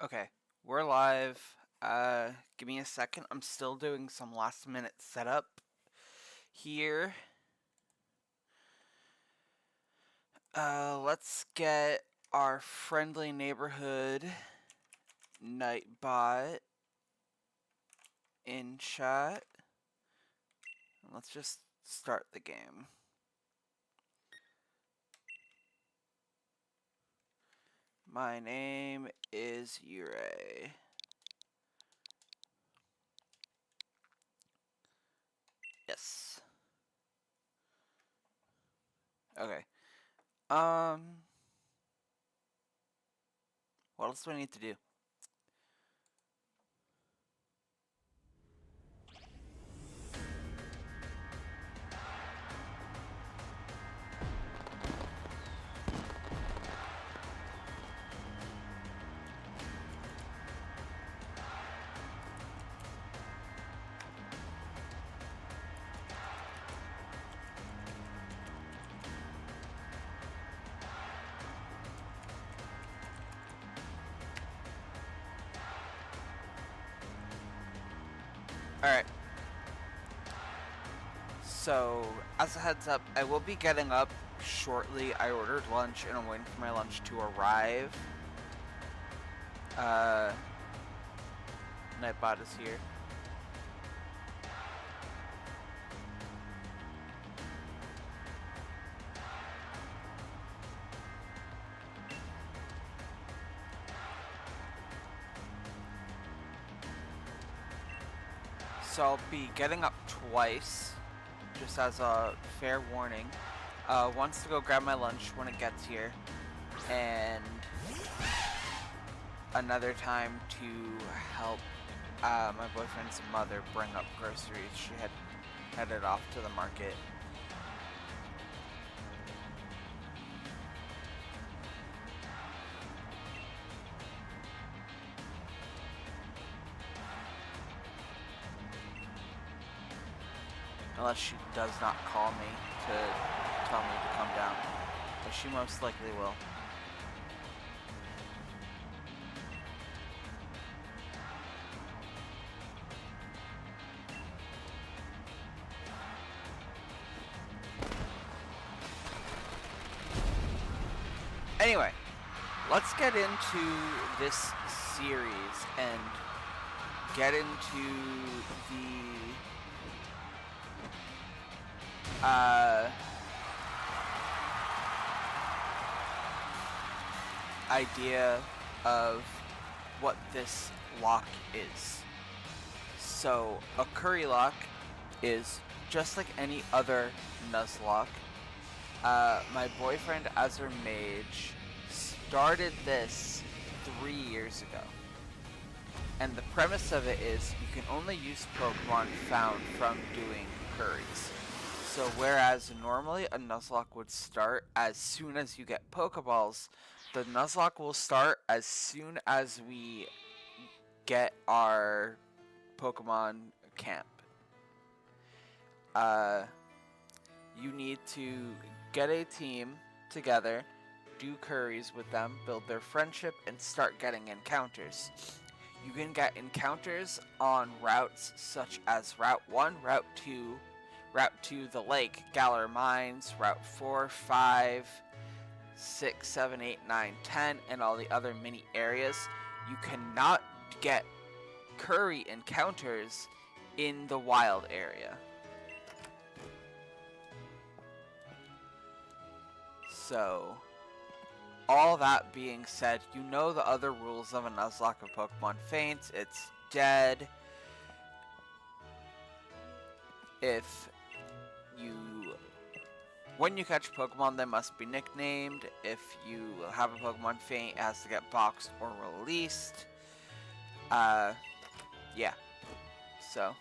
Okay, we're live. Give me a second. I'm still doing some last minute setup here. Let's get our friendly neighborhood Nightbot in chat. Let's just start the game. My name is Yurei. Yes. Okay. What else do I need to do? Alright. So, as a heads up, I will be getting up shortly. I ordered lunch and I'm waiting for my lunch to arrive. Nightbot is here. So I'll be getting up twice, just as a fair warning. Once to go grab my lunch when it gets here, and another time to help my boyfriend's mother bring up groceries. She had headed off to the market. Unless she does not call me to tell me to come down. But she most likely will. Anyway, let's get into this series and get into the idea of what this lock is. So, a Currylocke is just like any other Nuzlocke. My boyfriend, as her mage, started this 3 years ago. And the premise of it is you can only use Pokemon found from doing curries. So whereas normally a Nuzlocke would start as soon as you get Pokeballs, the Nuzlocke will start as soon as we get our Pokemon camp. You need to get a team together, do curries with them, build their friendship, and start getting encounters. You can get encounters on routes such as Route 1, Route 2, Route 2 the Lake, Galar Mines, Route 4, 5, 6, 7, 8, 9, 10, and all the other mini areas. You cannot get curry encounters in the wild area. So, all that being said, you know the other rules of a Nuzlocke of Pokemon faints. It's dead. When you catch Pokemon, they must be nicknamed. If you have a Pokemon faint, it has to get boxed or released. Yeah. So.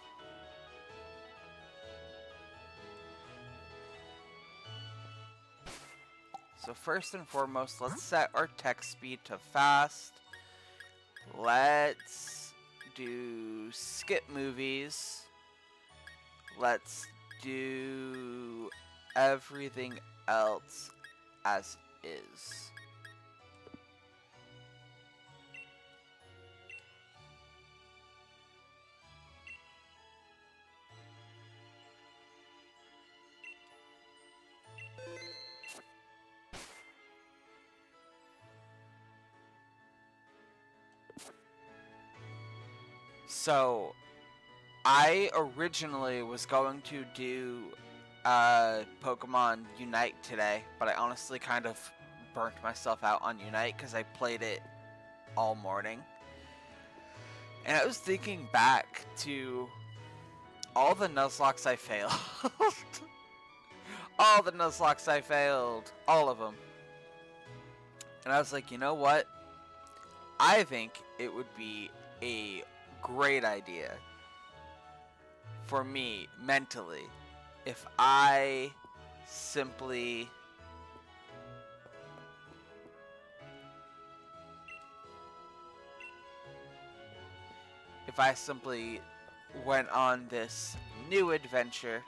So first and foremost, let's set our text speed to fast. Let's do skip movies. Let's do everything else as is. So I originally was going to do Pokemon Unite today, but I honestly kind of burnt myself out on Unite because I played it all morning. And I was thinking back to all the Nuzlocks I failed. All the Nuzlocke I failed. All of them. And I was like, you know what? I think it would be a great idea for me mentally if I simply went on this new adventure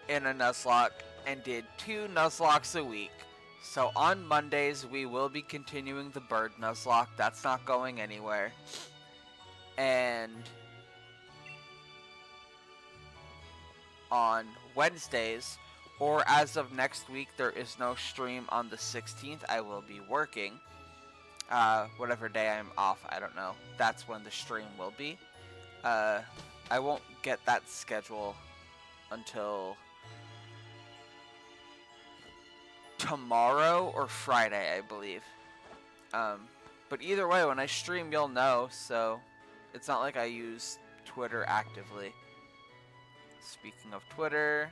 in a Nuzlocke and did 2 Nuzlocks a week. So on Mondays we will be continuing the bird Nuzlocke. That's not going anywhere. And on Wednesdays, or as of next week, there is no stream on the 16th. I will be working. Whatever day I'm off, I don't know. That's when the stream will be. I won't get that schedule until tomorrow or Friday, I believe. But either way, when I stream, you'll know, so it's not like I use Twitter actively. Speaking of Twitter,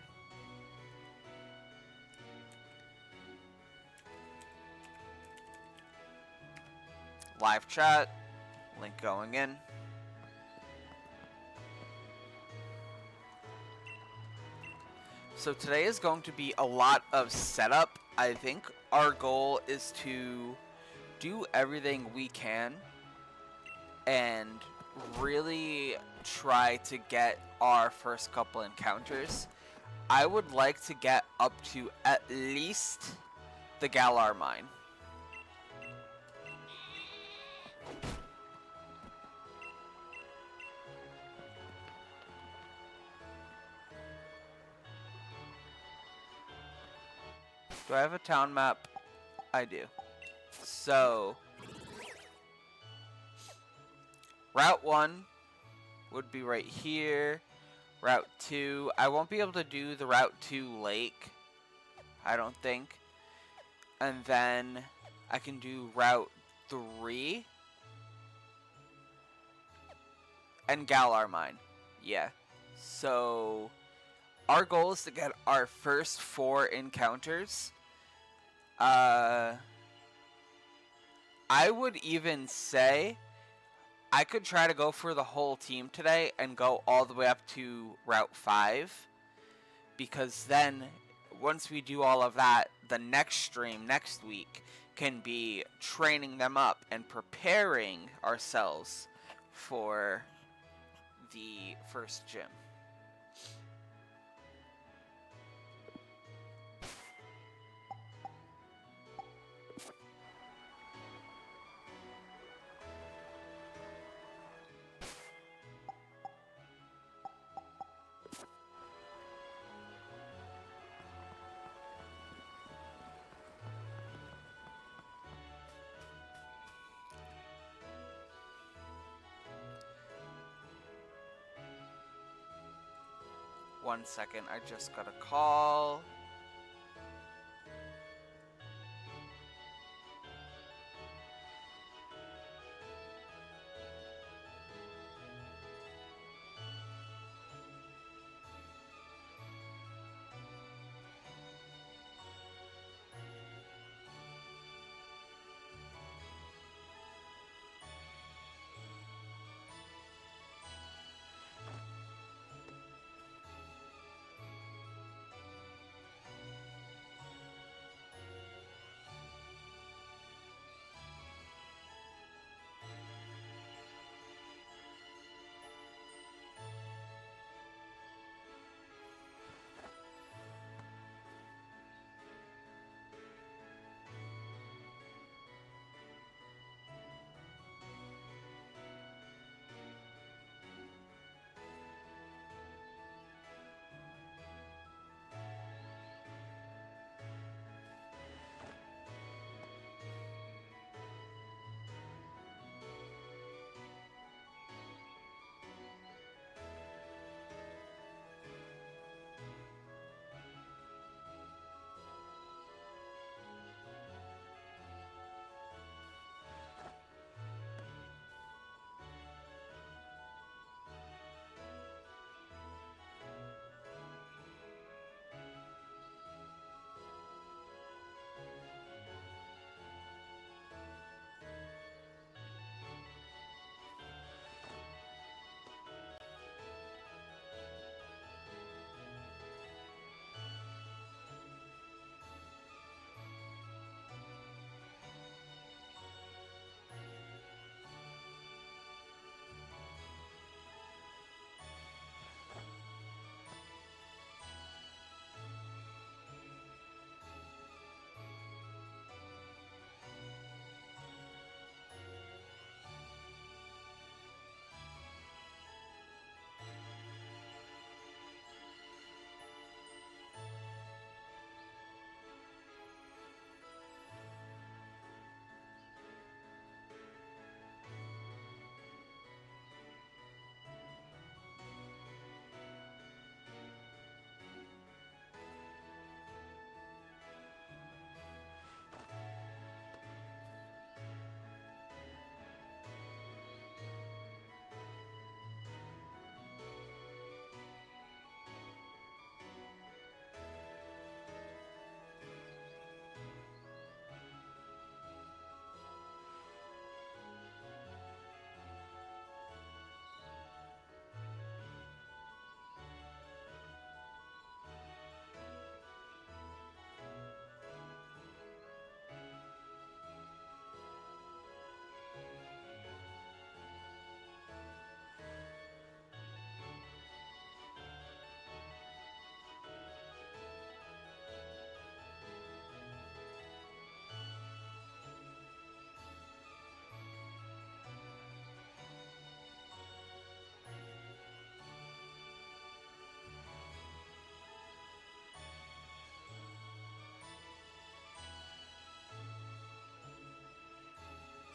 live chat, link going in. So today is going to be a lot of setup. I think our goal is to do everything we can and really try to get our first couple encounters. I would like to get up to at least the Galar Mine. Do I have a town map? I do. So Route 1 would be right here. Route 2, I won't be able to do the Route 2 lake, I don't think. And then I can do Route 3 and Galar Mine. Yeah. So our goal is to get our first 4 encounters. I would even say I could try to go for the whole team today and go all the way up to Route 5. Because then, once we do all of that, the next stream next week can be training them up and preparing ourselves for the first gym. One second, I just got a call.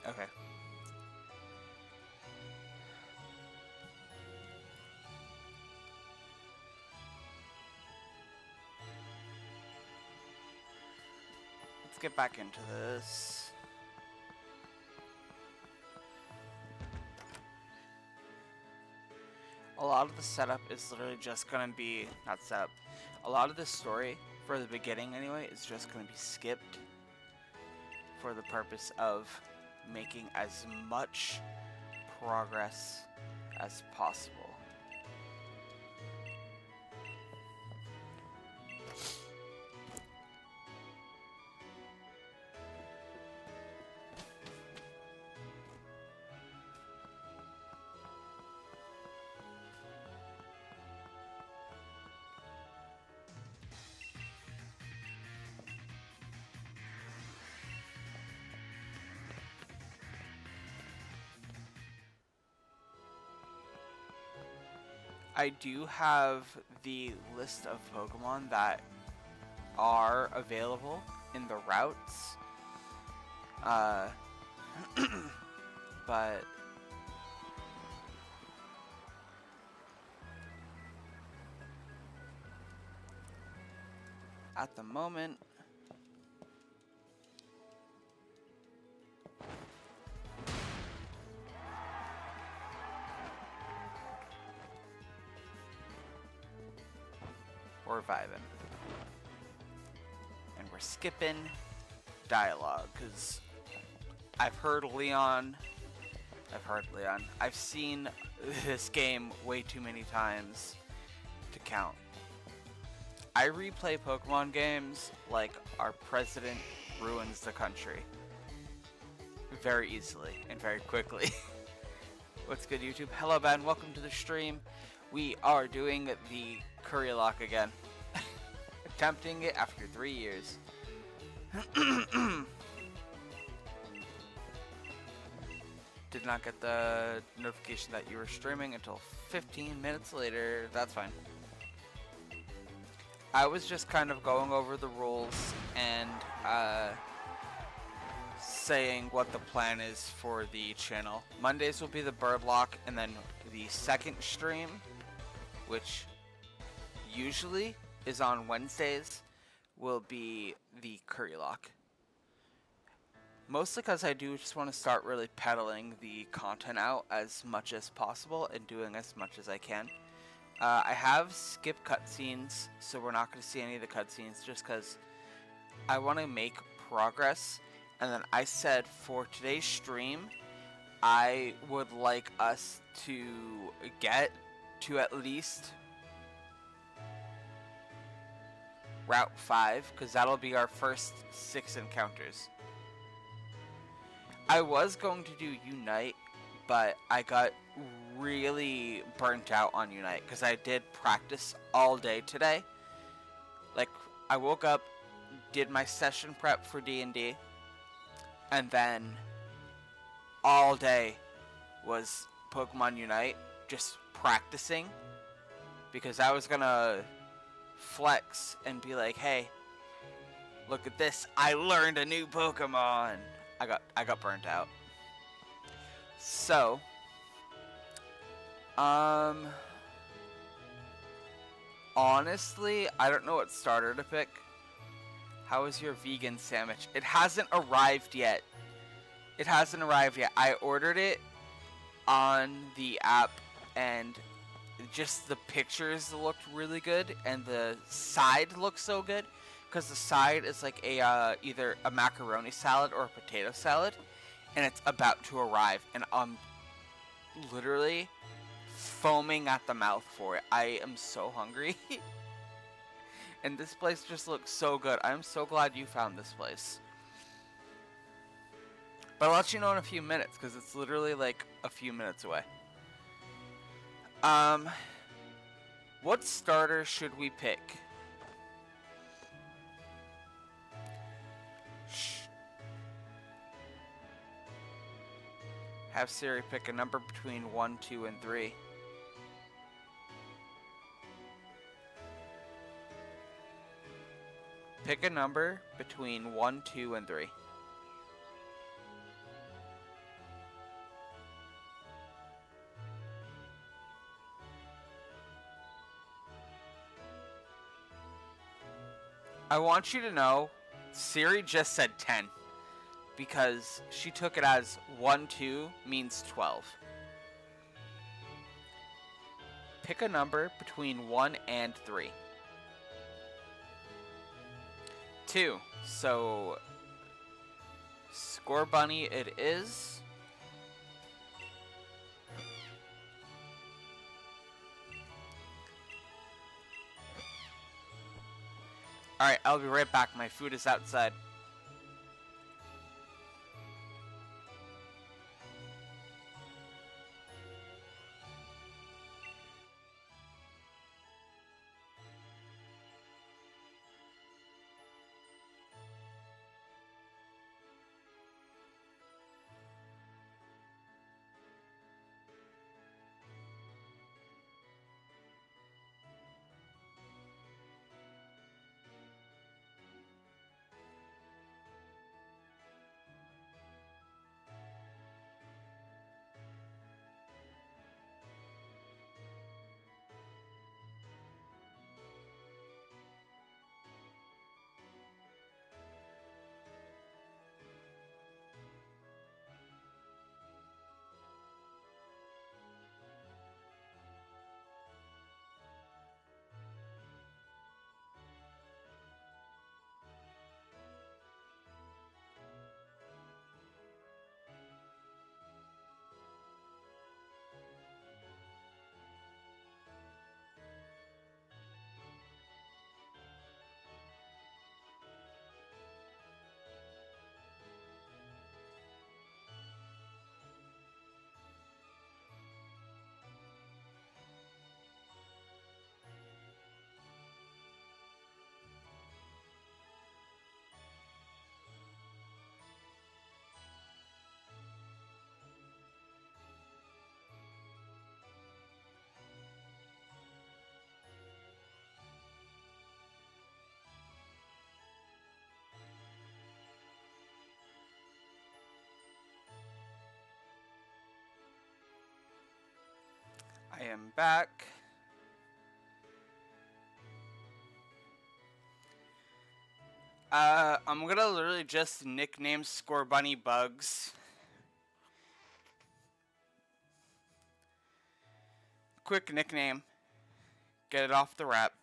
Okay. Let's get back into this. A lot of the setup is literally just gonna be, not setup, a lot of the story, for the beginning anyway, is just gonna be skipped for the purpose of making as much progress as possible. I do have the list of Pokemon that are available in the routes, but at the moment, we're vibing. And we're skipping dialogue, because I've seen this game way too many times to count. I replay Pokemon games like our president ruins the country. Very easily and very quickly. What's good, YouTube? Hello, Ben. Welcome to the stream. We are doing the Currylocke again. Attempting it after 3 years. Did not get the notification that you were streaming until 15 minutes later. That's fine. I was just kind of going over the rules and saying what the plan is for the channel. Mondays will be the Birdlock, and then the second stream, which usually is on Wednesdays, will be the Currylocke. Mostly because I do just want to start really peddling the content out as much as possible and doing as much as I can. I have skipped cutscenes, so we're not going to see any of the cutscenes just because I want to make progress. And then I said for today's stream, I would like us to get to at least Route 5, because that'll be our first 6 encounters. I was going to do Unite, but I got really burnt out on Unite because I did practice all day today. Like, I woke up, did my session prep for D&D, and then all day was Pokemon Unite, just practicing, because I was gonna flex and be like, hey, look at this, I learned a new Pokemon. I got burnt out. So, honestly, I don't know what starter to pick. How is your vegan sandwich? It hasn't arrived yet. It hasn't arrived yet. I ordered it on the app, and just the pictures looked really good, and the side looks so good, because the side is like a either a macaroni salad or a potato salad, and it's about to arrive, and I'm literally foaming at the mouth for it. I am so hungry. And this place just looks so good. I'm so glad you found this place. But I'll let you know in a few minutes, because it's literally like a few minutes away. What starter should we pick? Shh. Have Siri pick a number between 1, 2, and 3. Pick a number between 1, 2, and 3. I want you to know, Siri just said 10. Because she took it as 1, 2 means 12. Pick a number between 1 and 3. 2. So, Score Bunny it is. Alright, I'll be right back. My food is outside. I am back. I'm gonna literally just nickname Score Bunny Bugs. Quick nickname. Get it off the wrap.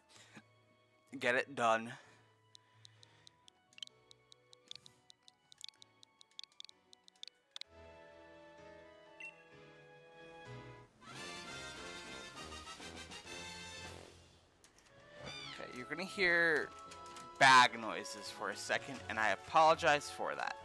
Get it done. Okay, you're gonna hear bag noises for a second, and I apologize for that.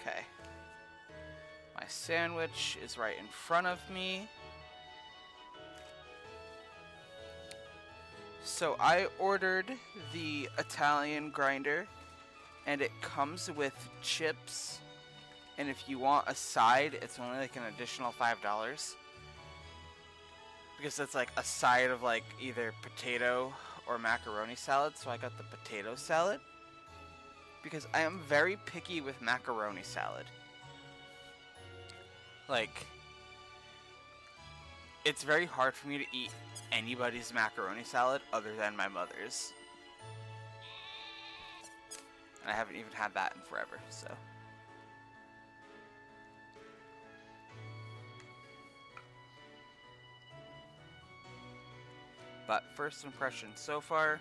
Okay. My sandwich is right in front of me. So I ordered the Italian grinder, and it comes with chips, and if you want a side, it's only like an additional $5, because it's like a side of like either potato or macaroni salad. So I got the potato salad because I am very picky with macaroni salad. Like, it's very hard for me to eat anybody's macaroni salad other than my mother's. And I haven't even had that in forever, so. But first impression so far.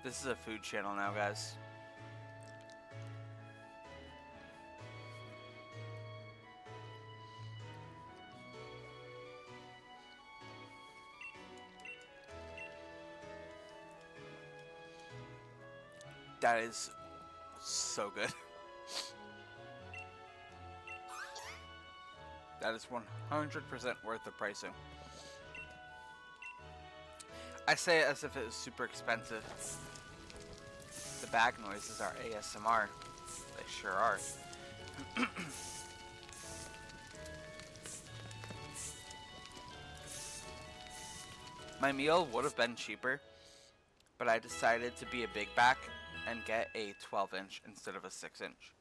This is a food channel now, guys. That is so good. That is 100% worth the pricing. I say it as if it was super expensive. The bag noises are ASMR. They sure are. My meal would have been cheaper but I decided to be a big back and get a 12-inch instead of a 6-inch.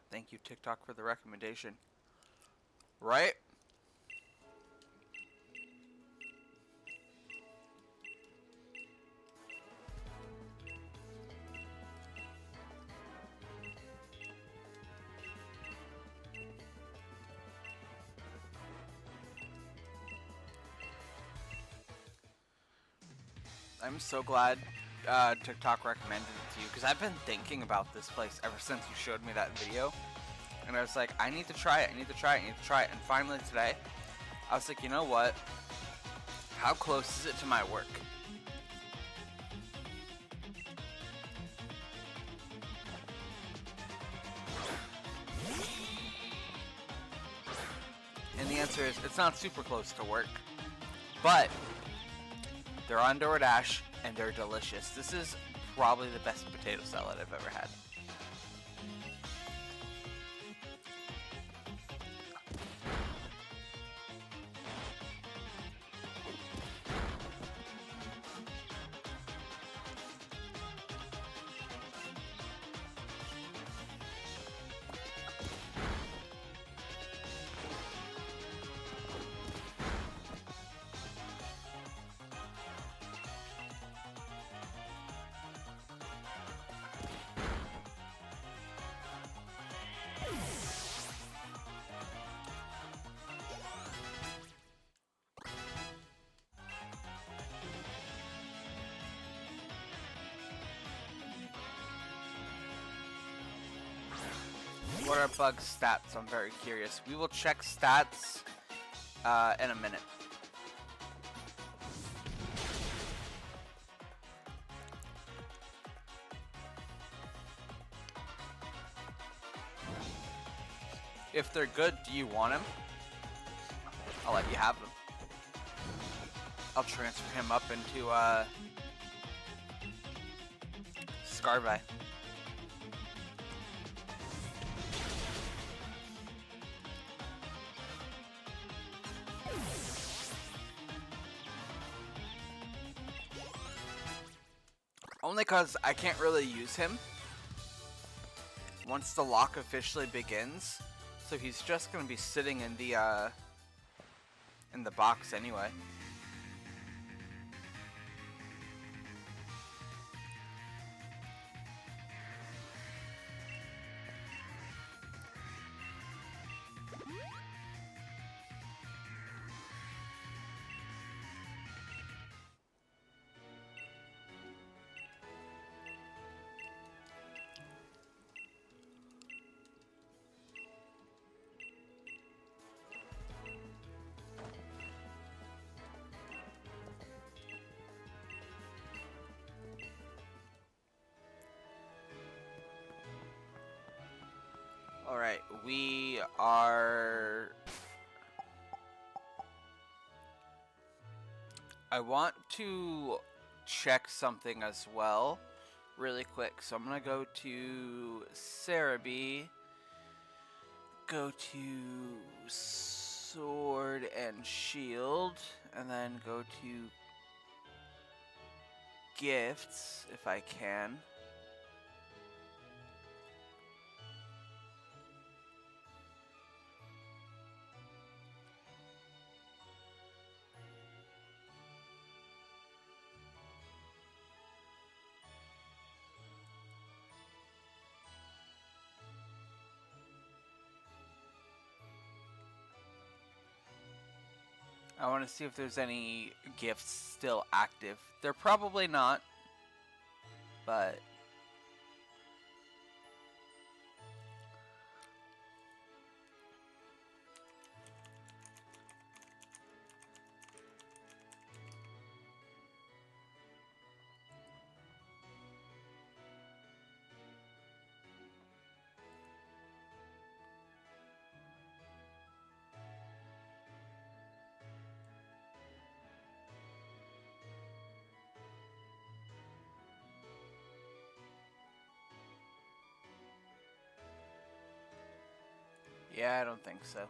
Thank you, TikTok, for the recommendation. Right? I'm so glad TikTok recommended it to you, because I've been thinking about this place ever since you showed me that video. And I was like, I need to try it, I need to try it, I need to try it. And finally today, I was like, you know what? How close is it to my work? And the answer is, it's not super close to work. But they're on DoorDash, and they're delicious. This is probably the best potato salad I've ever had. What are Bug's stats? I'm very curious. We will check stats in a minute. If they're good, do you want him? I'll let you have him. I'll transfer him up into Scarby. Only because I can't really use him once the lock officially begins. So he's just going to be sitting in the box anyway. Alright, we are... I want to check something as well, really quick. So I'm going to go to Cerebi, go to Sword and Shield, and then go to Gifts, if I can. I want to see if there's any gifts still active. They're probably not, but... Yeah, I don't think so.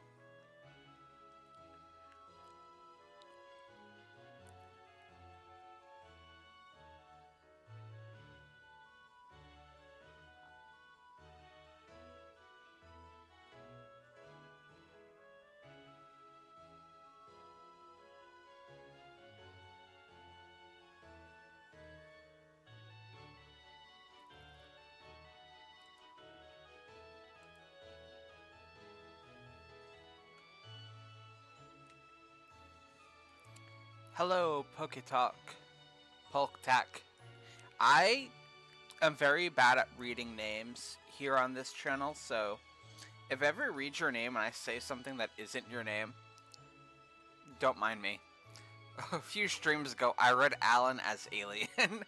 Hello, Poketalk. Polktack. I am very bad at reading names here on this channel, so if I ever read your name and I say something that isn't your name, don't mind me. A few streams ago, I read Alan as Alien.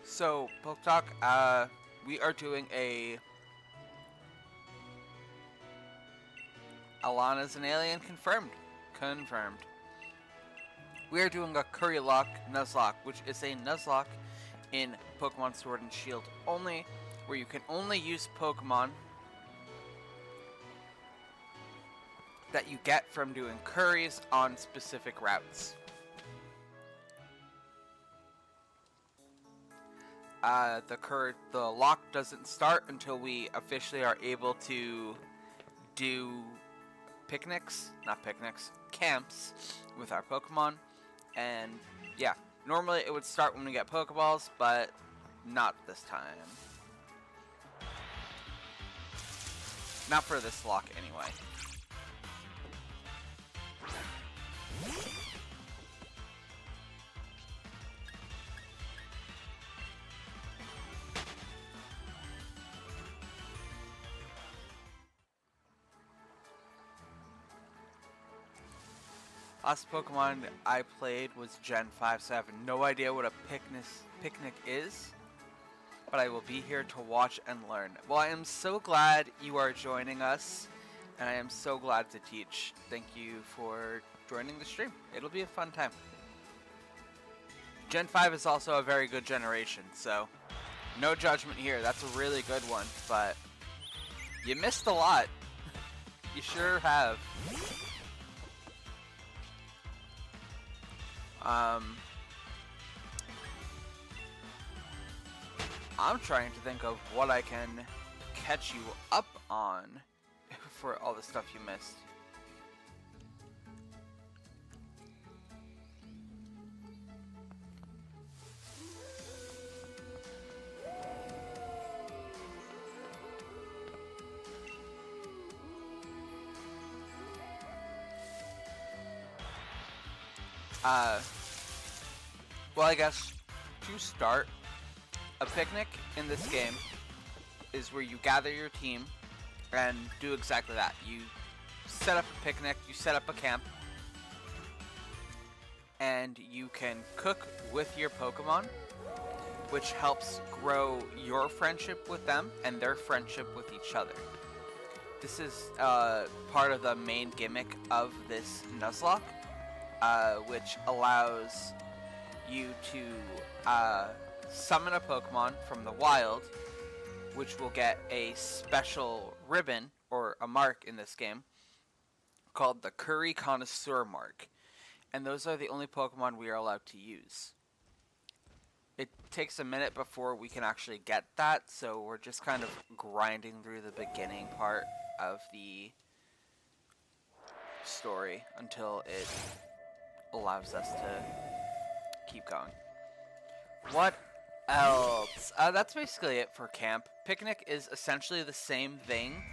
So, Polktalk, we are doing a Alana's an alien confirmed. Confirmed. We are doing a Currylocke Nuzlocke, which is a Nuzlocke in Pokemon Sword and Shield only, where you can only use Pokemon that you get from doing curries on specific routes. The lock doesn't start until we officially are able to do camps with our Pokemon. And yeah, normally it would start when we get Pokeballs, but not this time. Not for this lock anyway. Last Pokemon I played was Gen 5, so I have no idea what a picnic is, but I will be here to watch and learn. Well, I am so glad you are joining us, and I am so glad to teach. Thank you for joining the stream. It'll be a fun time. Gen 5 is also a very good generation, so no judgment here. That's a really good one, but you missed a lot. You sure have. I'm trying to think of what I can catch you up on for all the stuff you missed. Well, I guess to start, a picnic in this game is where you gather your team and do exactly that. You set up a picnic, you set up a camp, and you can cook with your Pokemon, which helps grow your friendship with them and their friendship with each other. This is part of the main gimmick of this Nuzlocke, which allows you to summon a Pokemon from the wild, which will get a special ribbon, or a mark in this game, called the Curry Connoisseur Mark. And those are the only Pokemon we are allowed to use. It takes a minute before we can actually get that, so we're just kind of grinding through the beginning part of the story until it allows us to keep going. What else? That's basically it for camp. Picnic is essentially the same thing,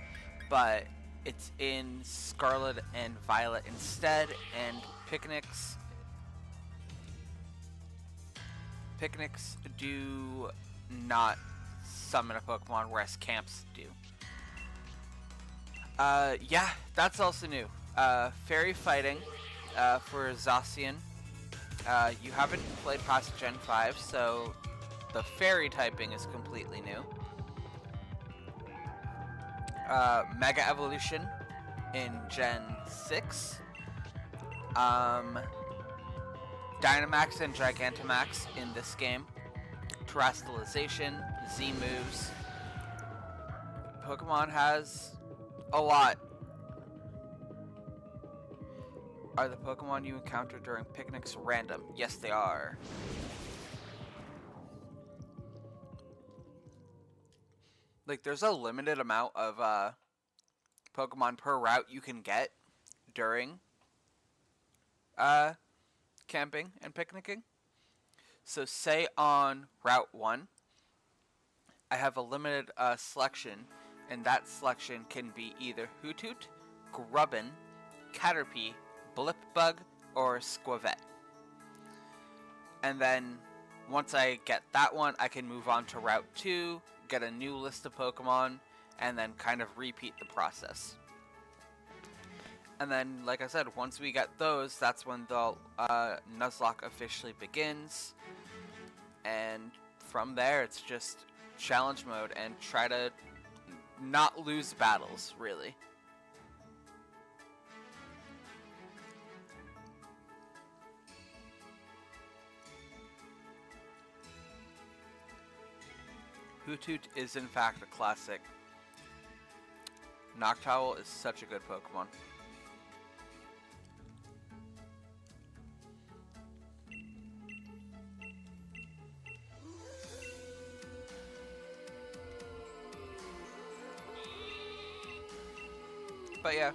but it's in Scarlet and Violet instead, and picnics do not summon a Pokemon, whereas camps do. Yeah, that's also new. Fairy fighting for Zacian. You haven't played past Gen 5, so the fairy typing is completely new. Mega Evolution in Gen 6. Dynamax and Gigantamax in this game. Terrestrialization, Z moves. Pokemon has a lot. Are the Pokemon you encounter during picnics random? Yes, they are. Like, there's a limited amount of Pokemon per route you can get during camping and picnicking. So say on Route 1, I have a limited selection, and that selection can be either Hoothoot, Grubbin, Caterpie, Blipbug, or Squavette. And then once I get that one, I can move on to Route 2, get a new list of Pokemon, and then kind of repeat the process. And then, like I said, once we get those, that's when the Nuzlocke officially begins. And from there, it's just challenge mode and try to not lose battles, really. Hoothoot is in fact a classic. Noctowl is such a good Pokemon. But yeah.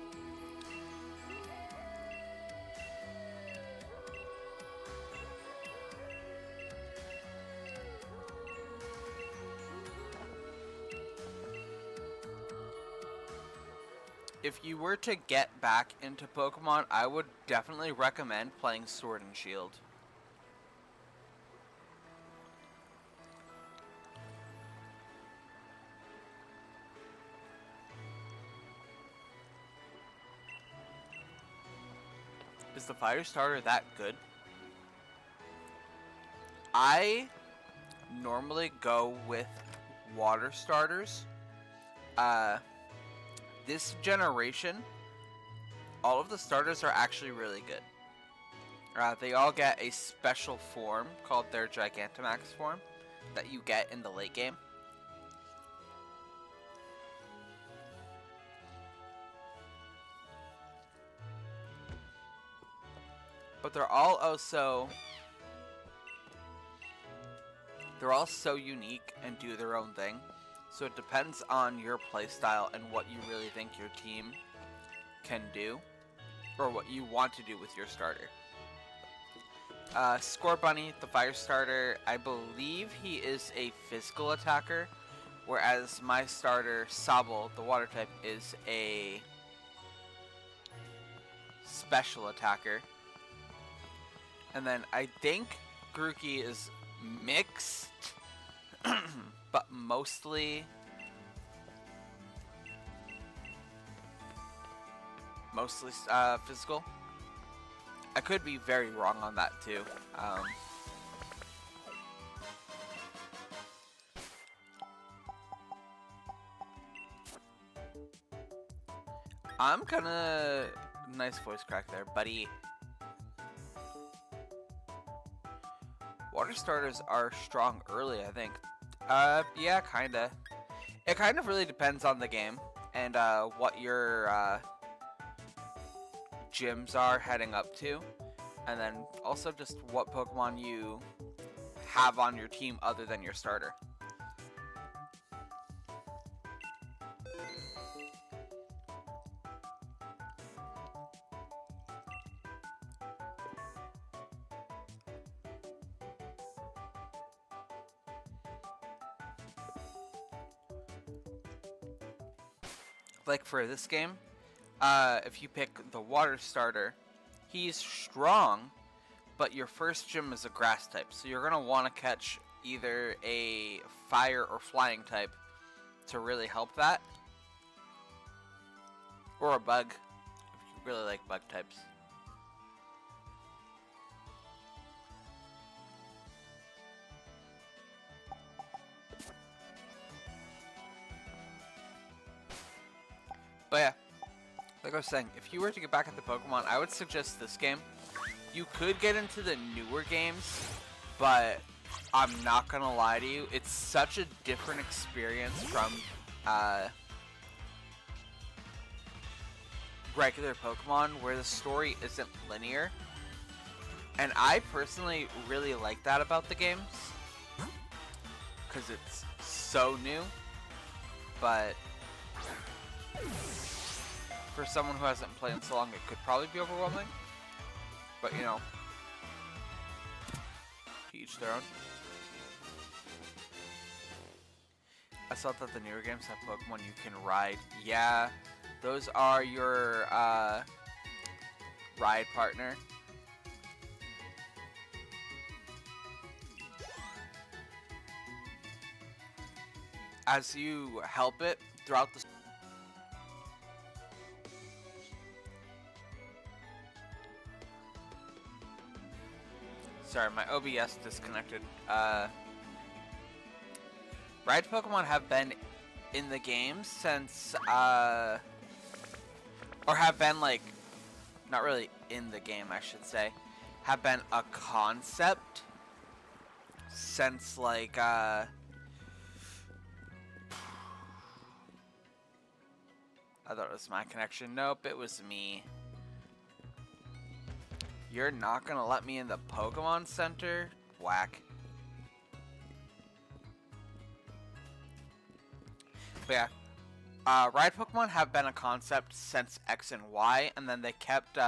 If you were to get back into Pokemon, I would definitely recommend playing Sword and Shield. Is the fire starter that good? I normally go with water starters. This generation, all of the starters are actually really good. They all get a special form called their Gigantamax form that you get in the late game. But they're all so unique and do their own thing. So it depends on your playstyle and what you really think your team can do, or what you want to do with your starter. Scorbunny, the fire starter, I believe he is a physical attacker, whereas my starter, Sobble, the water type, is a special attacker. And then I think Grookey is mixed, but mostly physical. I could be very wrong on that too. I'm kinda nice voice crack there, buddy. Water starters are strong early, I think. Yeah, kinda. It kind of really depends on the game and what your gyms are heading up to, and then also just what Pokemon you have on your team other than your starter. Like for this game, if you pick the water starter, he's strong, but your first gym is a grass type, so you're going to want to catch either a fire or flying type to really help that, or a bug, if you really like bug types. But yeah, Like I was saying, if you were to get back into Pokemon, I would suggest this game. You could get into the newer games, but I'm not gonna lie to you, it's such a different experience from regular Pokemon where the story isn't linear. And I personally really like that about the games, because it's so new, but for someone who hasn't played in so long, it could probably be overwhelming. But you know, to each their own. I saw that the newer games have Pokemon you can ride. Yeah, those are your ride partner. As you help it throughout the... Sorry, my OBS disconnected. Ride Pokemon have been in the game since, or have been, like, not really in the game, I should say, have been a concept since, like, I thought it was my connection. Nope, it was me. You're not gonna let me in the Pokemon Center? Whack. But yeah, Ride Pokemon have been a concept since X and Y, and then they kept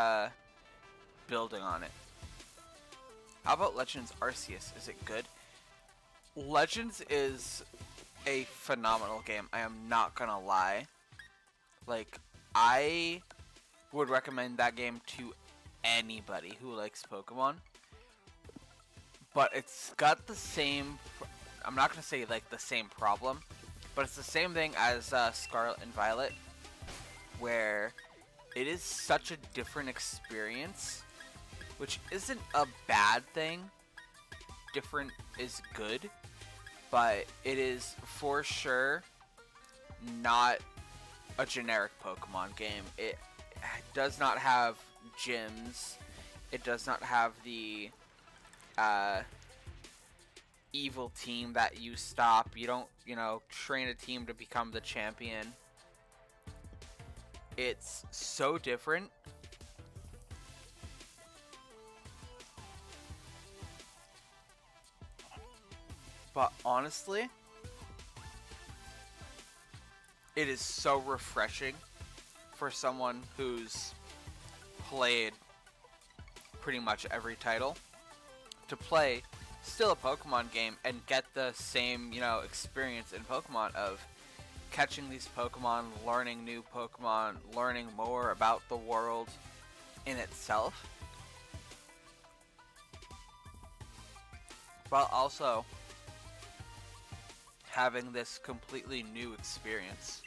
building on it. How about Legends Arceus? Is it good? Legends is a phenomenal game. I am not gonna lie. Like, I would recommend that game to anybody who likes Pokemon. But it's got the same... I'm not gonna say, like, the same problem, but it's the same thing as Scarlet and Violet, where it is such a different experience, which isn't a bad thing. Different is good, but it is for sure not a generic Pokemon game. It does not have gyms. It does not have the evil team that you stop. You don't, you know, train a team to become the champion. It's so different. But honestly, it is so refreshing for someone who's played pretty much every title to play still a Pokemon game and get the same, you know, experience in Pokemon of catching these Pokemon, learning new Pokemon, learning more about the world in itself, while also having this completely new experience.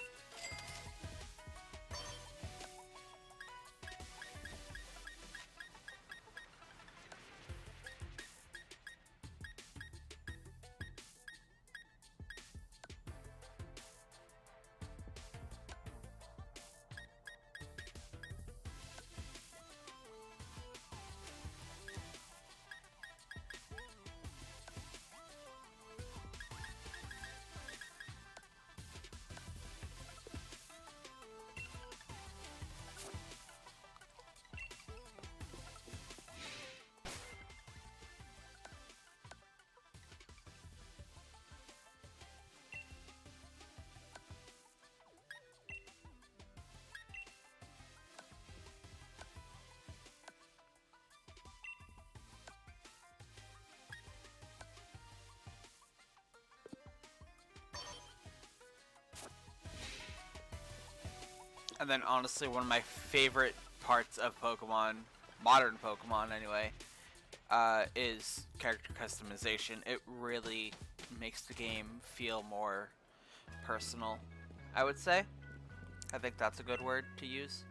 And then honestly, one of my favorite parts of Pokemon, modern Pokemon anyway, is character customization. It really makes the game feel more personal, I would say. I think that's a good word to use.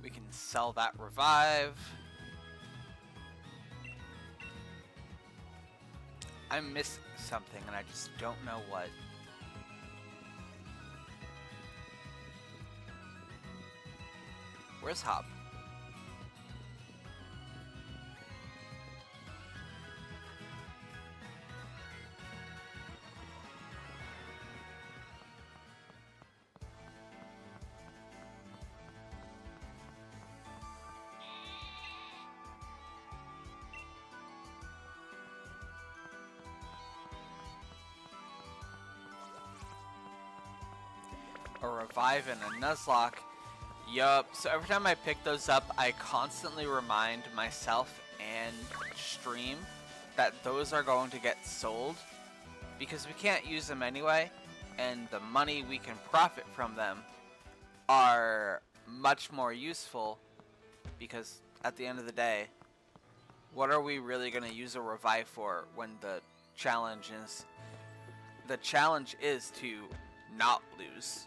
We can sell that revive. I missed something and I just don't know what. Where's Hop? A revive and a Nuzlocke. Yup, so every time I pick those up, I constantly remind myself and stream that those are going to get sold because we can't use them anyway, and the money we can profit from them are much more useful because at the end of the day, what are we really going to use a revive for when the challenge is to not lose?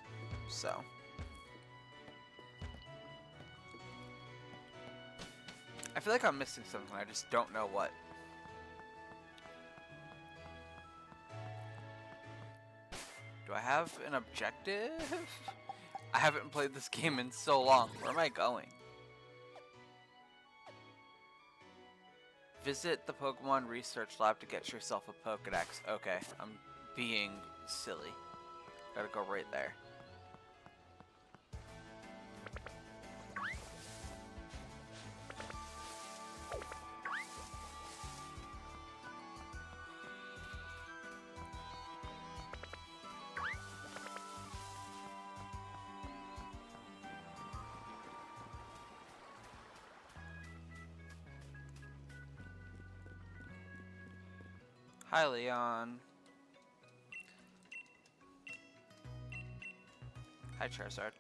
So I feel like I'm missing something, I just don't know what. Do I have an objective? I haven't played this game in so long. Where am I going? Visit the Pokemon Research Lab to get yourself a Pokedex. Okay, I'm being silly. Gotta go right there. Hi, Leon. Hi, Charizard.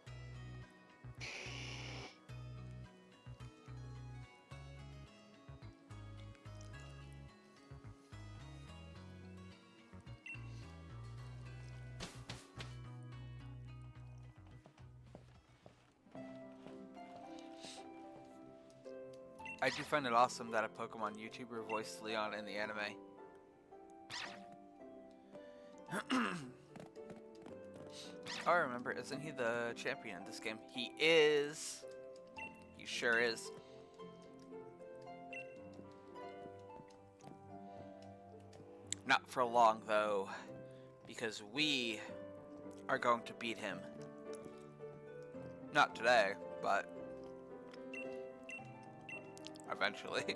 I do find it awesome that a Pokemon YouTuber voiced Leon in the anime. Oh, I remember, isn't he the champion in this game? He is! He sure is. Not for long, though, because we are going to beat him. Not today, but eventually.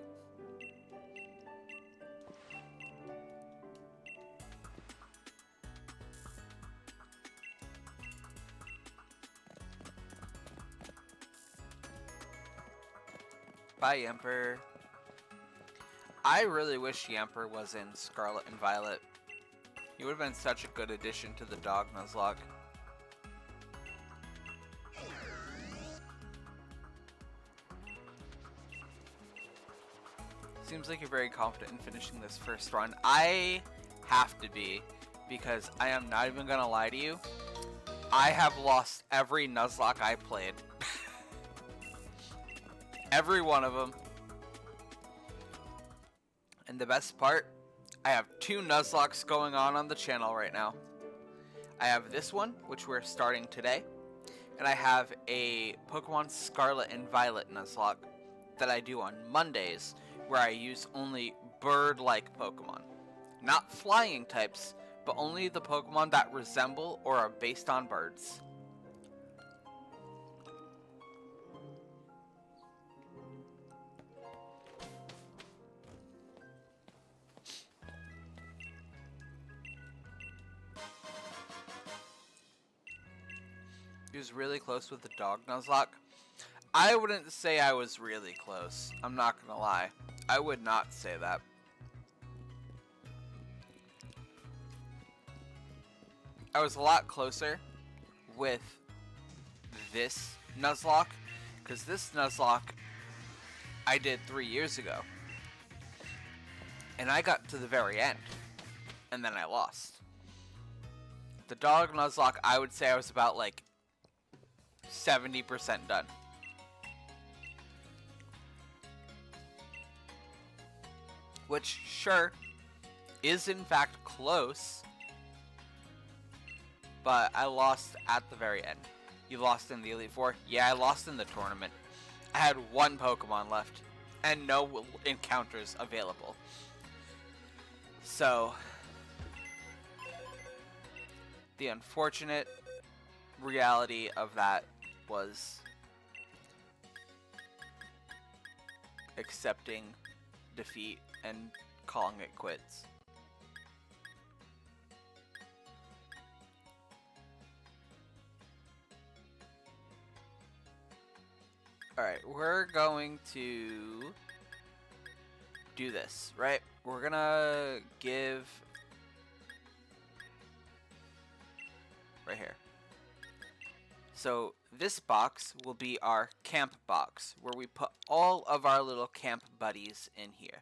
Bye, Yamper. I really wish Yamper was in Scarlet and Violet. He would have been such a good addition to the dog Nuzlocke. Seems like you're very confident in finishing this first run. I have to be, because I am not even gonna lie to you. I have lost every Nuzlocke I played. Every one of them. And the best part, I have 2 Nuzlockes going on the channel right now. I have this one, which we're starting today, and I have a Pokemon Scarlet and Violet Nuzlocke that I do on Mondays, where I use only bird-like Pokemon. Not flying types, but only the Pokemon that resemble or are based on birds. He was really close with the dog Nuzlocke. I wouldn't say I was really close. I'm not gonna lie. I would not say that. I was a lot closer with this Nuzlocke, because this Nuzlocke I did 3 years ago. And I got to the very end, and then I lost. The dog Nuzlocke, I would say I was about like 70% done. which, sure, is in fact close, but I lost at the very end. You lost in the Elite Four? Yeah, I lost in the tournament. I had one Pokemon left, and no encounters available. So, the unfortunate reality of that was accepting defeat and calling it quits. Alright, we're going to do this, right? We're gonna give right here. So this box will be our camp box, where we put all of our little camp buddies in here.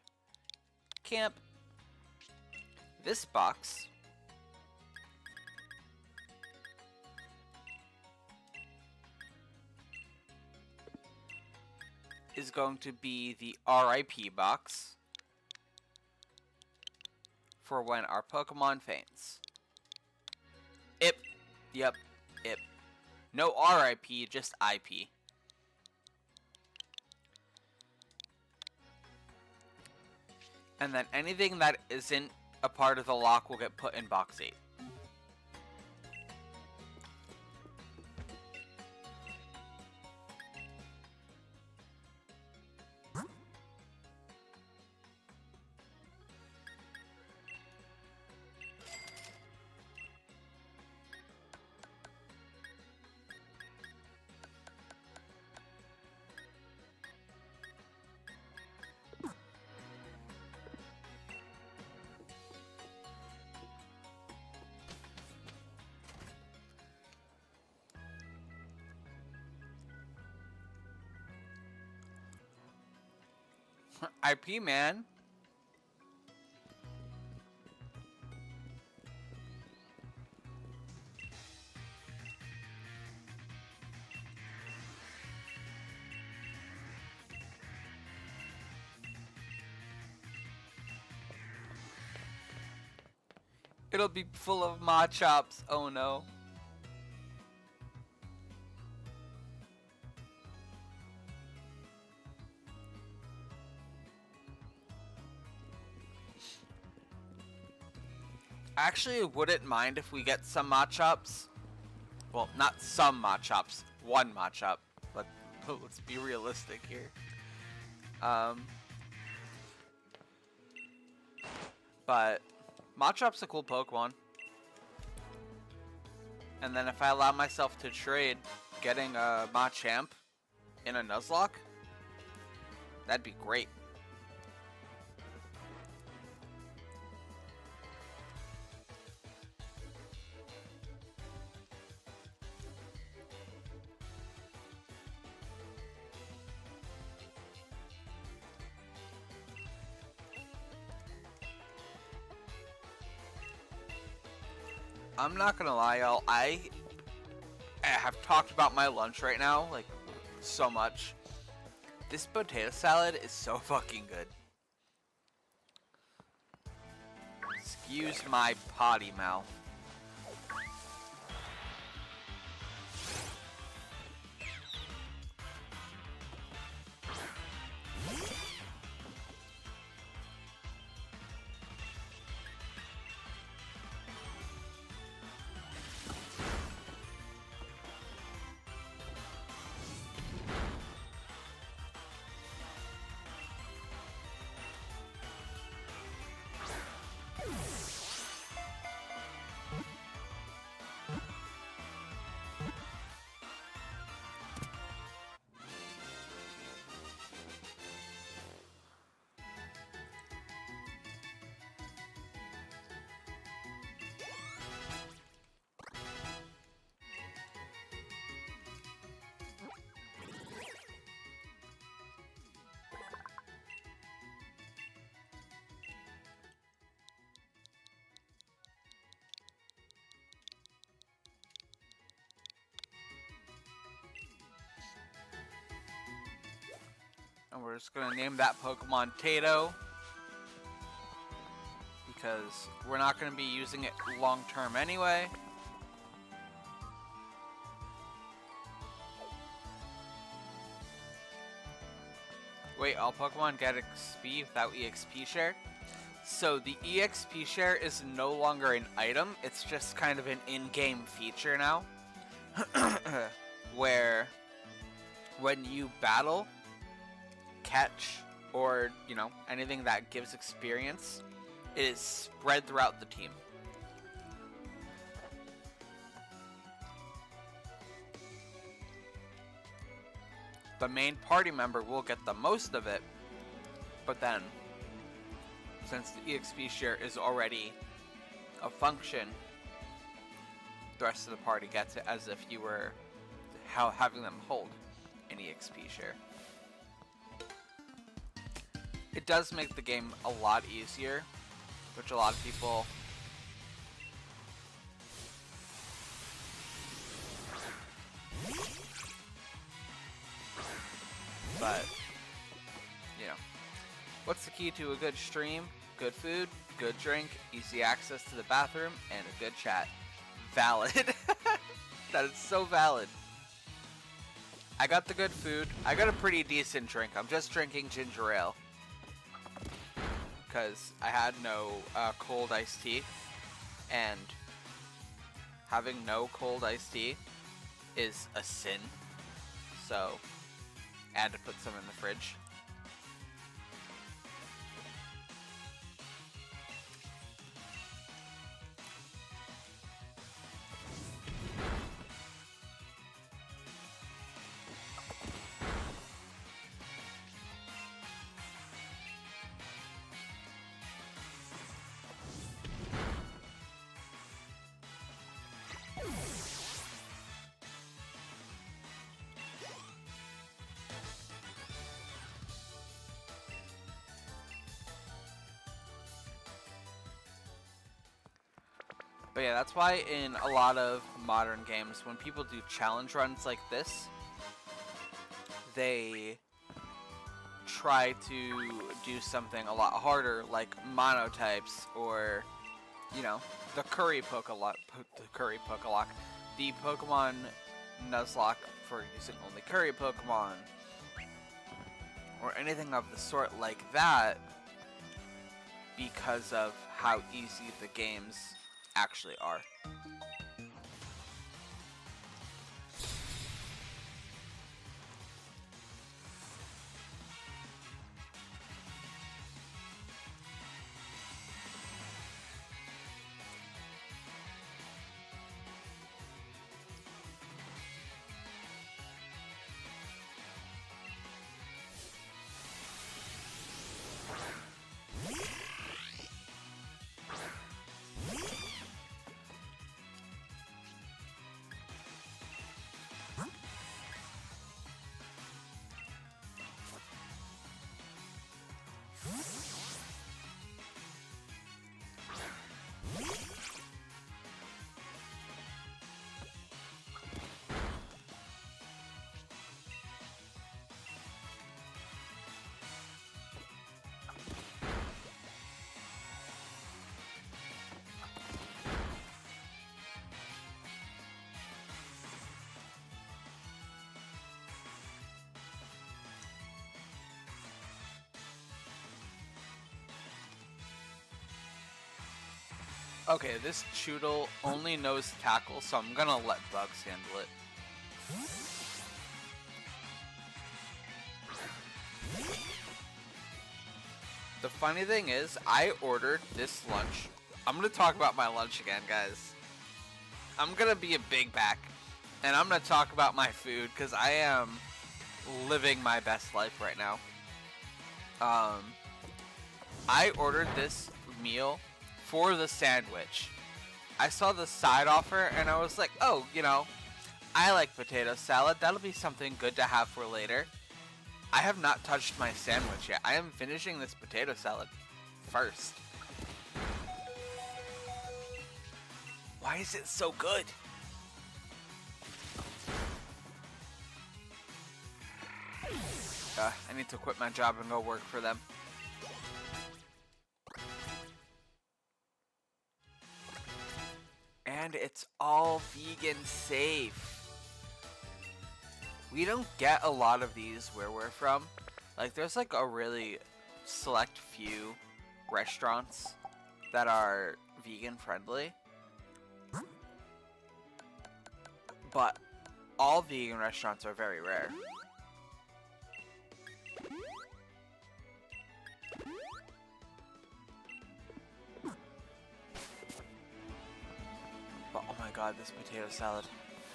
Camp. This box is going to be the RIP box for when our Pokemon faints. IP. Yep, IP. No RIP, just IP. And then anything that isn't a part of the lock will get put in box 8. IP, man. It'll be full of Machops. Oh no. Actually, wouldn't mind if we get some Machops. Well, not some Machops. One Machop. Let's be realistic here. But Machop's a cool Pokemon. And then if I allow myself to trade getting a Machamp in a Nuzlocke, that'd be great. I'm not gonna lie, y'all. I have talked about my lunch right now, like, so much. This potato salad is so fucking good. Excuse my potty mouth. And we're just gonna name that Pokemon Tato. because we're not going to be using it long term anyway. Wait, all Pokemon get XP without EXP share? So the EXP share is no longer an item, it's just kind of an in-game feature now. Where when you battle, catch, or, you know, anything that gives experience, it is spread throughout the team. The main party member will get the most of it, but then, since the EXP share is already a function, the rest of the party gets it as if you were having them hold an EXP share. It does make the game a lot easier, which a lot of people but, you know, what's the key to a good stream? Good food, good drink, easy access to the bathroom, and a good chat. Valid. That is so valid. I got the good food. I got a pretty decent drink. I'm just drinking ginger ale, because I had no cold iced tea, and having no cold iced tea is a sin, so I had to put some in the fridge. But yeah, that's why in a lot of modern games, when people do challenge runs like this, they try to do something a lot harder, like monotypes, or, you know, the Currylocke, the Pokemon Nuzlocke for using only Curry Pokemon, or anything of the sort like that, because of how easy the games actually are. Okay, this Choodle only knows tackle, so I'm gonna let Bugs handle it. The funny thing is, I ordered this lunch. I'm gonna talk about my lunch again, guys. I'm gonna be a big back, and I'm gonna talk about my food, because I am living my best life right now. I ordered this meal for the sandwich. I saw the side offer and I was like, oh, you know, I like potato salad. That'll be something good to have for later. I have not touched my sandwich yet. I am finishing this potato salad first. Why is it so good? I need to quit my job and go work for them. It's all vegan safe. We don't get a lot of these where we're from. Like, there's like a really select few restaurants that are vegan friendly. But all vegan restaurants are very rare. But oh my god, this potato salad.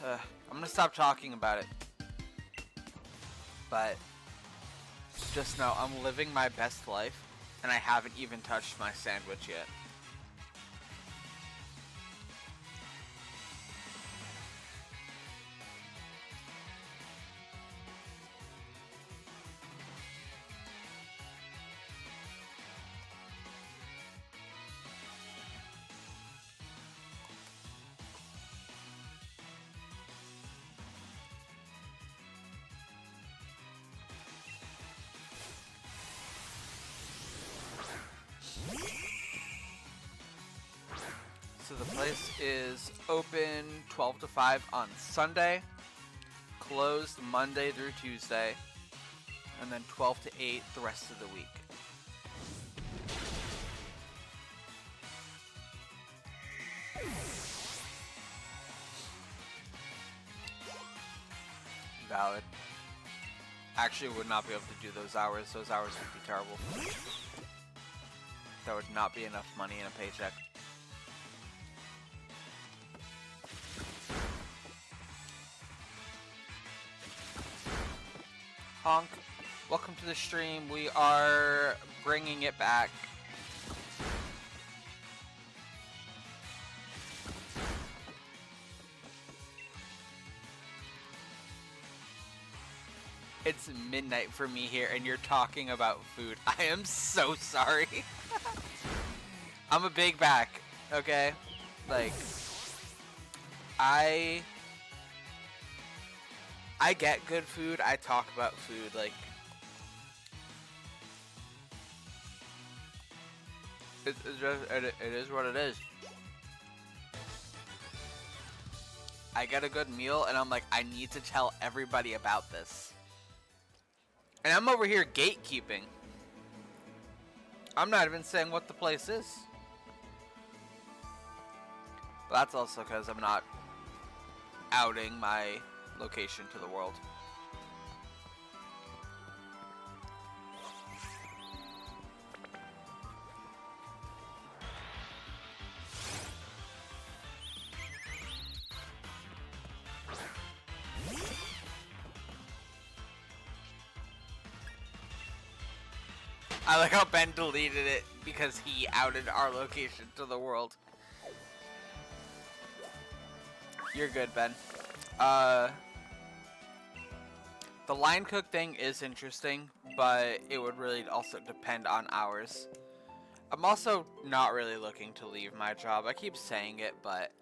I'm gonna stop talking about it. But just know I'm living my best life, and I haven't even touched my sandwich yet. So the place is open 12 to 5 on Sunday, closed Monday through Tuesday, and then 12 to 8 the rest of the week. Valid. Actually would not be able to do those hours. Those hours would be terrible for me. That would not be enough money in a paycheck. Honk, welcome to the stream. We are bringing it back. It's midnight for me here and you're talking about food. I am so sorry. I'm a big back, okay? Like, I get good food. I talk about food. Like, it is what it is. I get a good meal and I'm like, I need to tell everybody about this. And I'm over here gatekeeping. I'm not even saying what the place is. But that's also because I'm not outing my location to the world. I like how Ben deleted it because he outed our location to the world. You're good, Ben. The line cook thing is interesting, but it would really also depend on hours. I'm also not really looking to leave my job. I keep saying it, but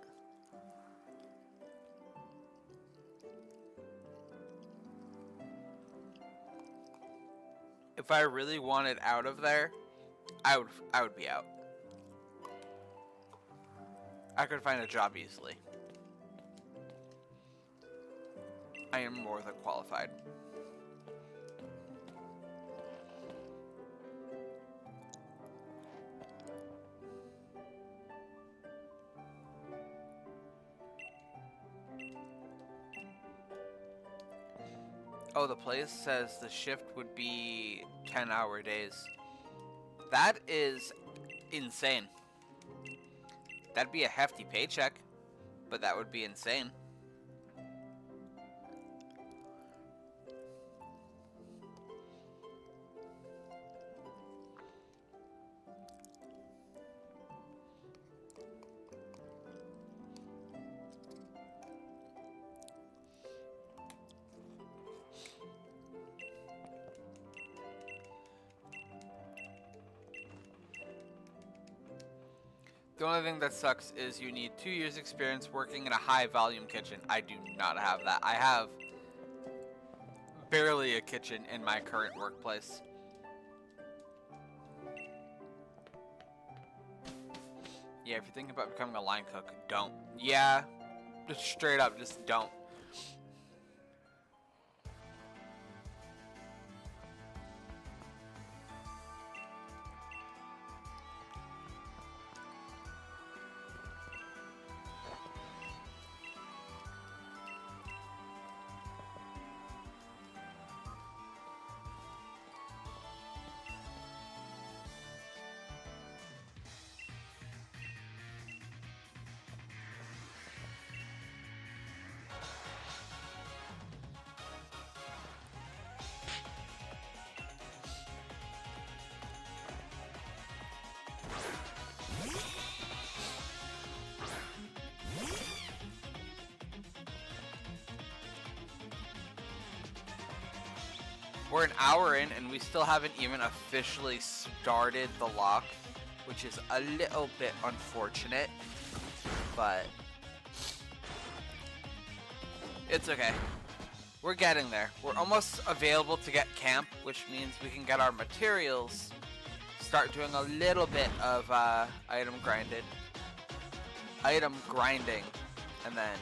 if I really wanted out of there, I would be out. I could find a job easily. I am more than qualified. Oh, the place says the shift would be 10-hour days. That is insane. That'd be a hefty paycheck, but that would be insane. The only thing that sucks is you need 2 years experience working in a high volume kitchen. I do not have that. I have barely a kitchen in my current workplace. Yeah, if you're thinking about becoming a line cook, don't. Yeah, just straight up, just don't. We're an hour in and we still haven't even officially started the lock, which is a little bit unfortunate, but it's okay. We're getting there. We're almost available to get camp, which means we can get our materials, start doing a little bit of item grinding, and then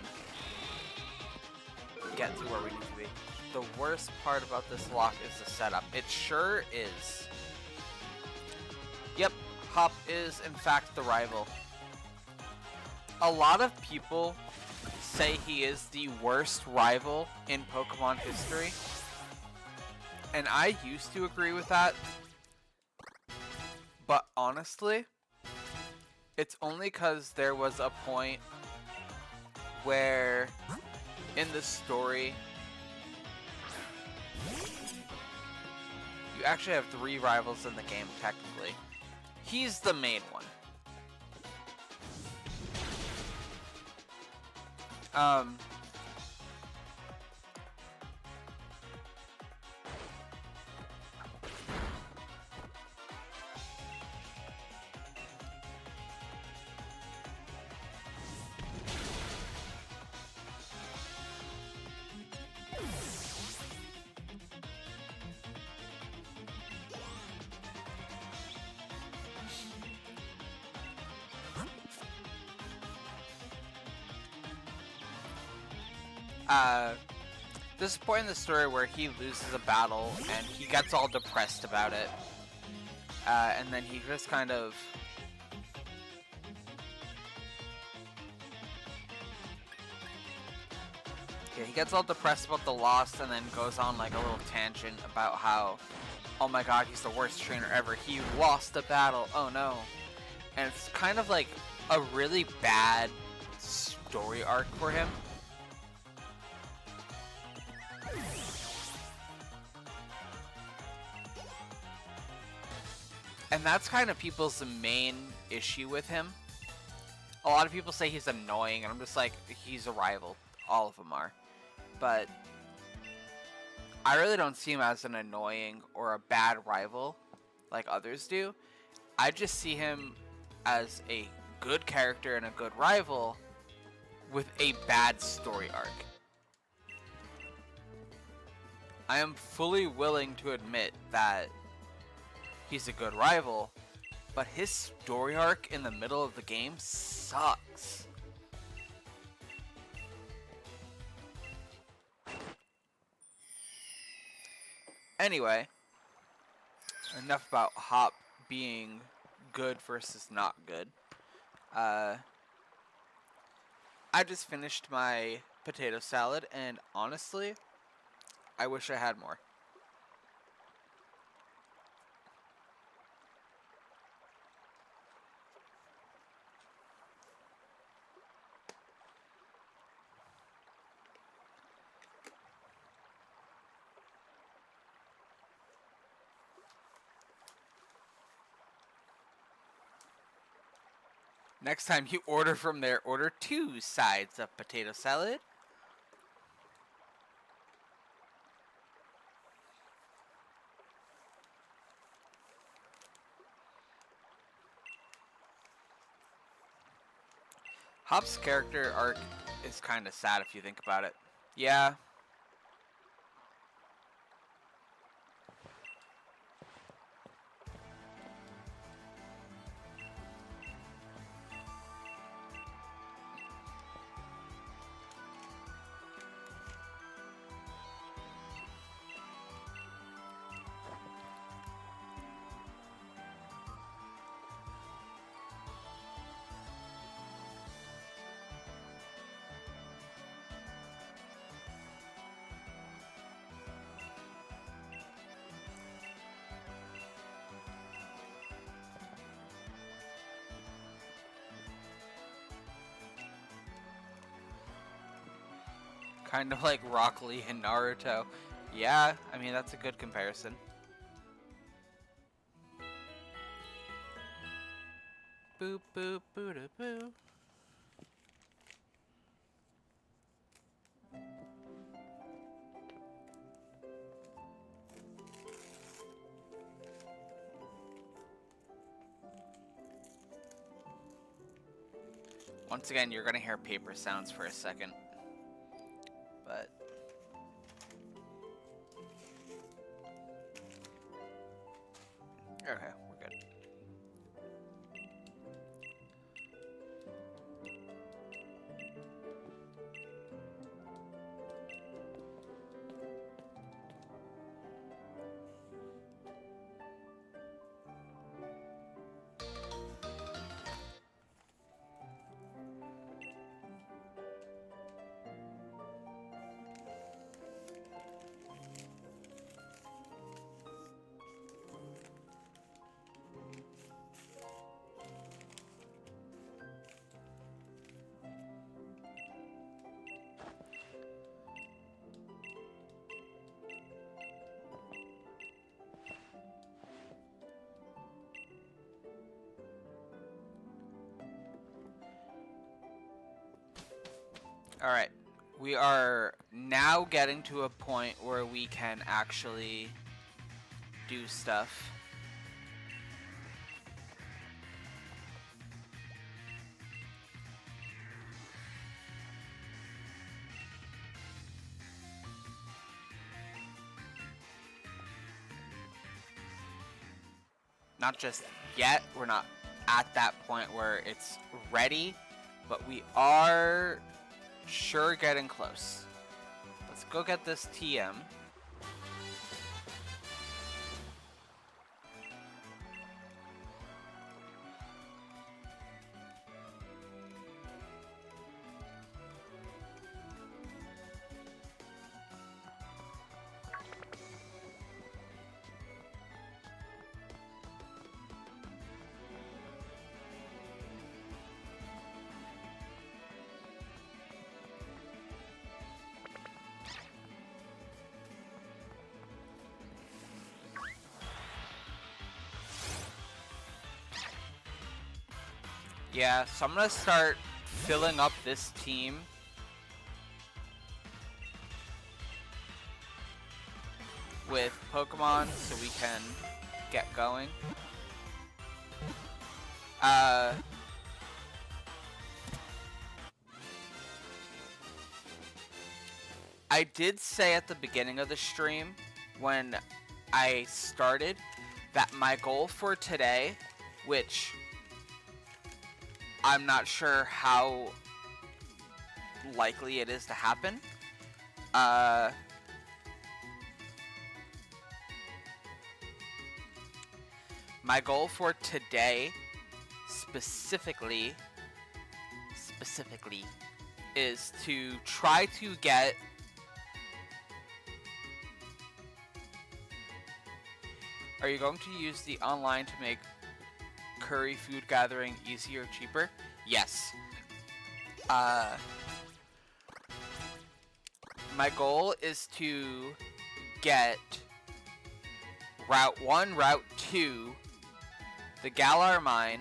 get to where we need to be. The worst part about this lock is the setup. It sure is. Yep, Hop is in fact the rival. A lot of people say he is the worst rival in Pokemon history, and I used to agree with that, but honestly, it's only because there was a point where in the story you actually have 3 rivals in the game, technically. He's the main one. This is a point in the story where he loses a battle and he gets all depressed about it. And then he just kind of... Yeah, he gets all depressed about the loss and then goes on like a little tangent about how, oh my god, he's the worst trainer ever. He lost a battle. Oh no. And it's kind of like a really bad story arc for him. And that's kind of people's main issue with him. A lot of people say he's annoying, and I'm just like, he's a rival. All of them are. But I really don't see him as an annoying or a bad rival like others do. I just see him as a good character and a good rival with a bad story arc. I am fully willing to admit that he's a good rival, but his story arc in the middle of the game sucks. Anyway, enough about Hop being good versus not good. I just finished my potato salad, and honestly, I wish I had more. Next time you order from there, order 2 sides of potato salad. Hop's character arc is kind of sad if you think about it. Yeah. Kind of like Rock Lee and Naruto. Yeah, I mean, that's a good comparison. Boop, boop, boo da boo. Once again, you're gonna hear paper sounds for a second. But okay, we're good. Alright, we are now getting to a point where we can actually do stuff. Not just yet, we're not at that point where it's ready, but we are sure getting close. Let's go get this TM. Yeah, so I'm gonna start filling up this team. With Pokemon so we can get going. I did say at the beginning of the stream when I started that my goal for today, which I'm not sure how likely it is to happen. My goal for today, specifically, is to try to get Are you going to use the online to make curry food gathering easier or cheaper? Yes. My goal is to get Route 1, Route 2, the Galar Mine,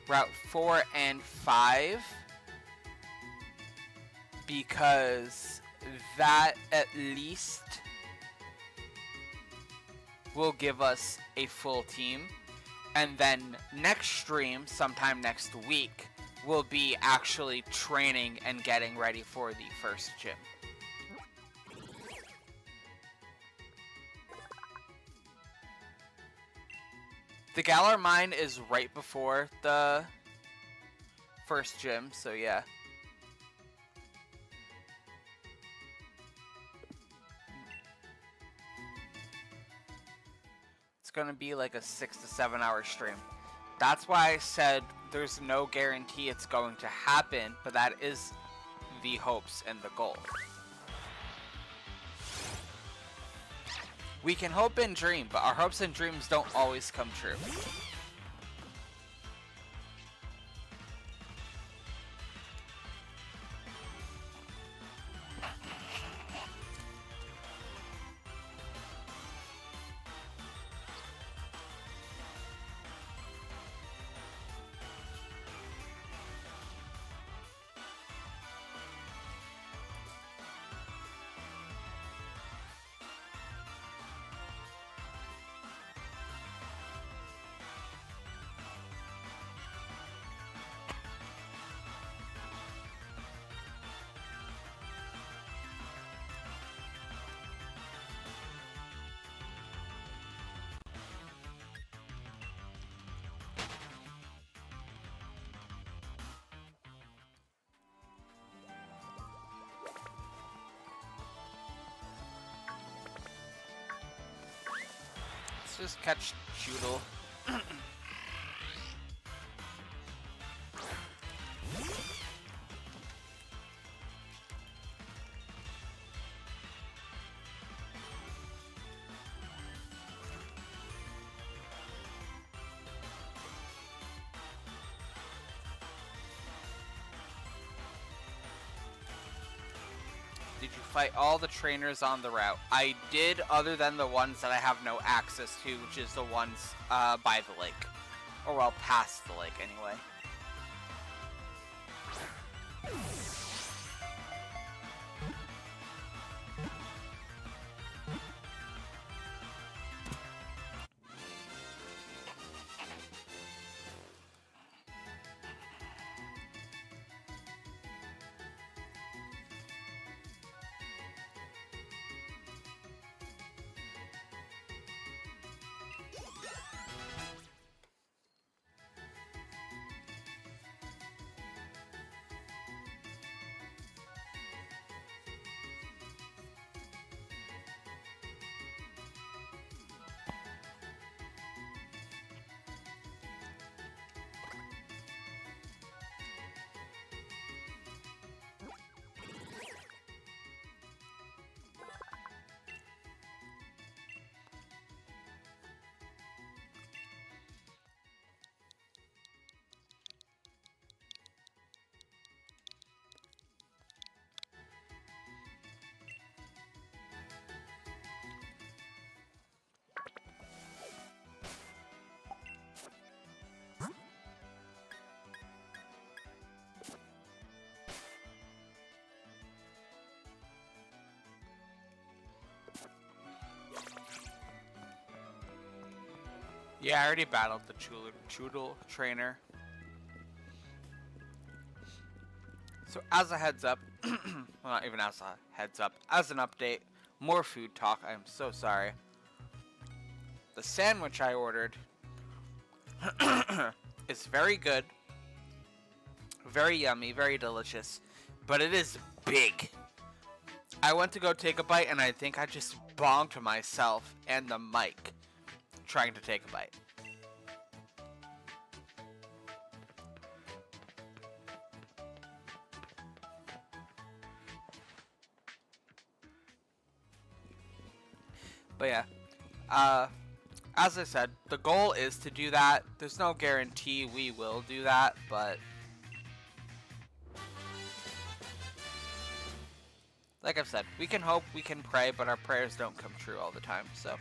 Route 4 and 5, because that at least will give us a full team. And then next stream, sometime next week, we'll be actually training and getting ready for the first gym. The Galar Mine is right before the first gym, so yeah. It's gonna be like a 6 to 7 hour stream. That's why I said there's no guarantee it's going to happen, but that is the hopes and the goal. We can hope and dream, but our hopes and dreams don't always come true. just catch Choodle. Did you fight all the trainers on the route? I did, other than the ones that I have no access to, which is the ones by the lake. Or, well, past the lake, anyway. Yeah, I already battled the Choodle trainer. So as a heads up, well, not even as a heads up, as an update, more food talk, I'm so sorry. The sandwich I ordered is very good, very yummy, very delicious, but it is big. I went to go take a bite and I think I just bonked myself and the mic trying to take a bite. But yeah, as I said, the goal is to do that. There's no guarantee we will do that, but like I've said, we can hope, we can pray, but our prayers don't come true all the time, so.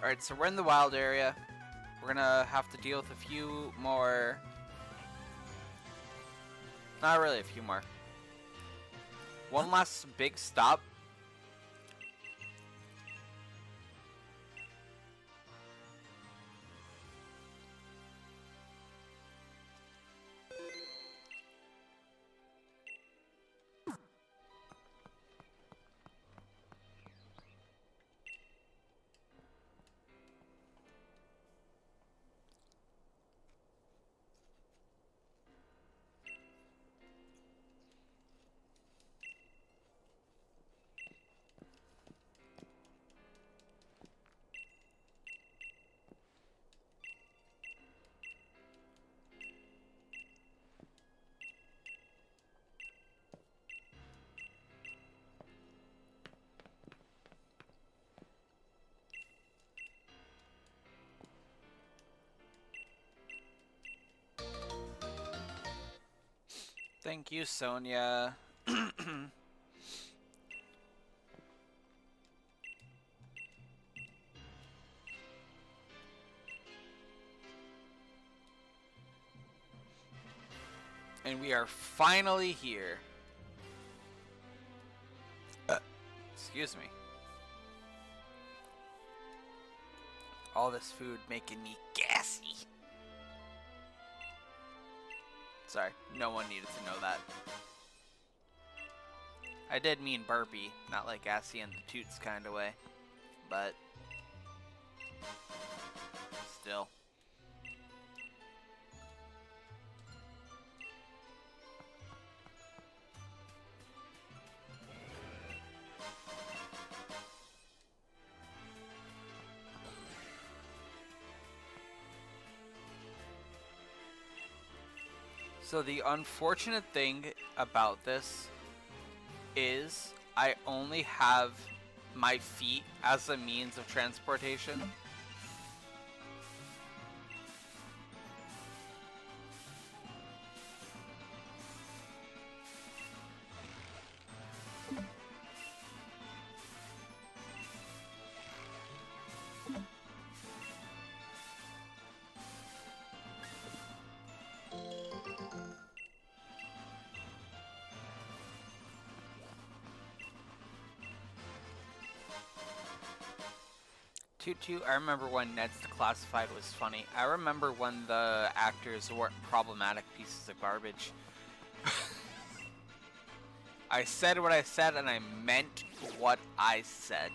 Alright, so we're in the wild area. We're gonna have to deal with a few more... Not really a few more. One last big stop. Thank you, Sonia. And we are finally here. Excuse me. All this food making me gassy. Sorry, no one needed to know that. I did mean burpy, not like gassy in the toots kind of way. But still. So the unfortunate thing about this is I only have my feet as a means of transportation. Toot toot, I remember when Ned's Declassified was funny. I remember when the actors weren't problematic pieces of garbage. I said what I said and I meant what I said.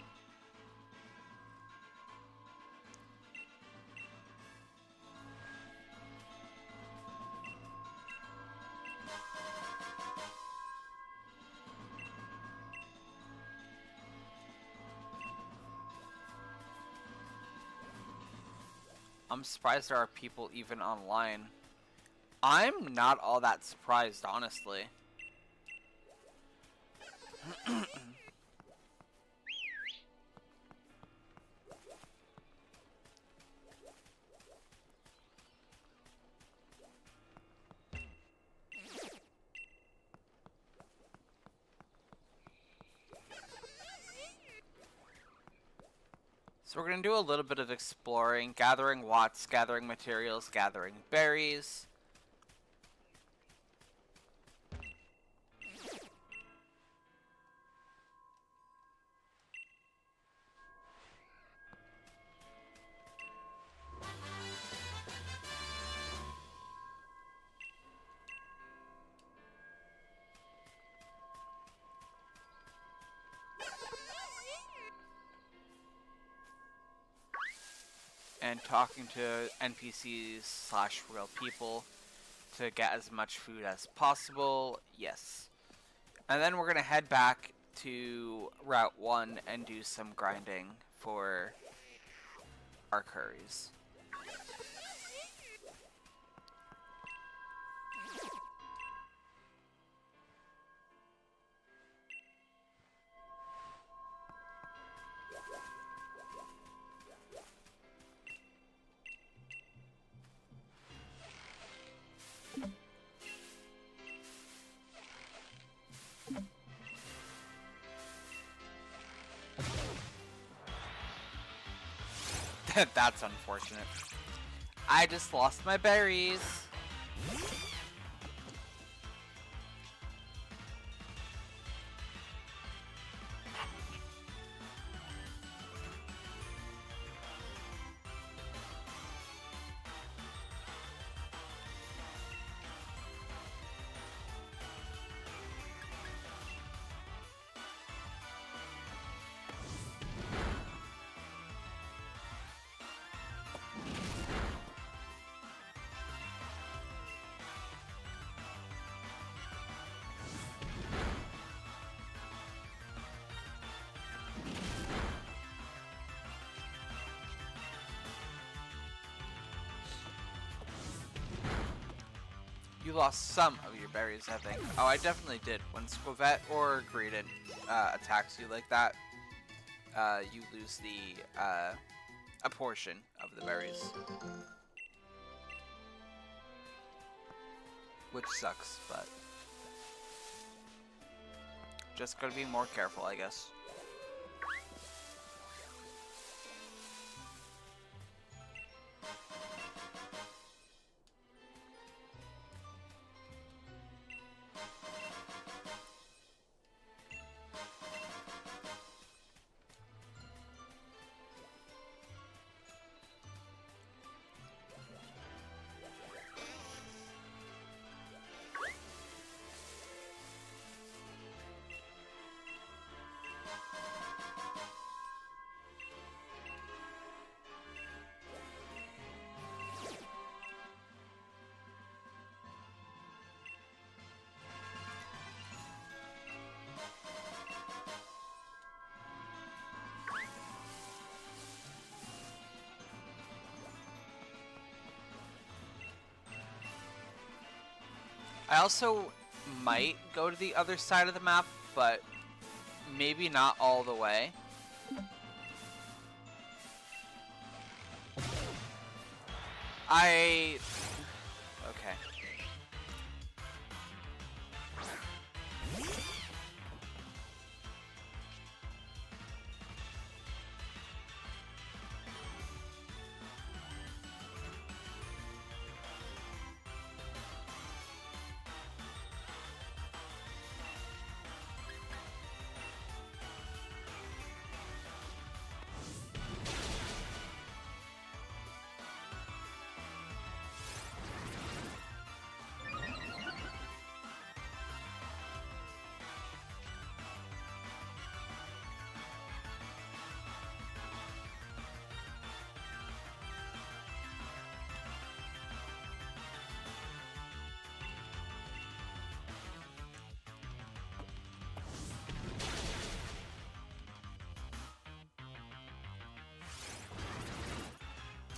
I'm surprised there are people even online. I'm not all that surprised, honestly. So we're going to do a little bit of exploring, gathering watts, gathering materials, gathering berries. And talking to NPCs slash real people to get as much food as possible. Yes. And then we're going to head back to Route 1 and do some grinding for our curries. That's unfortunate. I just lost my berries. You lost some of your berries, I think. Oh, I definitely did. When Squavette or Greedent attacks you like that, you lose the a portion of the berries. Which sucks, but Just gotta be more careful, I guess. I also might go to the other side of the map, but maybe not all the way. Okay.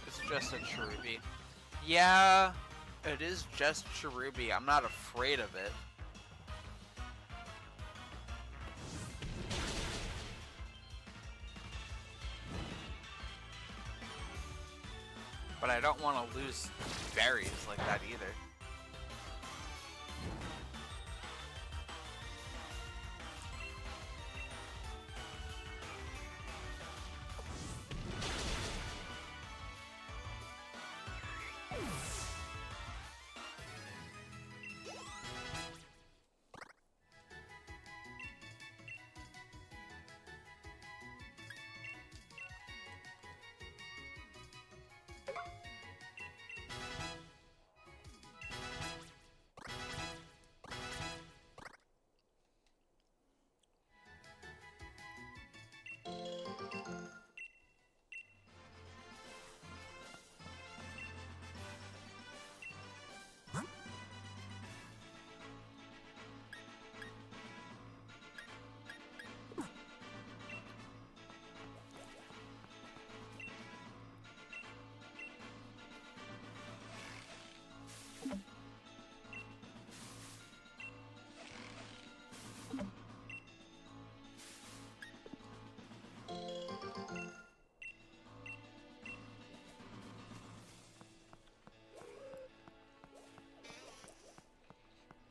It's just a cherubi. Yeah, it is just cherubi. I'm not afraid of it. But I don't want to lose berries like that either.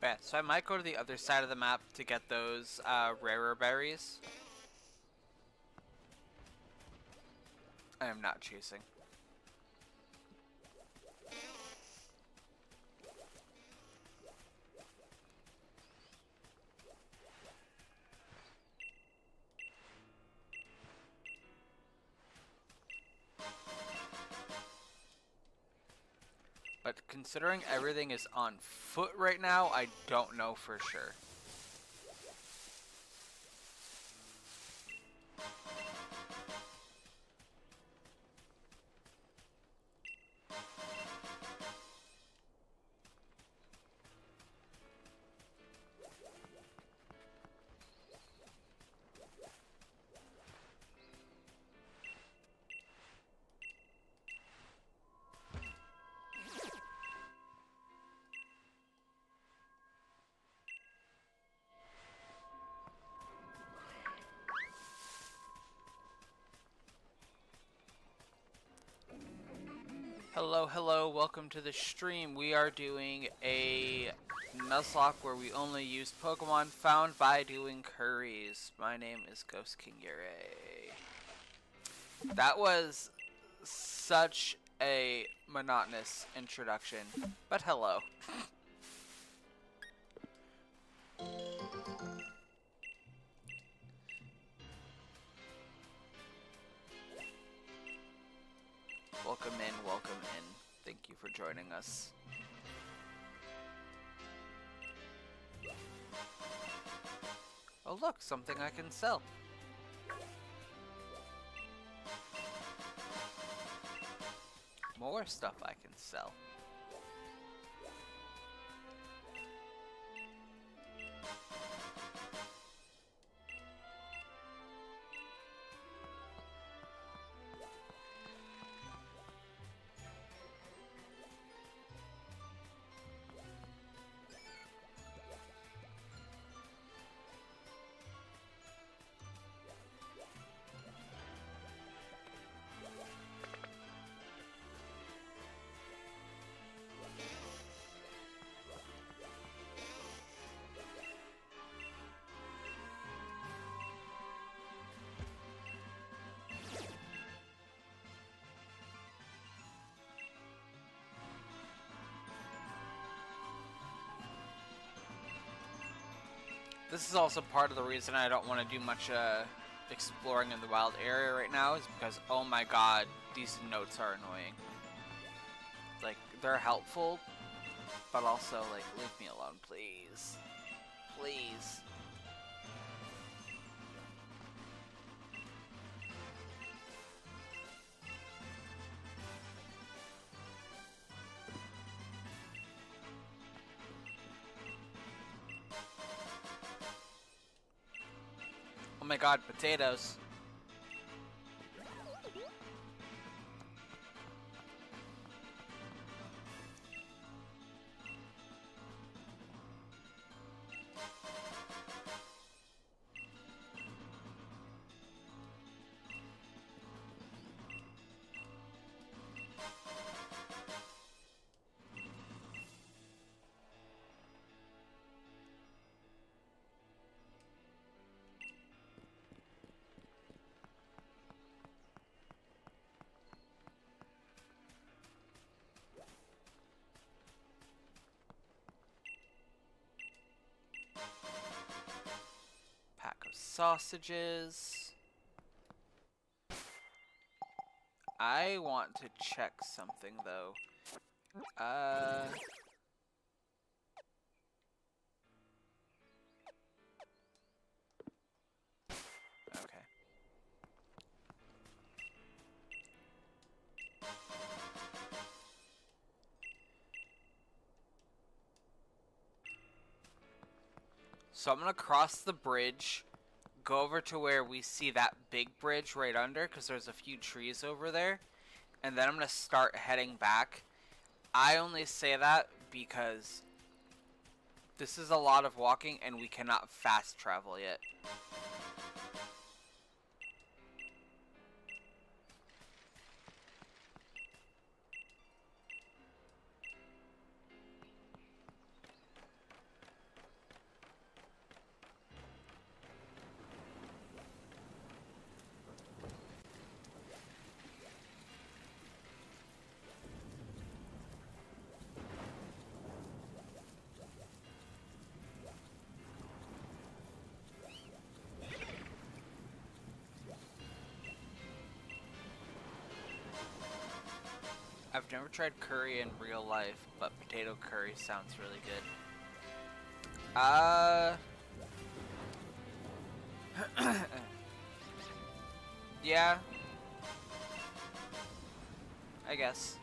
Yeah, so I might go to the other side of the map to get those rarer berries. I am not chasing. But considering everything is on foot right now, I don't know for sure. Hello, welcome to the stream. We are doing a Nuzlocke where we only use Pokemon found by doing curries. My name is Ghost King Yurei. That was such a monotonous introduction, but hello. Welcome in, welcome in. Thank you for joining us. Oh look, something I can sell. More stuff I can sell. This is also part of the reason I don't want to do much exploring in the wild area right now, is because, oh my god, these notes are annoying. Like, they're helpful, but also, like, leave me alone, please. Please. Oh my god, potatoes. Pack of sausages. I want to check something though. Okay. So I'm gonna cross the bridge, go over to where we see that big bridge right under, because there's a few trees over there, and then I'm gonna start heading back. I only say that because this is a lot of walking and we cannot fast travel yet. I've never tried curry in real life, but potato curry sounds really good. Yeah. I guess.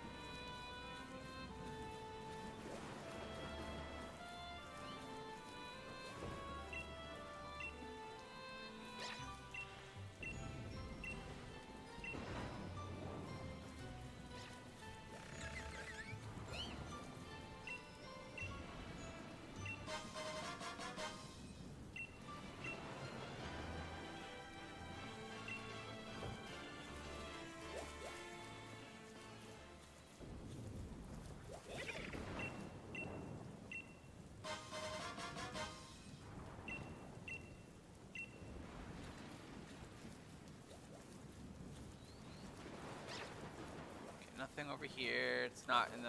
nothing over here. It's not in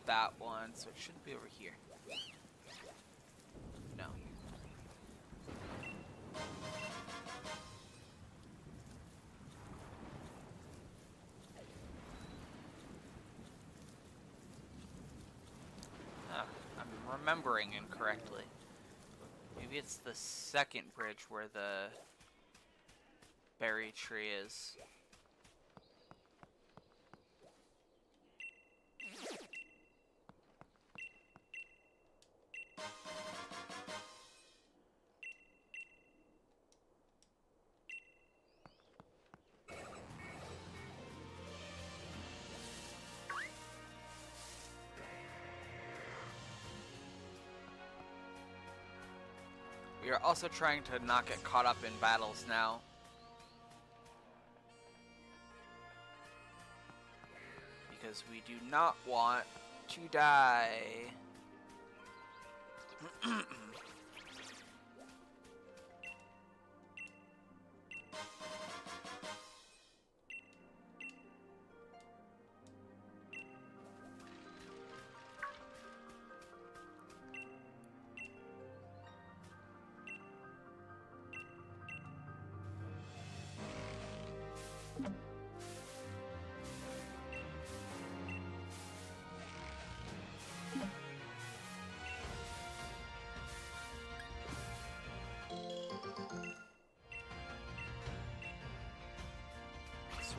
that one, so it shouldn't be over here. No. I'm remembering incorrectly. Maybe it's the second bridge where the berry tree is. We are also trying to not get caught up in battles now. Because we do not want to die.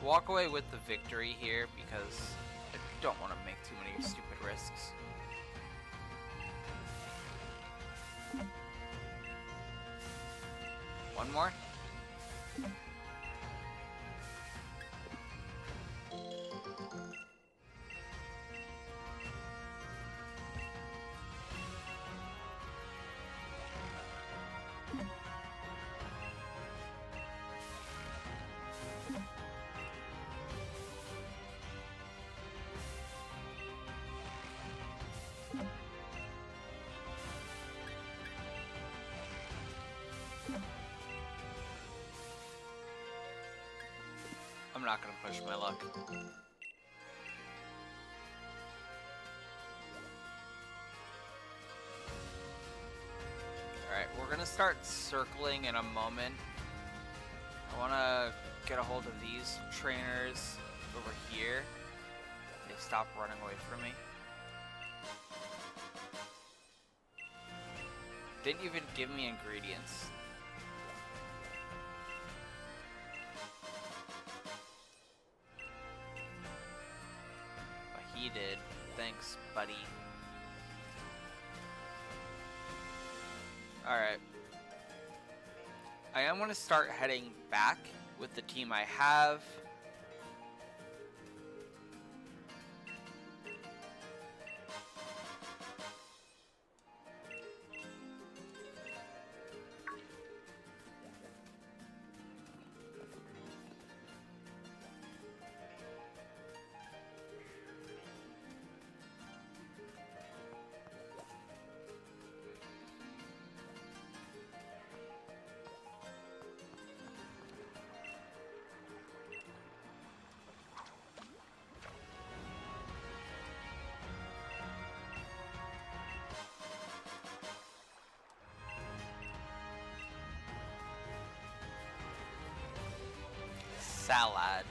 Walk away with the victory here because I don't want to make too many stupid risks. One more. I'm not gonna push my luck. Alright, we're gonna start circling in a moment. I wanna get a hold of these trainers over here. They stop running away from me. Didn't even give me ingredients. He did. Thanks, buddy. Alright. I am going to start heading back with the team I have. Salad.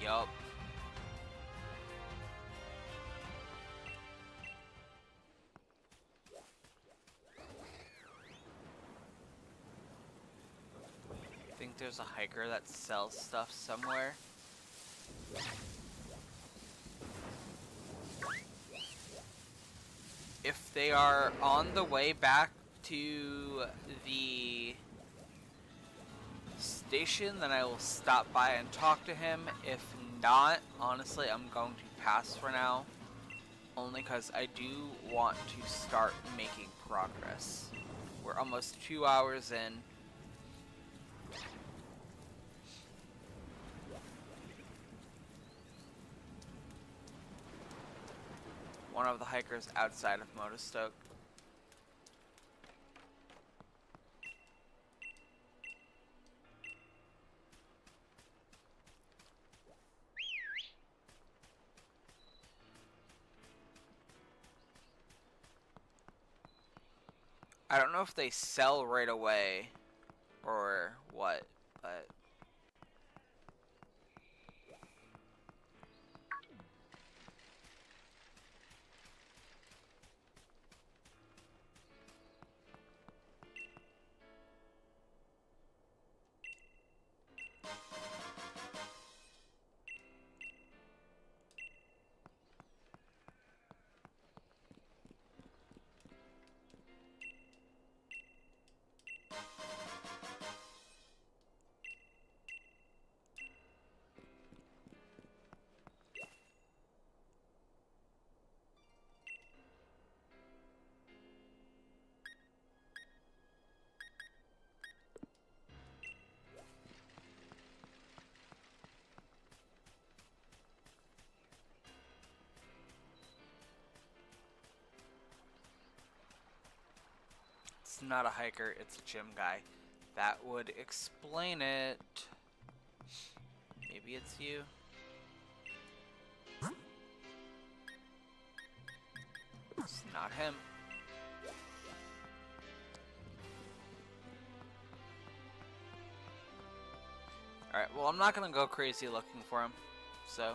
Yup. I think there's a hiker that sells stuff somewhere. If they are on the way back to the station, then I will stop by and talk to him. If not, honestly, I'm going to pass for now. Only because I do want to start making progress. We're almost 2 hours in. One of the hikers outside of Motostoke. I don't know if they sell right away or what, but it's not a hiker, it's a gym guy. That would explain it. Maybe it's you. It's not him. Alright, well, I'm not gonna go crazy looking for him, so.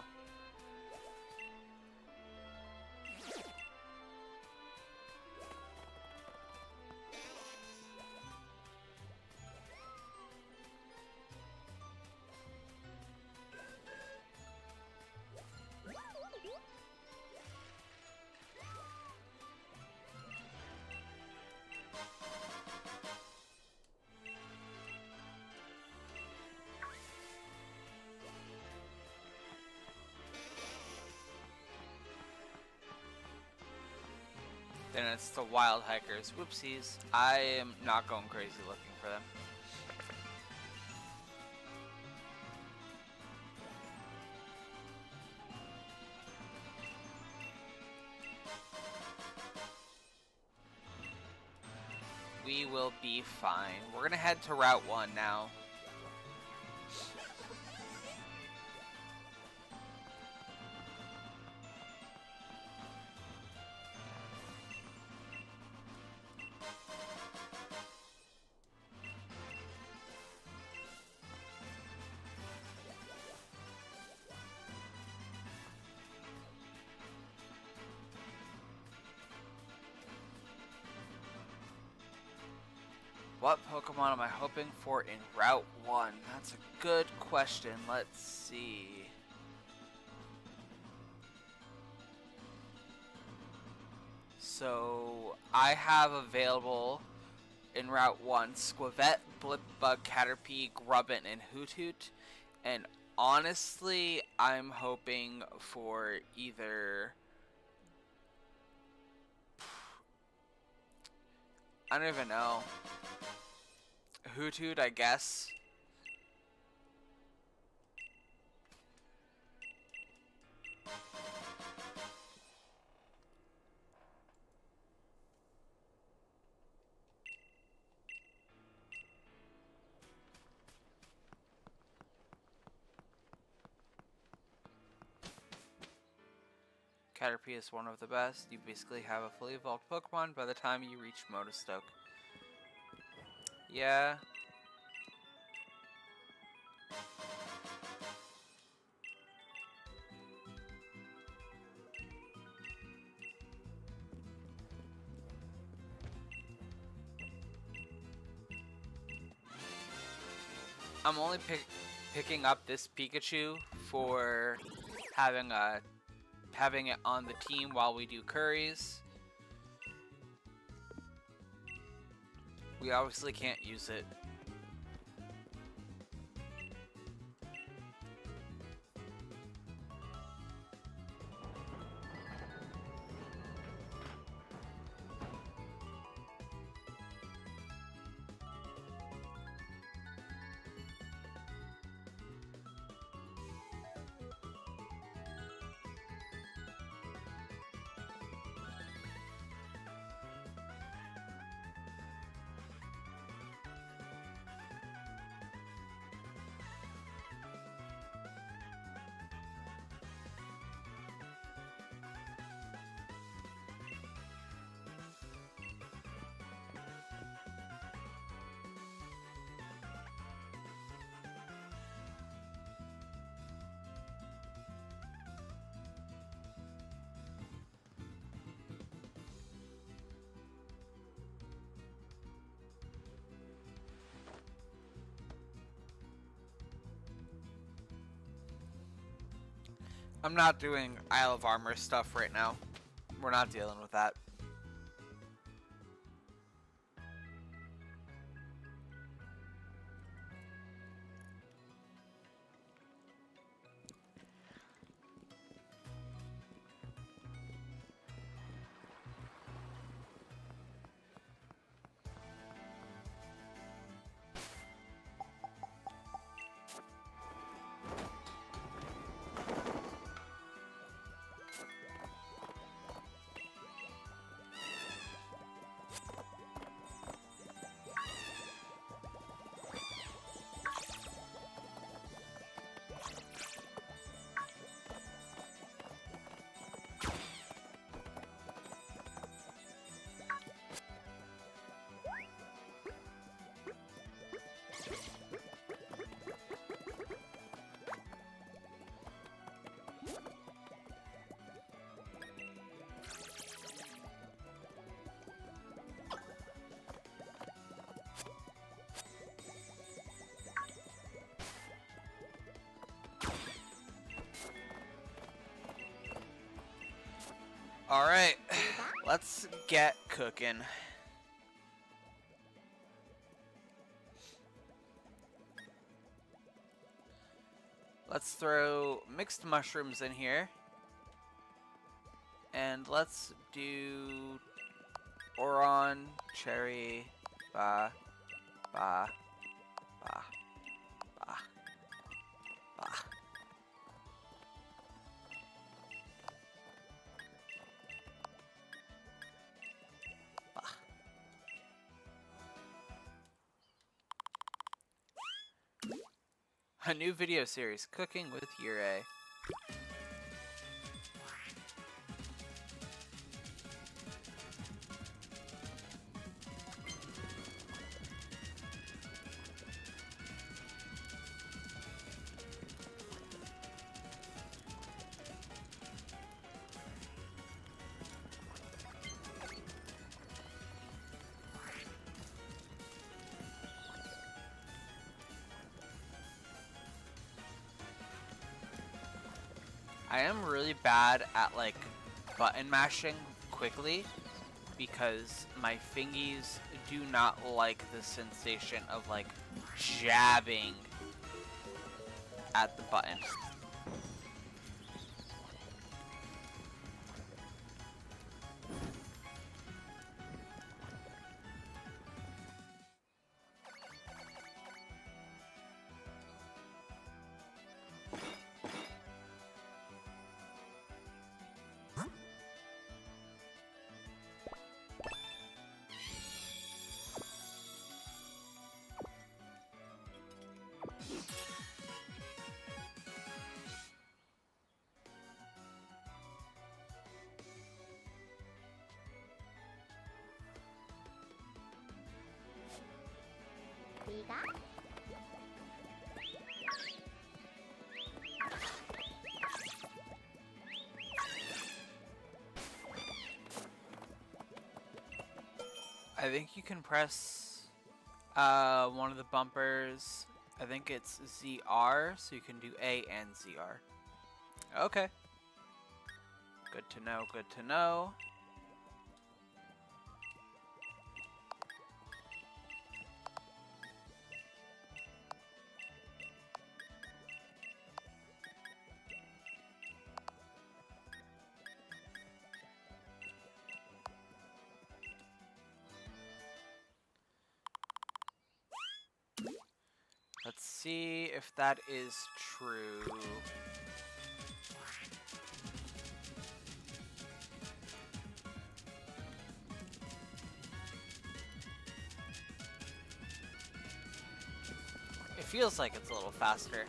Then it's the wild hikers. Whoopsies. I am not going crazy looking for them. We will be fine. We're gonna head to Route 1 now. What Pokemon am I hoping for in Route 1? That's a good question. Let's see. So, I have available in Route 1 Squavette, Blipbug, Caterpie, Grubbin, and Hoothoot. And honestly, I'm hoping for either... I don't even know. Hoothoot, I guess. Caterpie is one of the best. You basically have a fully evolved Pokemon by the time you reach Motostoke. Yeah. I'm only picking up this Pikachu for having it on the team while we do curries. We obviously can't use it. I'm not doing Isle of Armor stuff right now. We're not dealing with that. Alright, let's get cooking. Let's throw mixed mushrooms in here. And let's do Oron, cherry, ba, ba, ba, ba, ba. A new video series, Cooking with Yurei. I am really bad at like button mashing quickly because my fingies do not like the sensation of like jabbing at the button. I think you can press one of the bumpers. I think it's ZR, so you can do A and ZR. Okay. Good to know, good to know. Let's see if that is true. It feels like it's a little faster.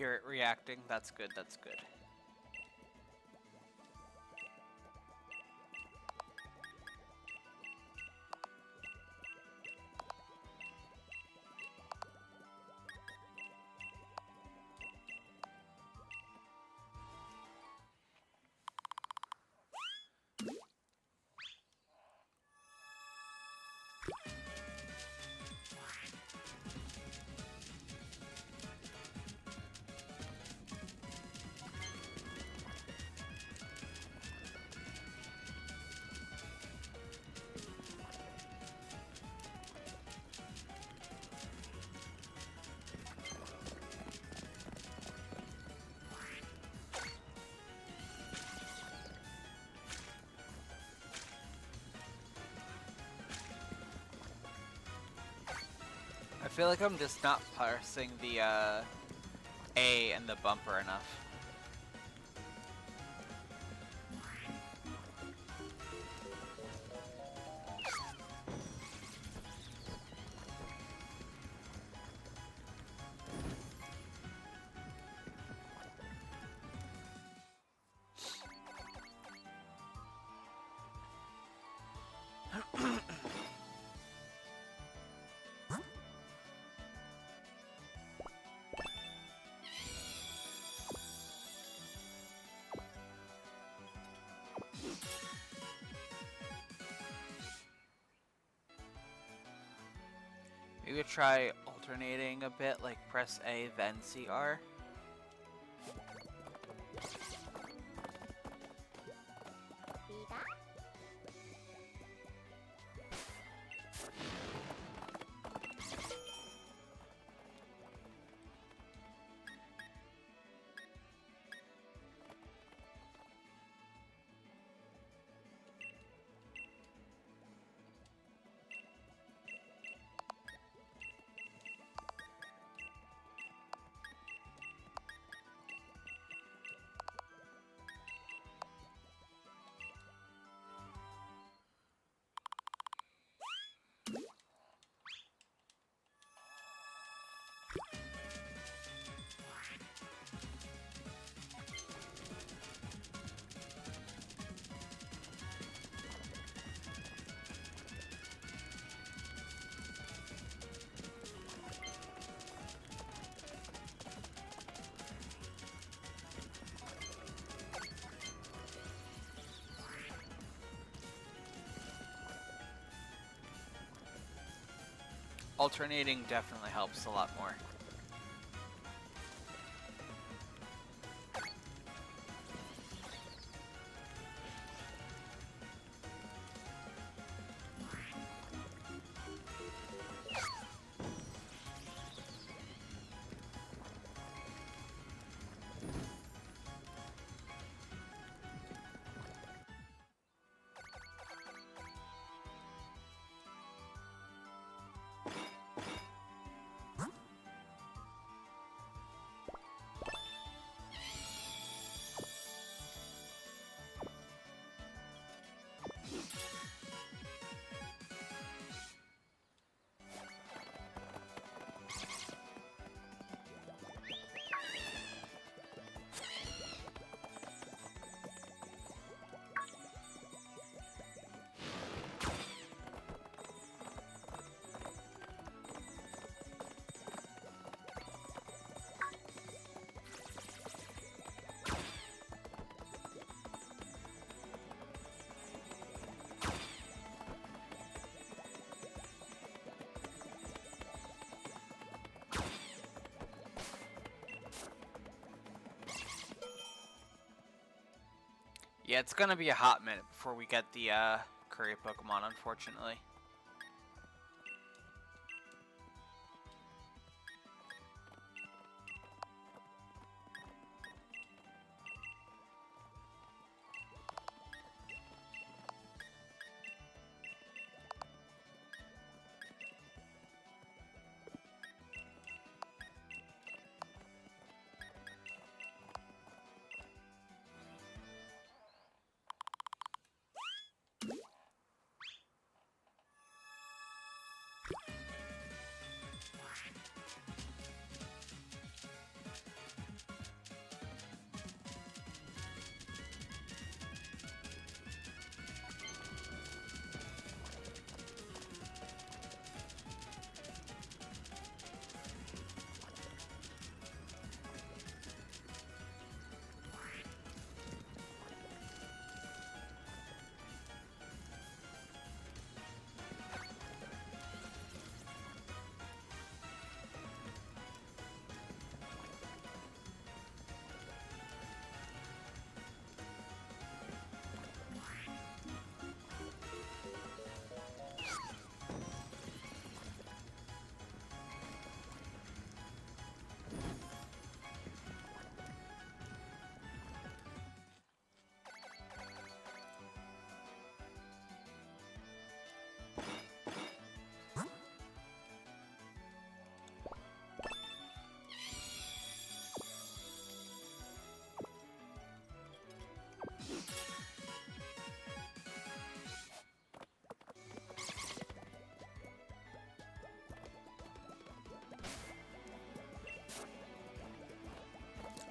hear it reacting. That's good, that's good. I feel like I'm just not parsing the A and the bumper enough. Maybe try alternating a bit, like press A then CR. Alternating definitely helps a lot more. Yeah, it's gonna be a hot minute before we get the Curry Pokemon, unfortunately.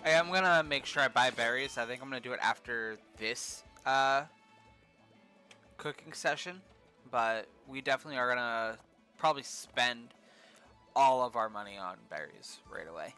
I am gonna make sure I buy berries. I think I'm gonna do it after this cooking session, but we definitely are gonna probably spend all of our money on berries right away.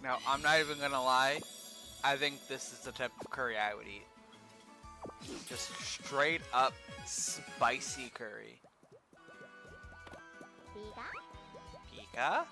Now, I'm not even gonna lie, I think this is the type of curry I would eat. Just straight up spicy curry. Pika?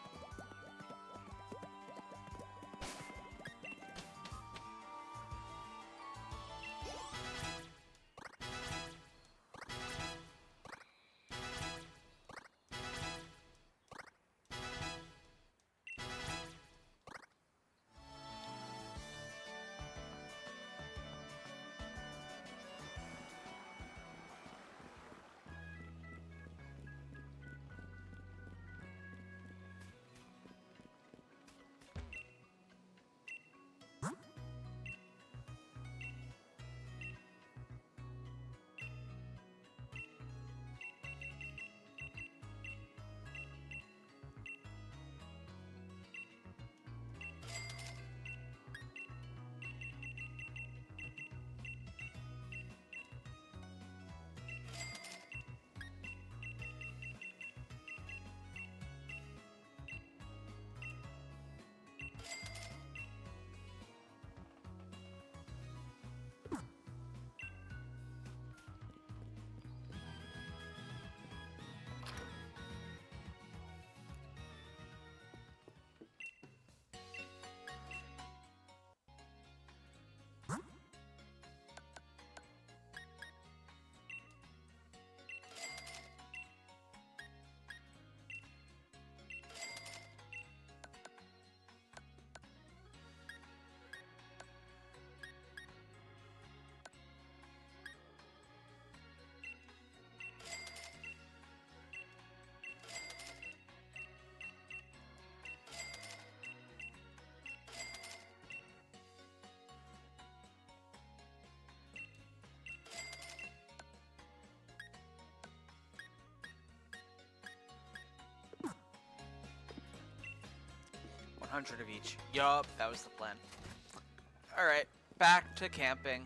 $100 of each. Yup, that was the plan. Alright, back to camping.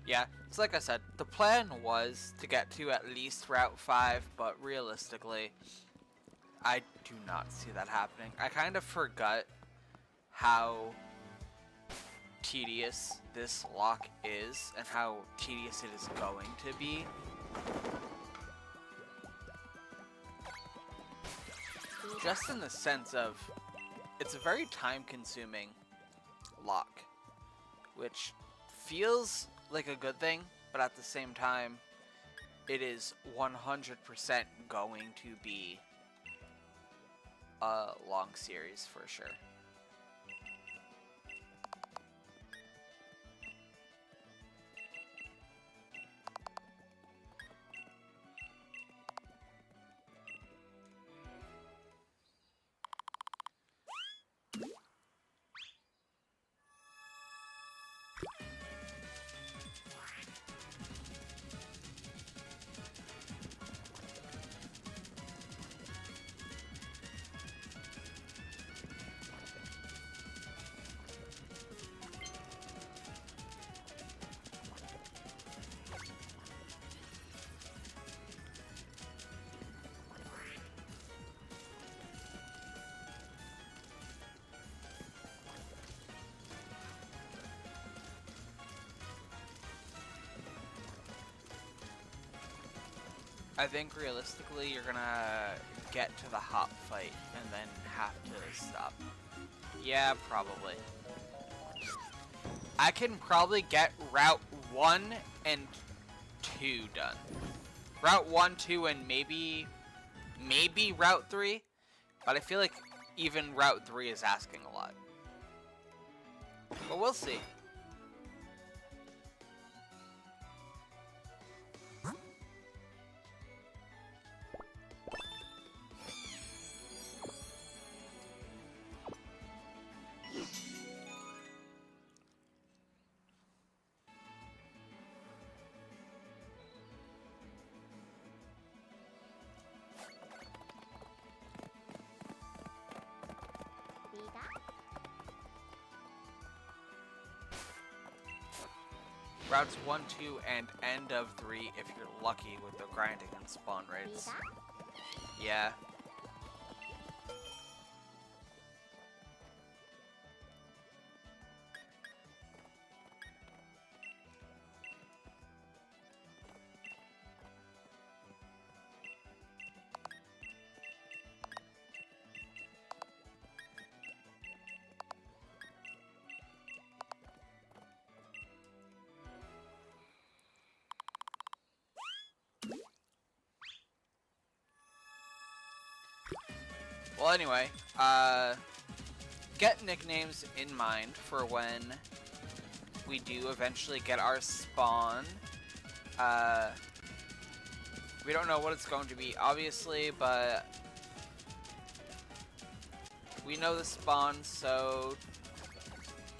Yeah, it's like I said, the plan was to get to at least Route 5, but realistically, I do not see that happening. I kind of forgot how tedious this lock is and how tedious it is going to be. Just in the sense of, it's a very time-consuming lock, which feels like a good thing, but at the same time, it is 100% going to be a long series for sure. I think realistically you're gonna get to the hop fight and then have to stop. Yeah, probably. I can probably get Route 1 and 2 done. Route 1, 2, and maybe Route 3, but I feel like even Route 3 is asking a lot. But we'll see. Routes 1, 2, and end of 3 if you're lucky with the grinding and spawn rates. Yeah. Well, anyway, get nicknames in mind for when we do eventually get our spawn. We don't know what it's going to be, obviously, but we know the spawn, so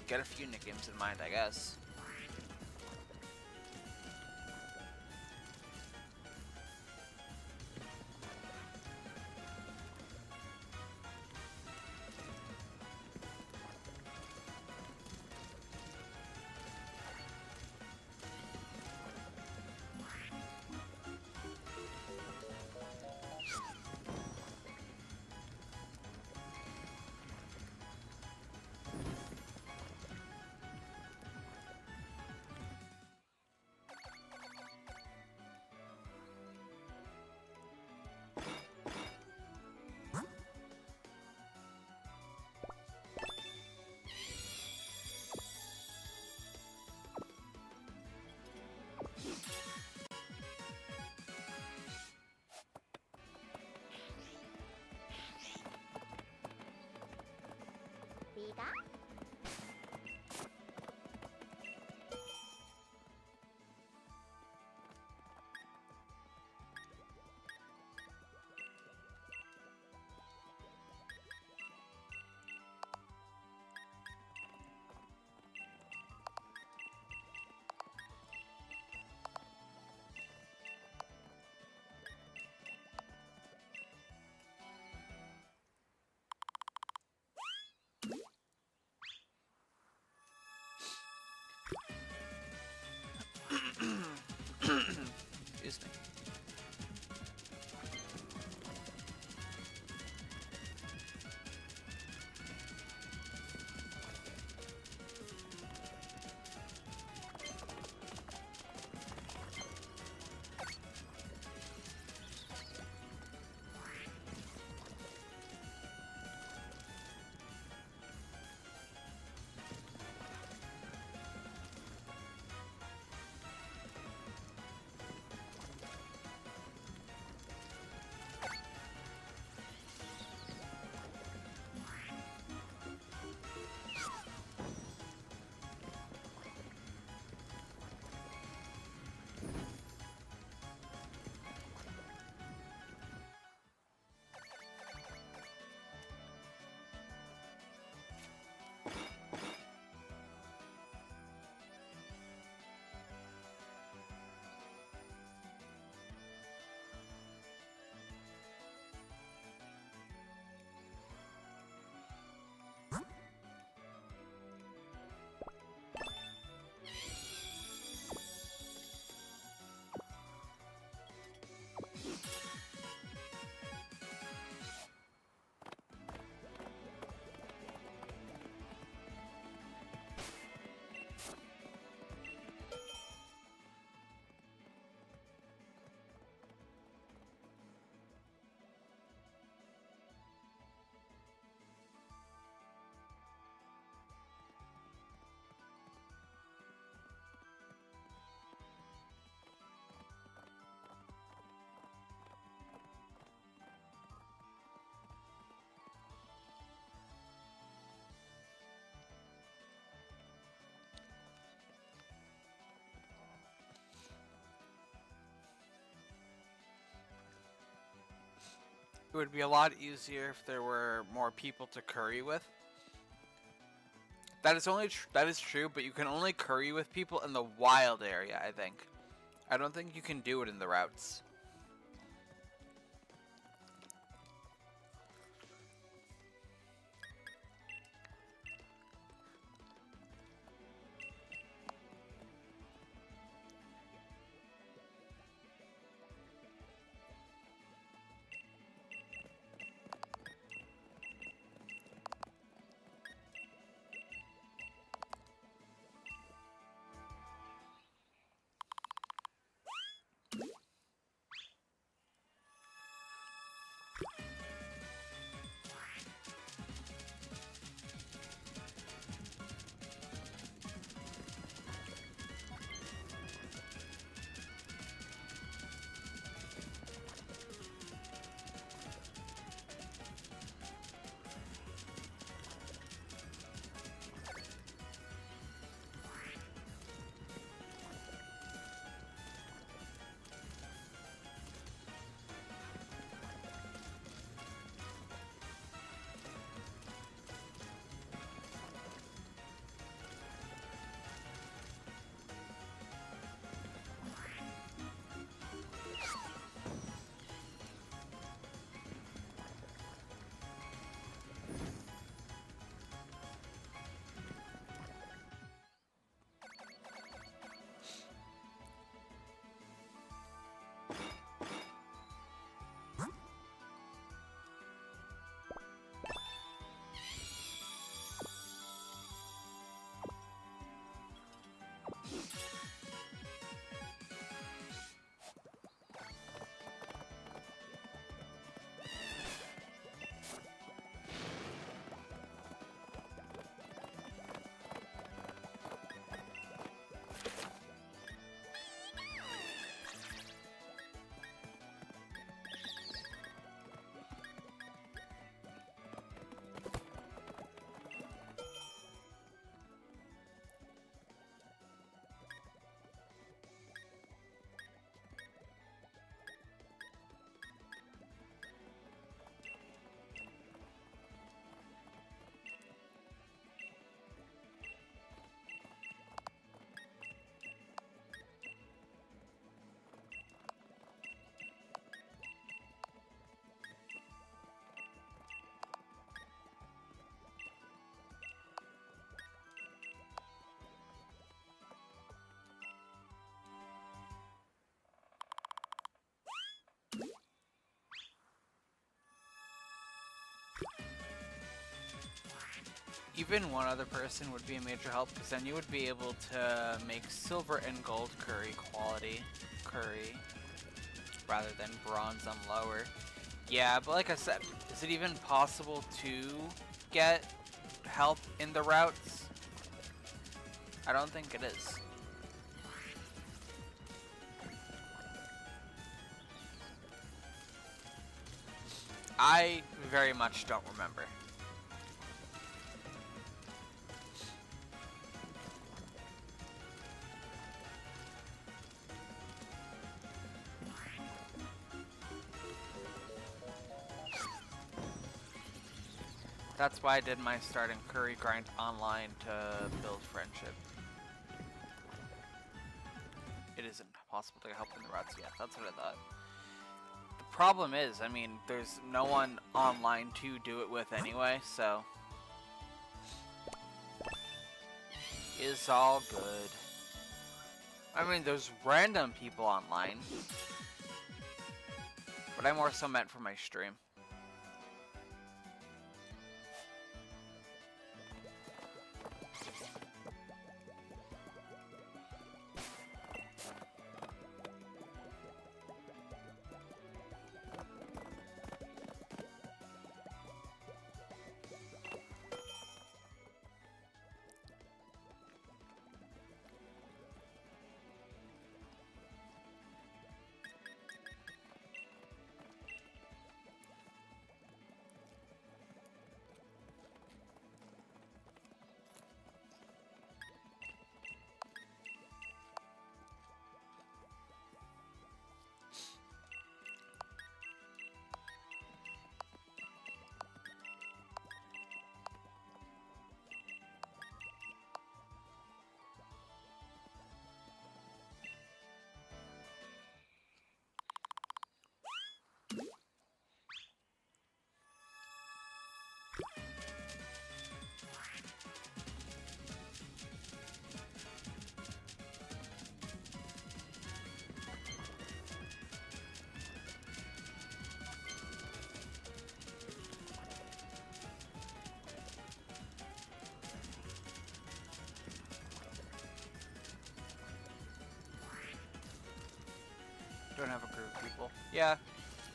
get a few nicknames in mind, I guess. Excuse me. It would be a lot easier if there were more people to curry with. That is true, but you can only curry with people in the wild area, I think. I don't think you can do it in the routes. Even one other person would be a major help, because then you would be able to make silver and gold curry quality curry rather than bronze and lower. Yeah, but like I said, is it even possible to get help in the routes? I don't think it is. I very much don't remember. That's why I did my starting curry grind online to build friendship. It isn't possible to help in the routes yet, that's what I thought. The problem is, I mean, there's no one online to do it with anyway, so... It's all good. I mean, there's random people online. But I more so meant for my stream. Don't have a group of people. Yeah,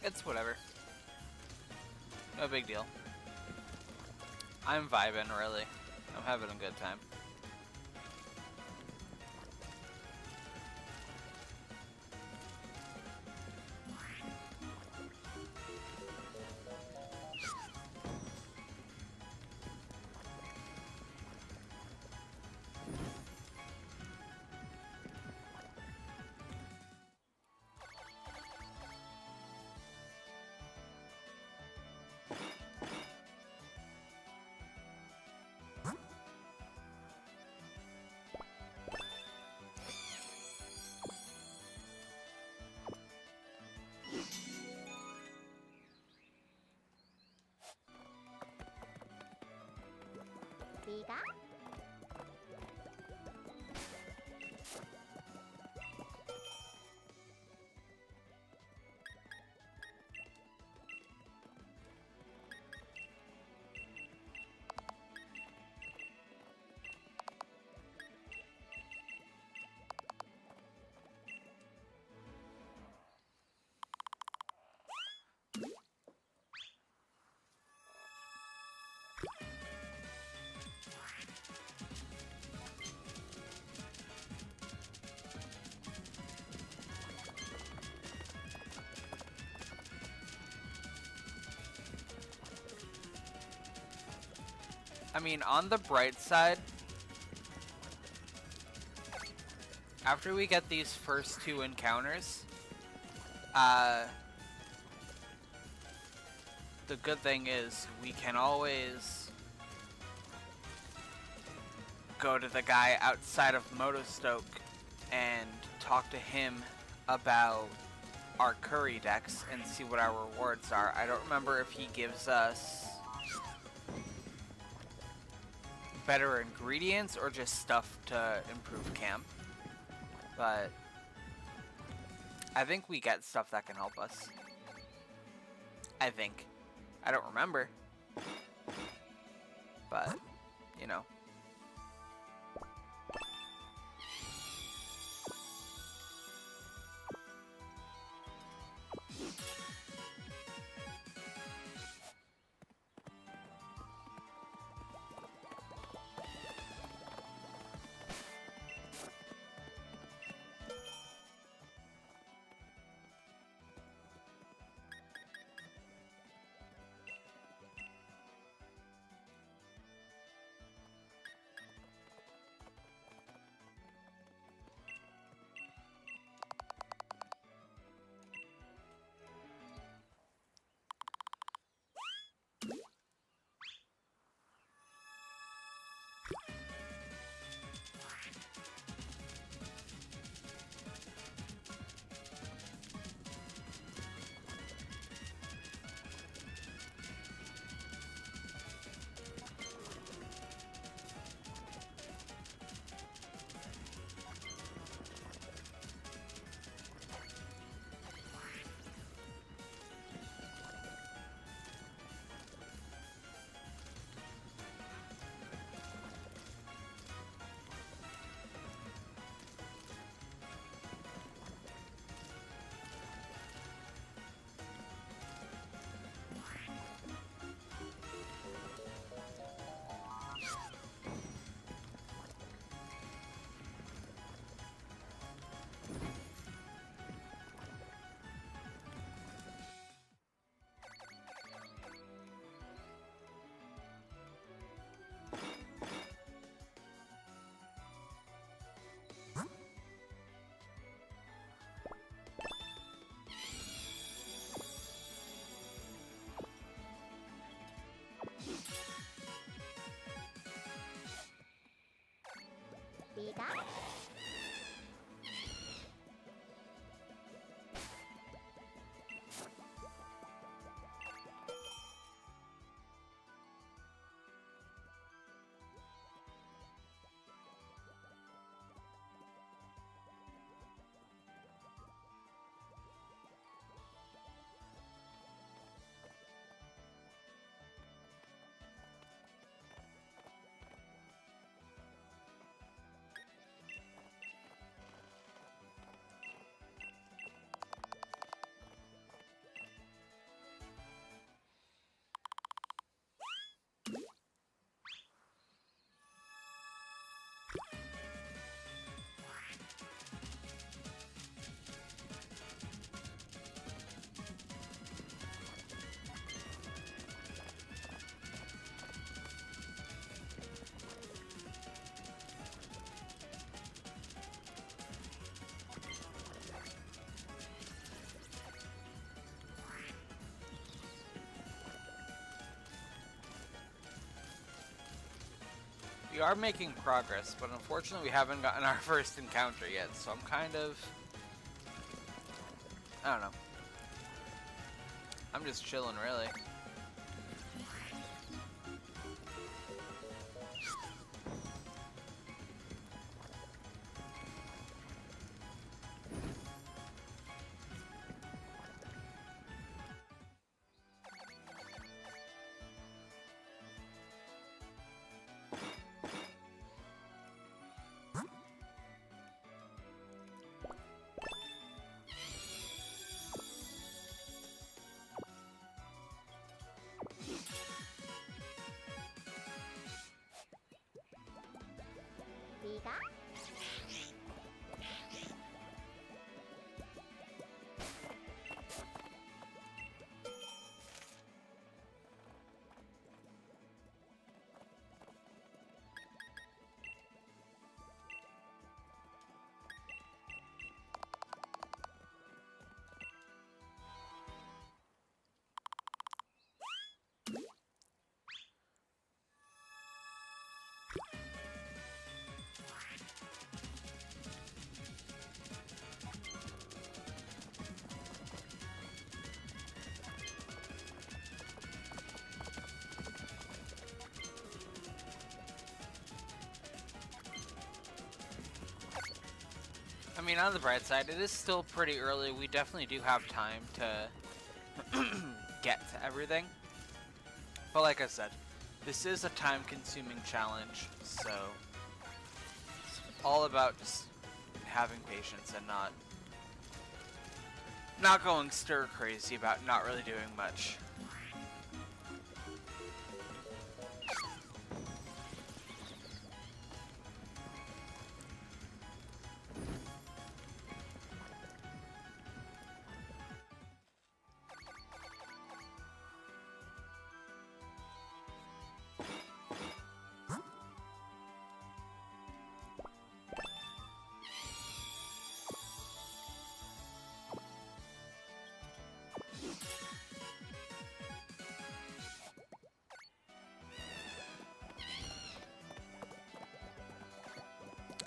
it's whatever. No big deal. I'm vibing, really. I'm having a good time. I mean, on the bright side, after we get these first two encounters, the good thing is we can always go to the guy outside of Motostoke and talk to him about our curry decks and see what our rewards are. I don't remember if he gives us better ingredients or just stuff to improve camp, but I think we get stuff that can help us. I think. I don't remember, but you know. We are making progress, but unfortunately we haven't gotten our first encounter yet, so I'm kind of... I don't know. I'm just chilling, really. I mean, on the bright side, it is still pretty early. We definitely do have time to get to everything. But like I said, this is a time-consuming challenge, so it's all about just having patience and not going stir-crazy about not really doing much.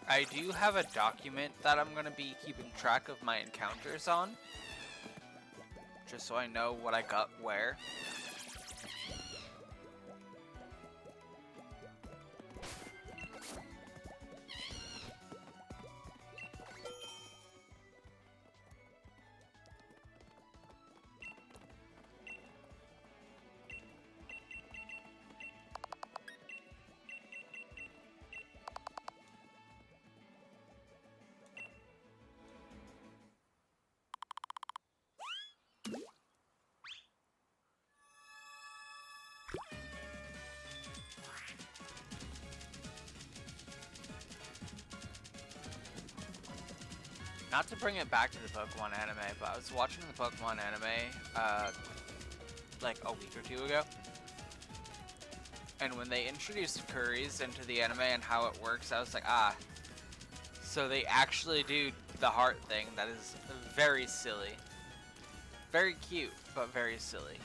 I do have a document that I'm going to be keeping track of my encounters on, just so I know what I got where. Not to bring it back to the Pokemon anime, but I was watching the Pokemon anime like a week or two ago. And when they introduced Curries into the anime and how it works, I was like, ah. So they actually do the heart thing. That is very silly. Very cute, but very silly.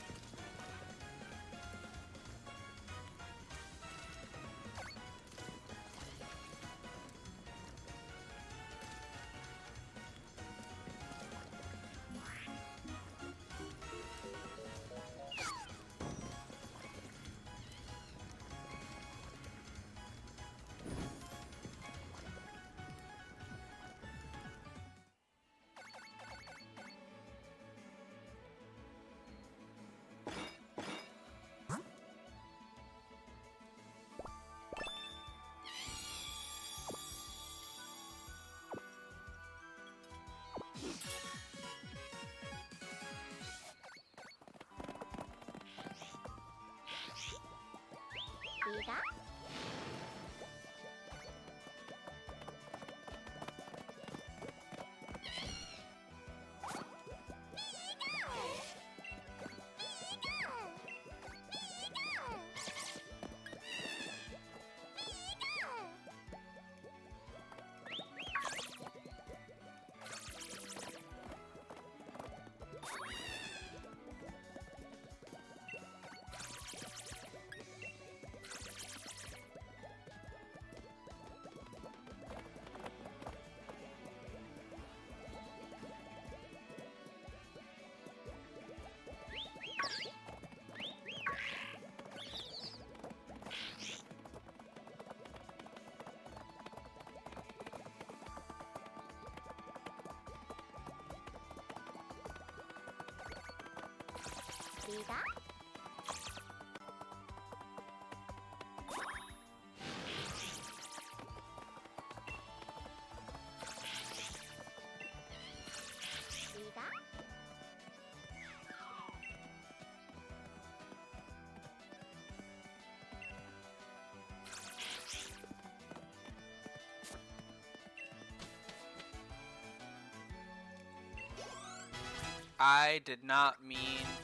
I did not mean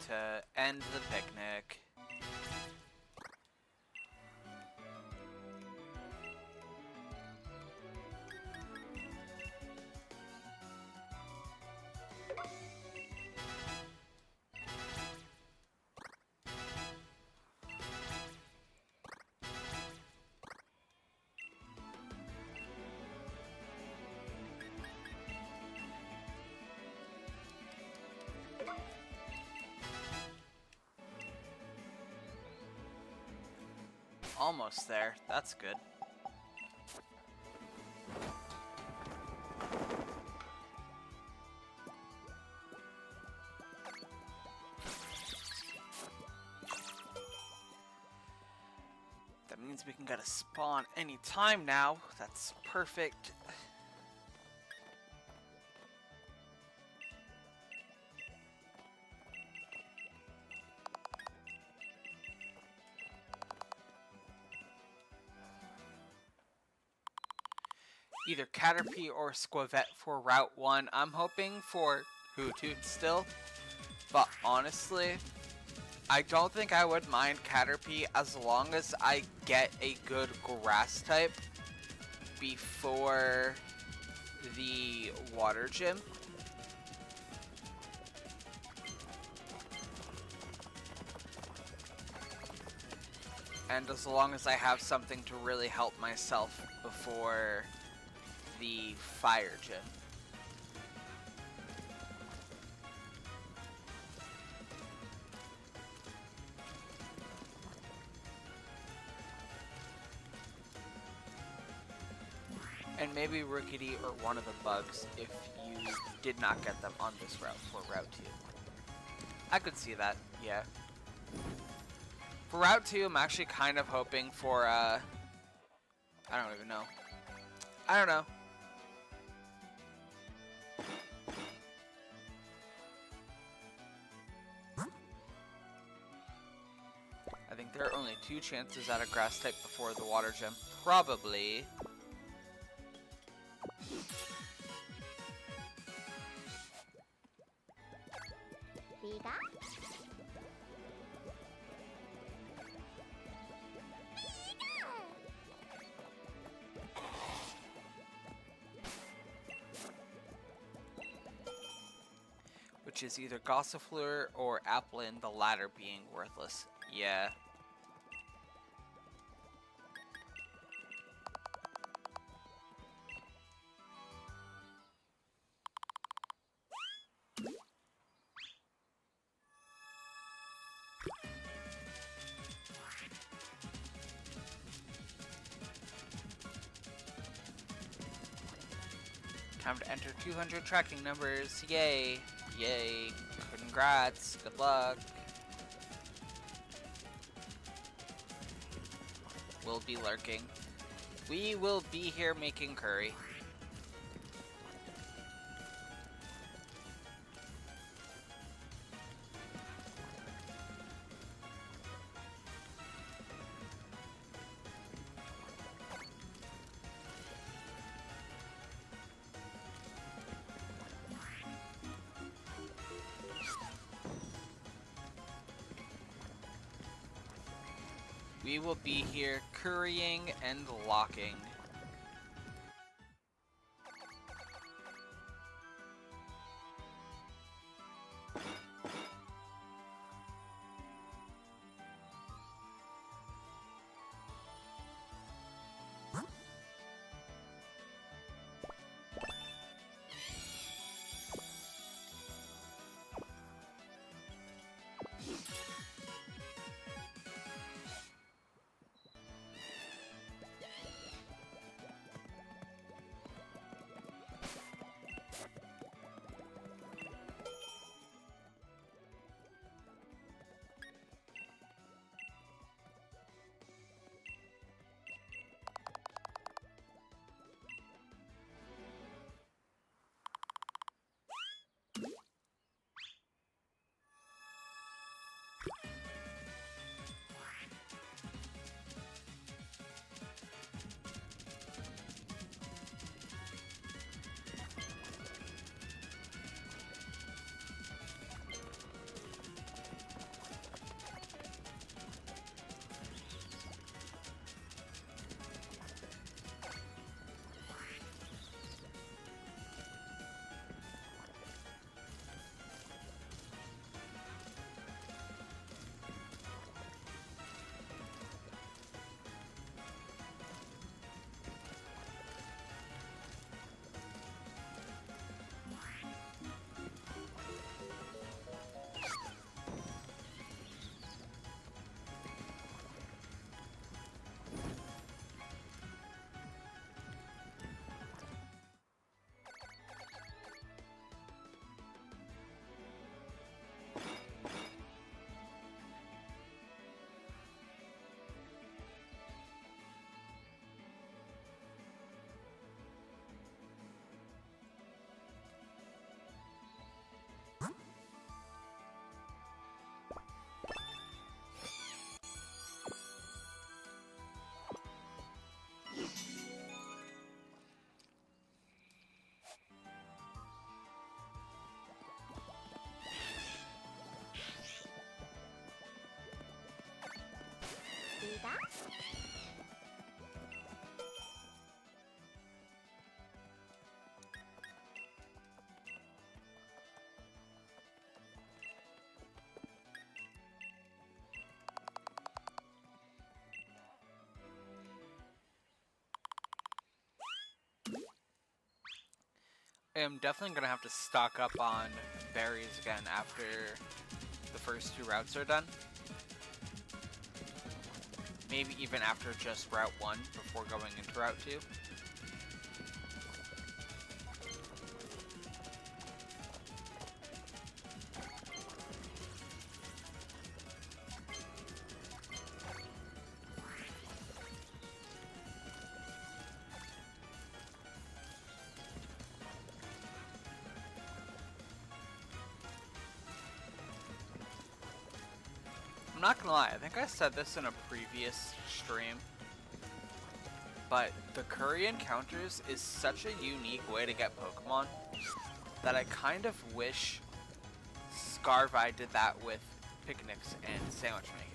to end the picnic. Almost there. That's good. That means we can get a spawn anytime now. That's perfect. Either Caterpie or Squavette for Route 1. I'm hoping for Hoothoot still, but honestly, I don't think I would mind Caterpie as long as I get a good grass type before the water gym. And as long as I have something to really help myself before the fire gym. And maybe Rickety or one of the bugs if you did not get them on this route for Route 2. I could see that, yeah. For Route 2, I'm actually kind of hoping for, I don't even know. I don't know. I think there are only 2 chances at a grass type before the water gym. Probably. Which is either Gossifleur or Applin, the latter being worthless. Yeah. Time to enter 200 tracking numbers. Yay. Yay. Congrats. Good luck. We'll be lurking. We will be here making curry. We will be here currying and locking. am definitely gonna have to stock up on berries again after the first 2 routes are done. Maybe even after just Route 1 before going into Route 2. I'm not gonna lie, I think I said this in a previous stream, but the Curry Encounters is such a unique way to get Pokemon that I kind of wish Scarvi did that with picnics and sandwich making.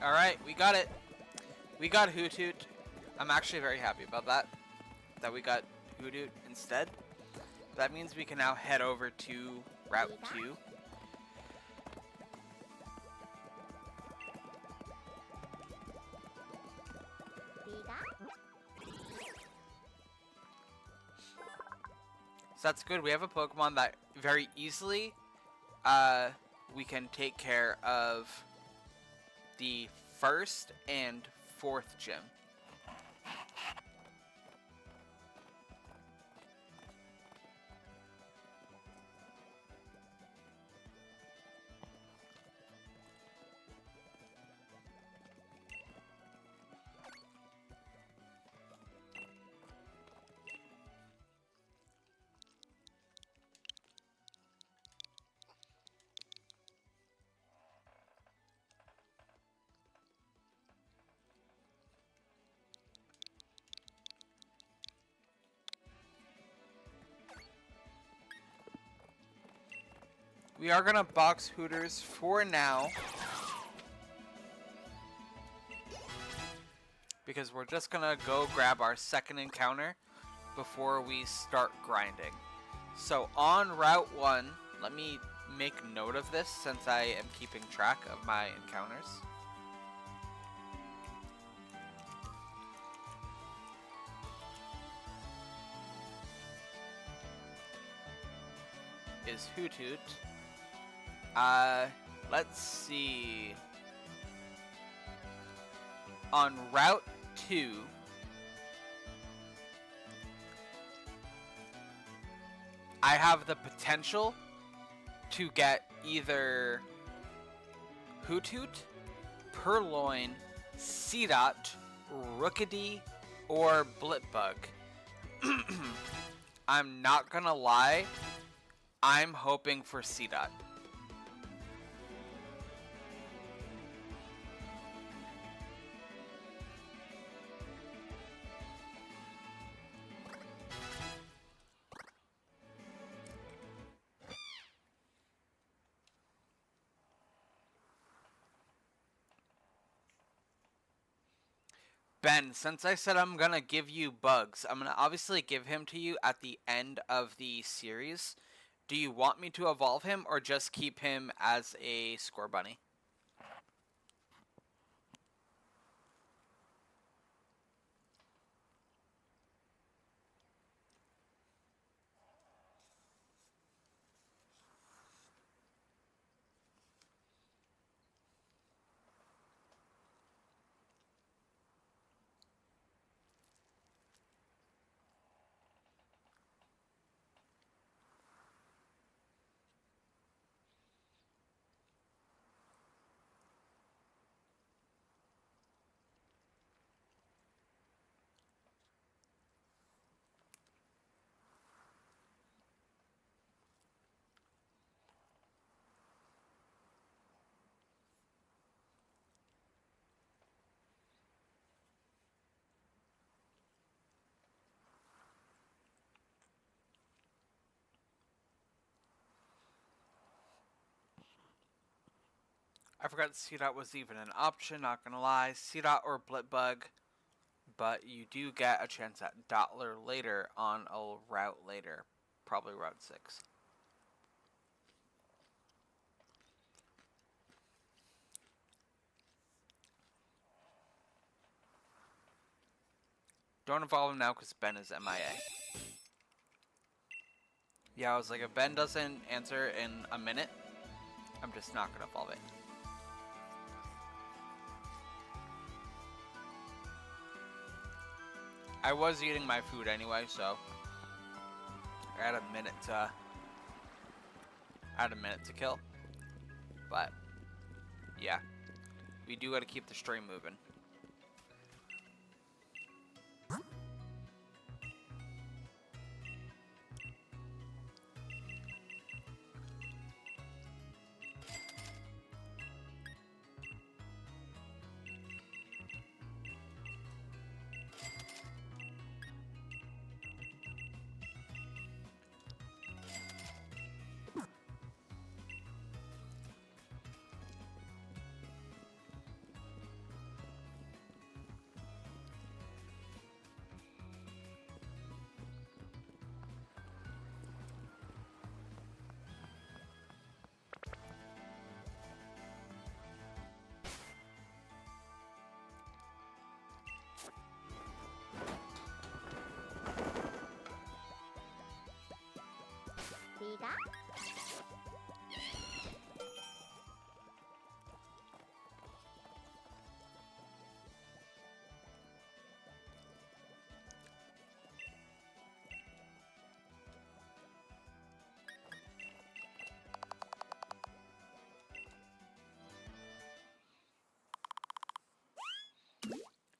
Alright, we got it. We got Hoothoot. I'm actually very happy about that. That we got Hoothoot instead. That means we can now head over to Route 2. So that's good. We have a Pokemon that very easily we can take care of the 1st and 4th gym. We are gonna box Hooters for now, because we're just gonna go grab our 2nd encounter before we start grinding. So on Route 1, let me make note of this since I am keeping track of my encounters. is Hoot Hoot. Let's see. On Route 2, I have the potential to get either Hoot Hoot, Purloin, Seedot, Rookity, or Blipbug. I'm not gonna lie, I'm hoping for Seedot. Ben, since I said I'm gonna give you bugs, I'm gonna obviously give him to you at the end of the series. Do you want me to evolve him or just keep him as a score bunny? I forgot Seedot was even an option, not gonna lie. Seedot or Blipbug, but you do get a chance at Dottler later on a route later, probably Route 6. Don't evolve him now because Ben is MIA. Yeah, I was like, if Ben doesn't answer in a minute, I'm just not gonna evolve it. I was eating my food anyway, so I had a minute to kill. But yeah, we do gotta keep the stream moving.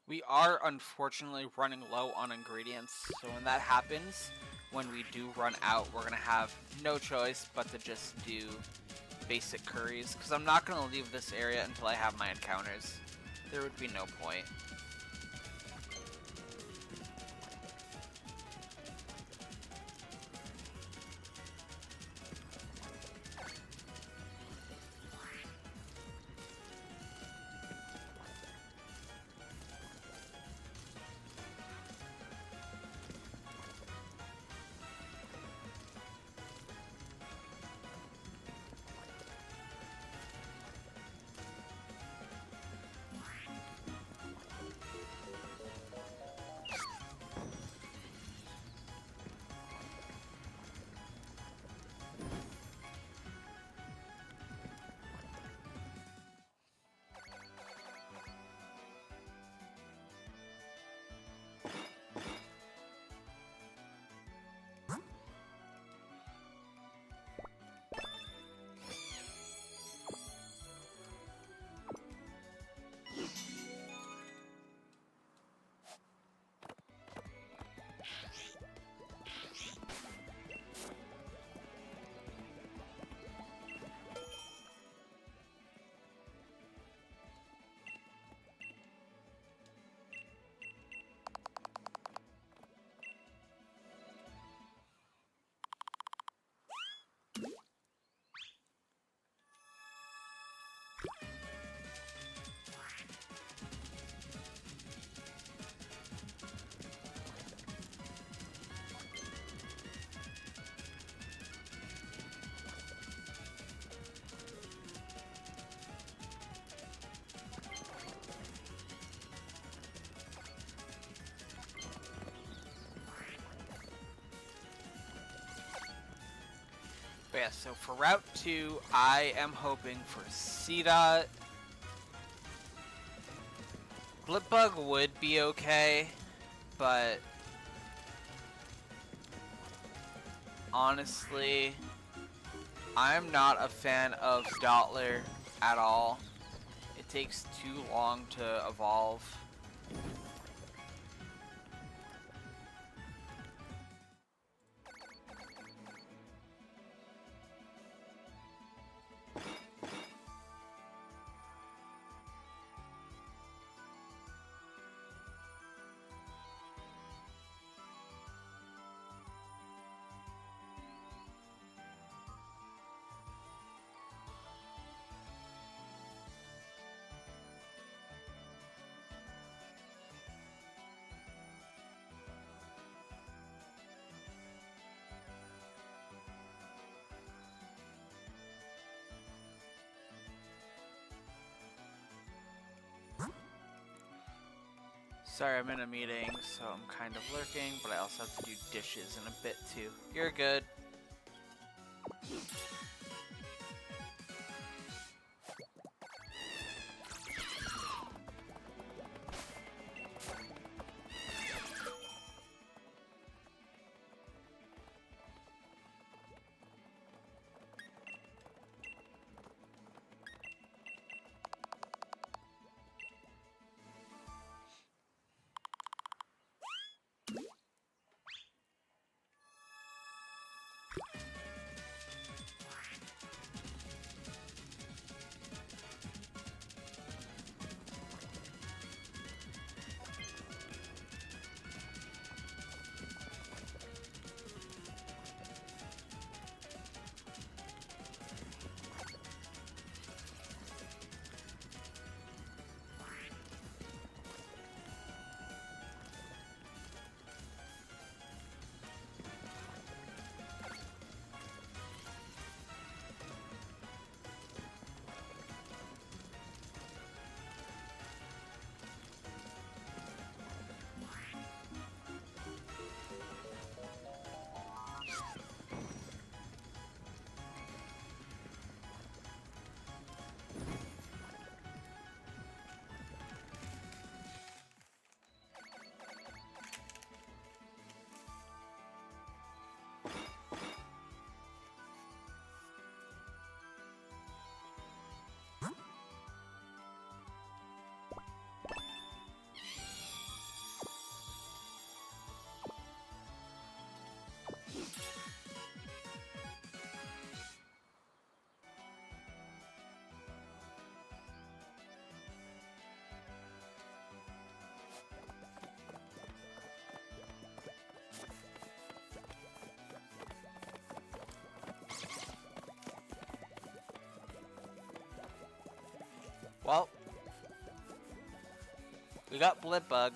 We are unfortunately running low on ingredients, so when that happens, when we do run out, we're gonna have no choice but to just do basic curries, because I'm not gonna leave this area until I have my encounters. There would be no point. But yeah, so for Route 2, I am hoping for C-Dot. Blipbug would be okay, but honestly, I'm not a fan of Dottler at all. It takes too long to evolve. Sorry, I'm in a meeting, so I'm kind of lurking, but I also have to do dishes in a bit too. You're good. Well, we got Blipbug.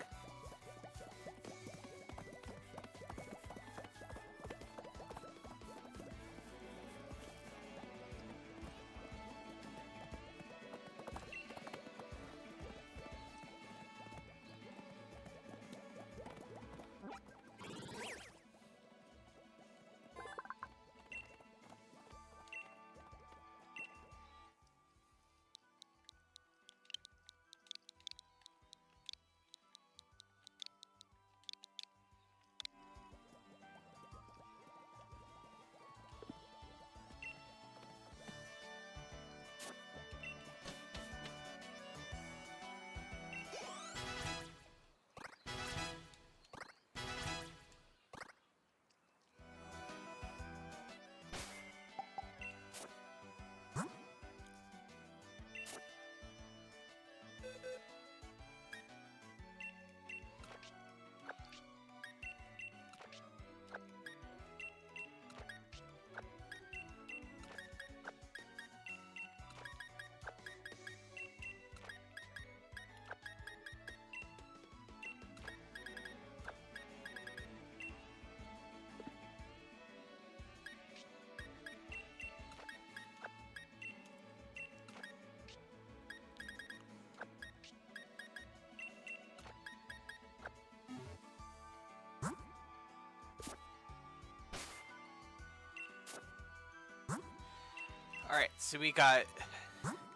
Alright, so we got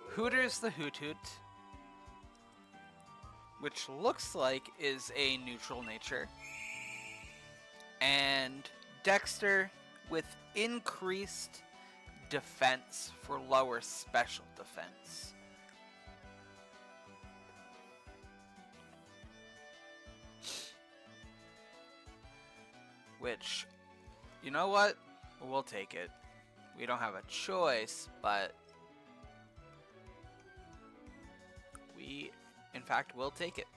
Hooters the Hoot Hoot, which looks like is a neutral nature, and Dexter with increased defense for lower special defense. Which, you know what? We'll take it. We don't have a choice, but we, in fact, will take it.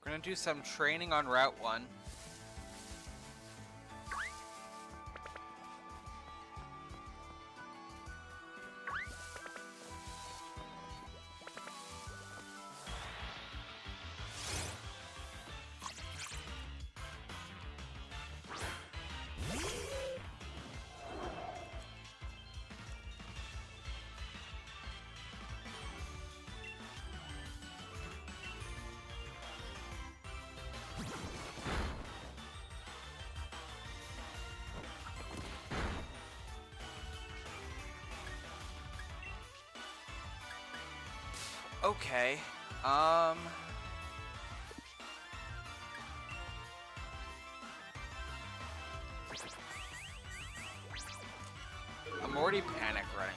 We're gonna do some training on Route 1. Okay, I'm already panic running.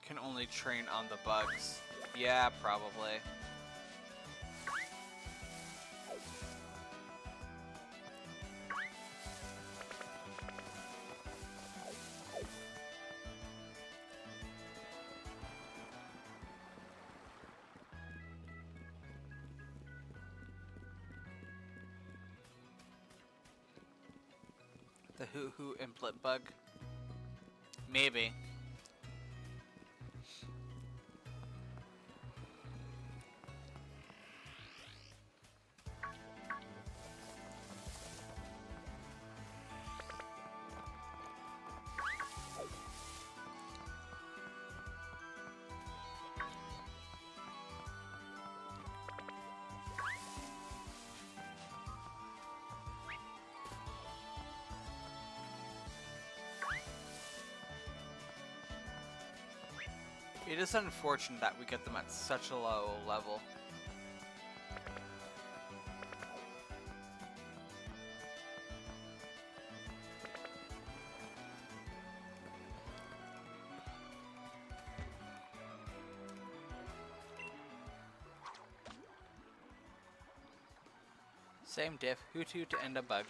Can only train on the bugs. Yeah, probably. The hoo-hoo implant bug? Maybe. It is unfortunate that we get them at such a low level. Same diff, Hoot Hoot and a bug.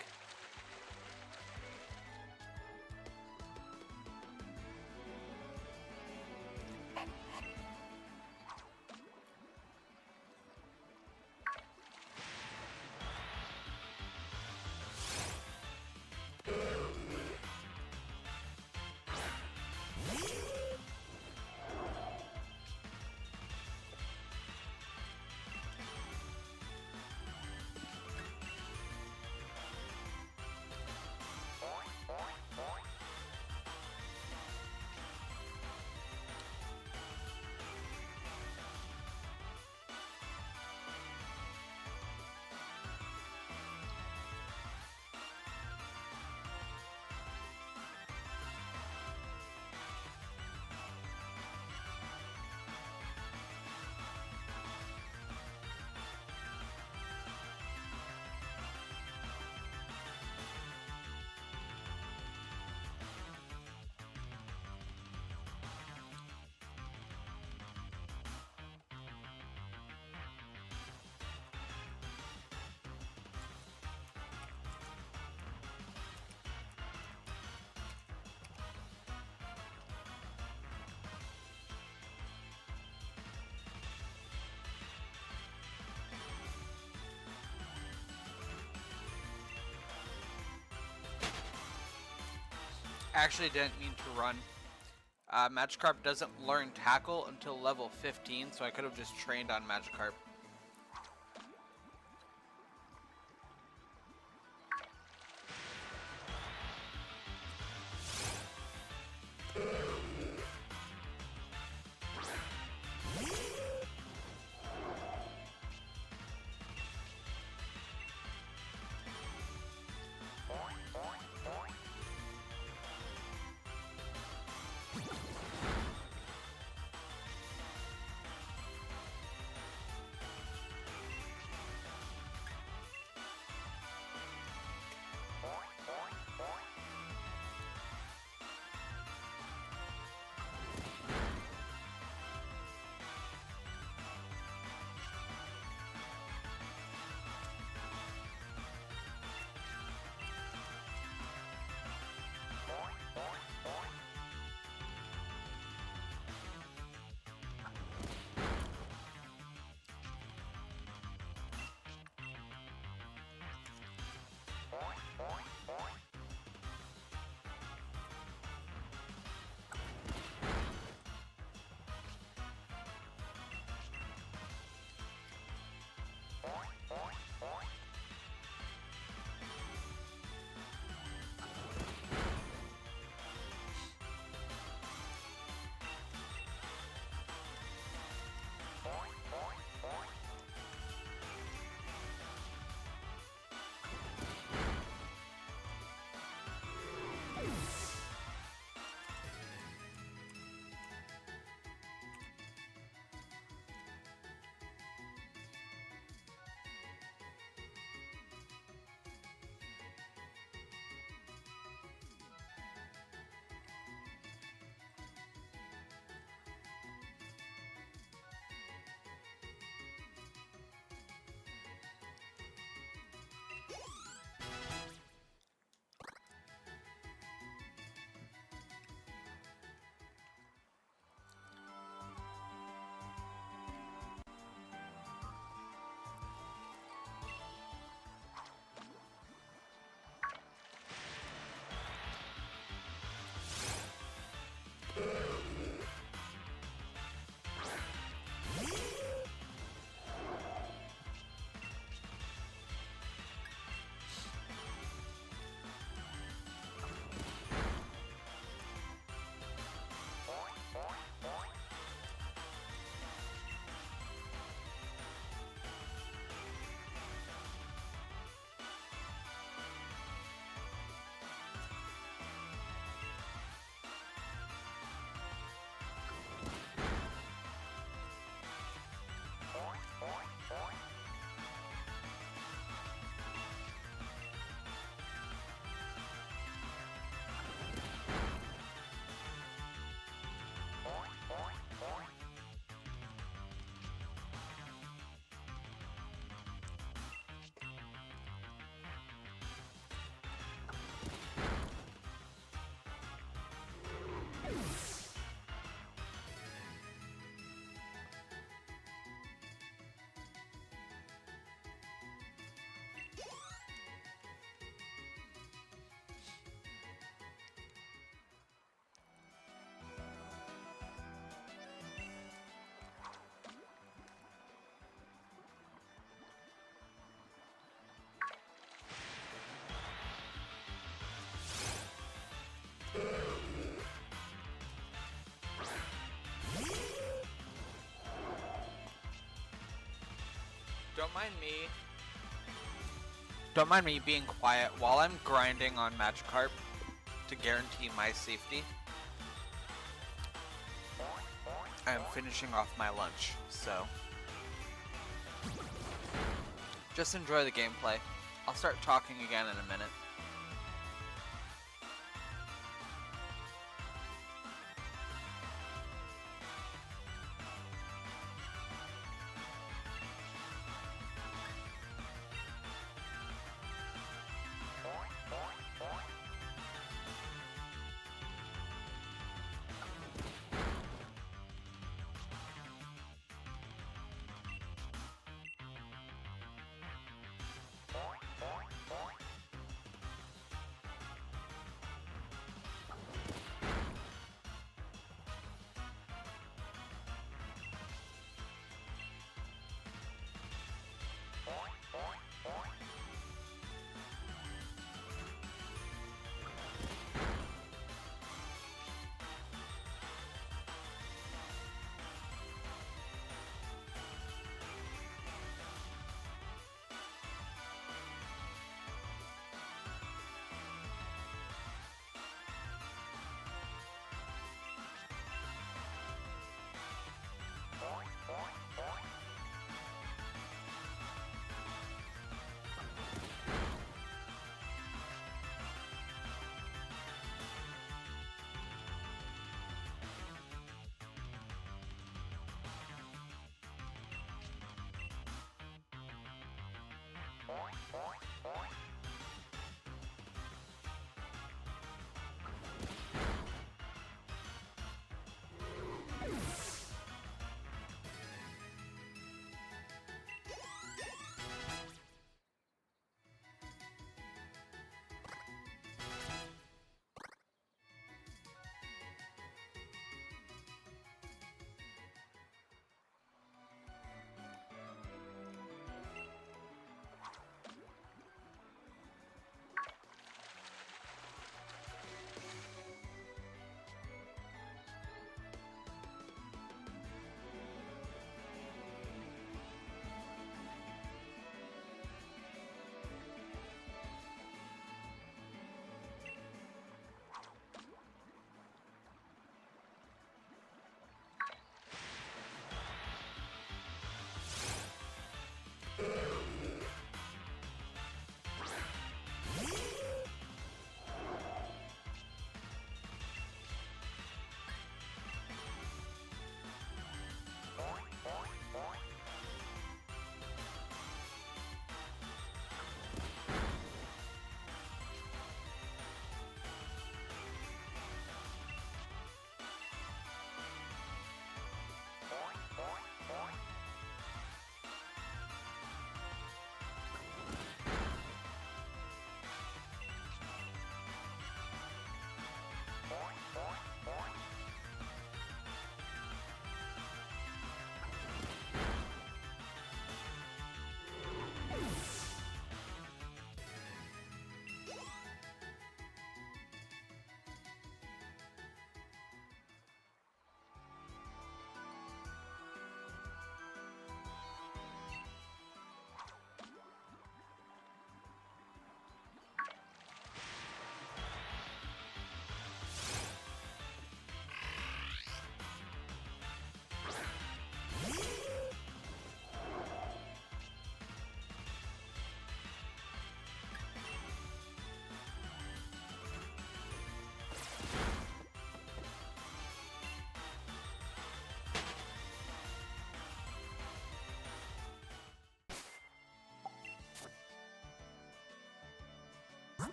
Actually didn't mean to run. Magikarp doesn't learn Tackle until level 15, so I could have just trained on Magikarp. Don't mind me being quiet while I'm grinding on Magikarp to guarantee my safety. I'm finishing off my lunch, so just enjoy the gameplay. I'll start talking again in a minute.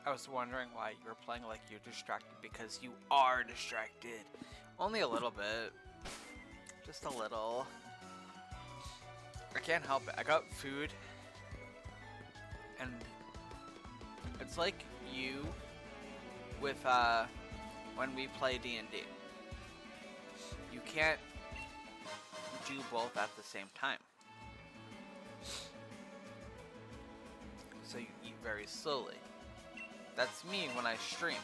I was wondering why you were playing like you're distracted, because you are distracted. Only a little bit. Just a little. I can't help it. I got food. And it's like you with when we play D&D. You can't do both at the same time. So you eat very slowly. That's me when I stream.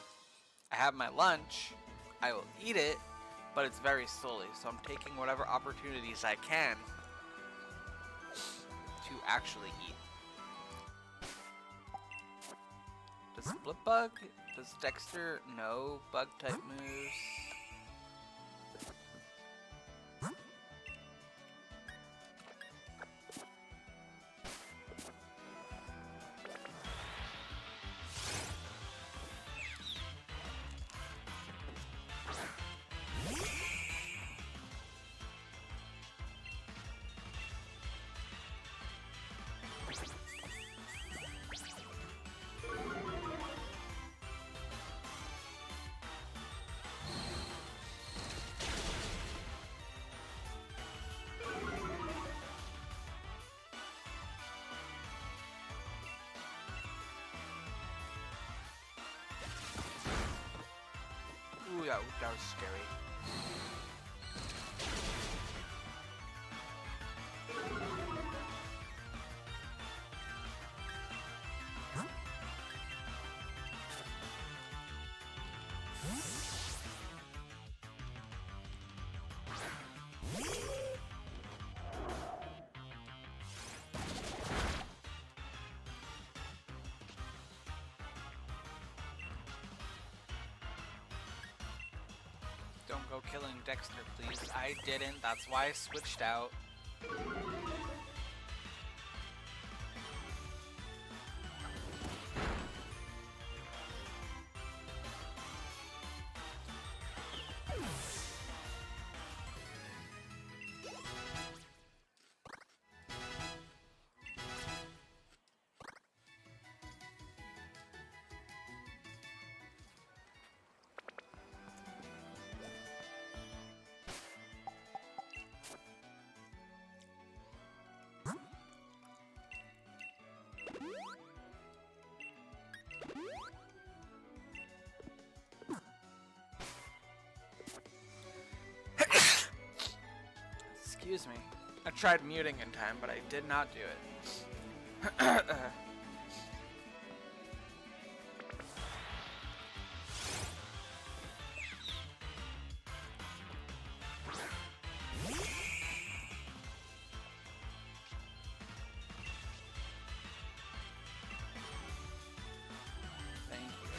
I have my lunch, I will eat it, but it's very slowly. So I'm taking whatever opportunities I can to actually eat. Does Split Bug? Does Dexter know bug type moves? Ooh, that was scary. Don't go killing Dexter, please. I didn't. That's why I switched out. Excuse me. I tried muting in time, but I did not do it. Thank you.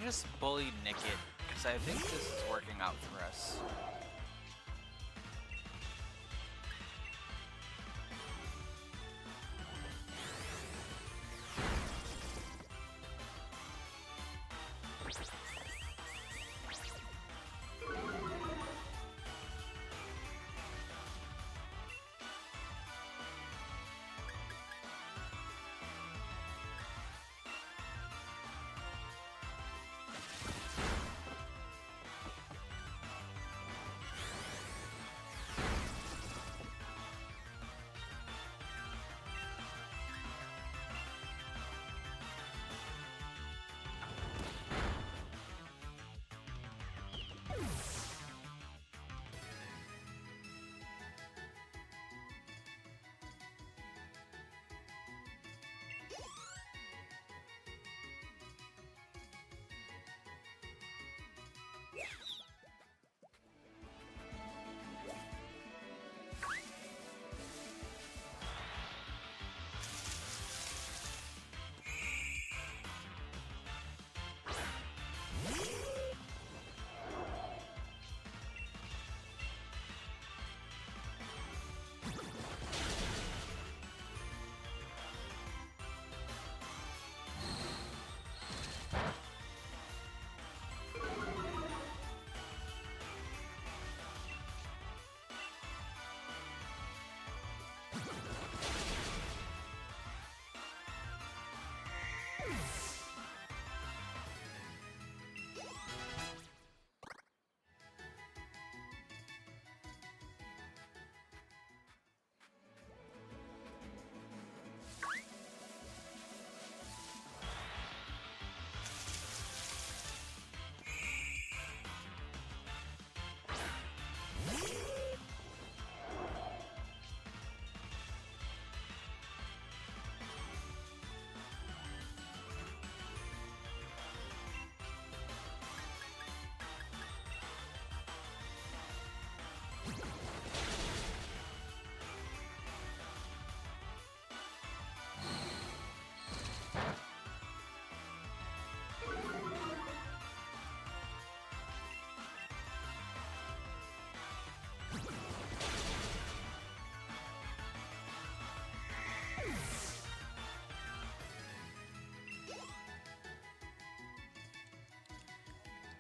just bully Nick it, because I think this is working out for us.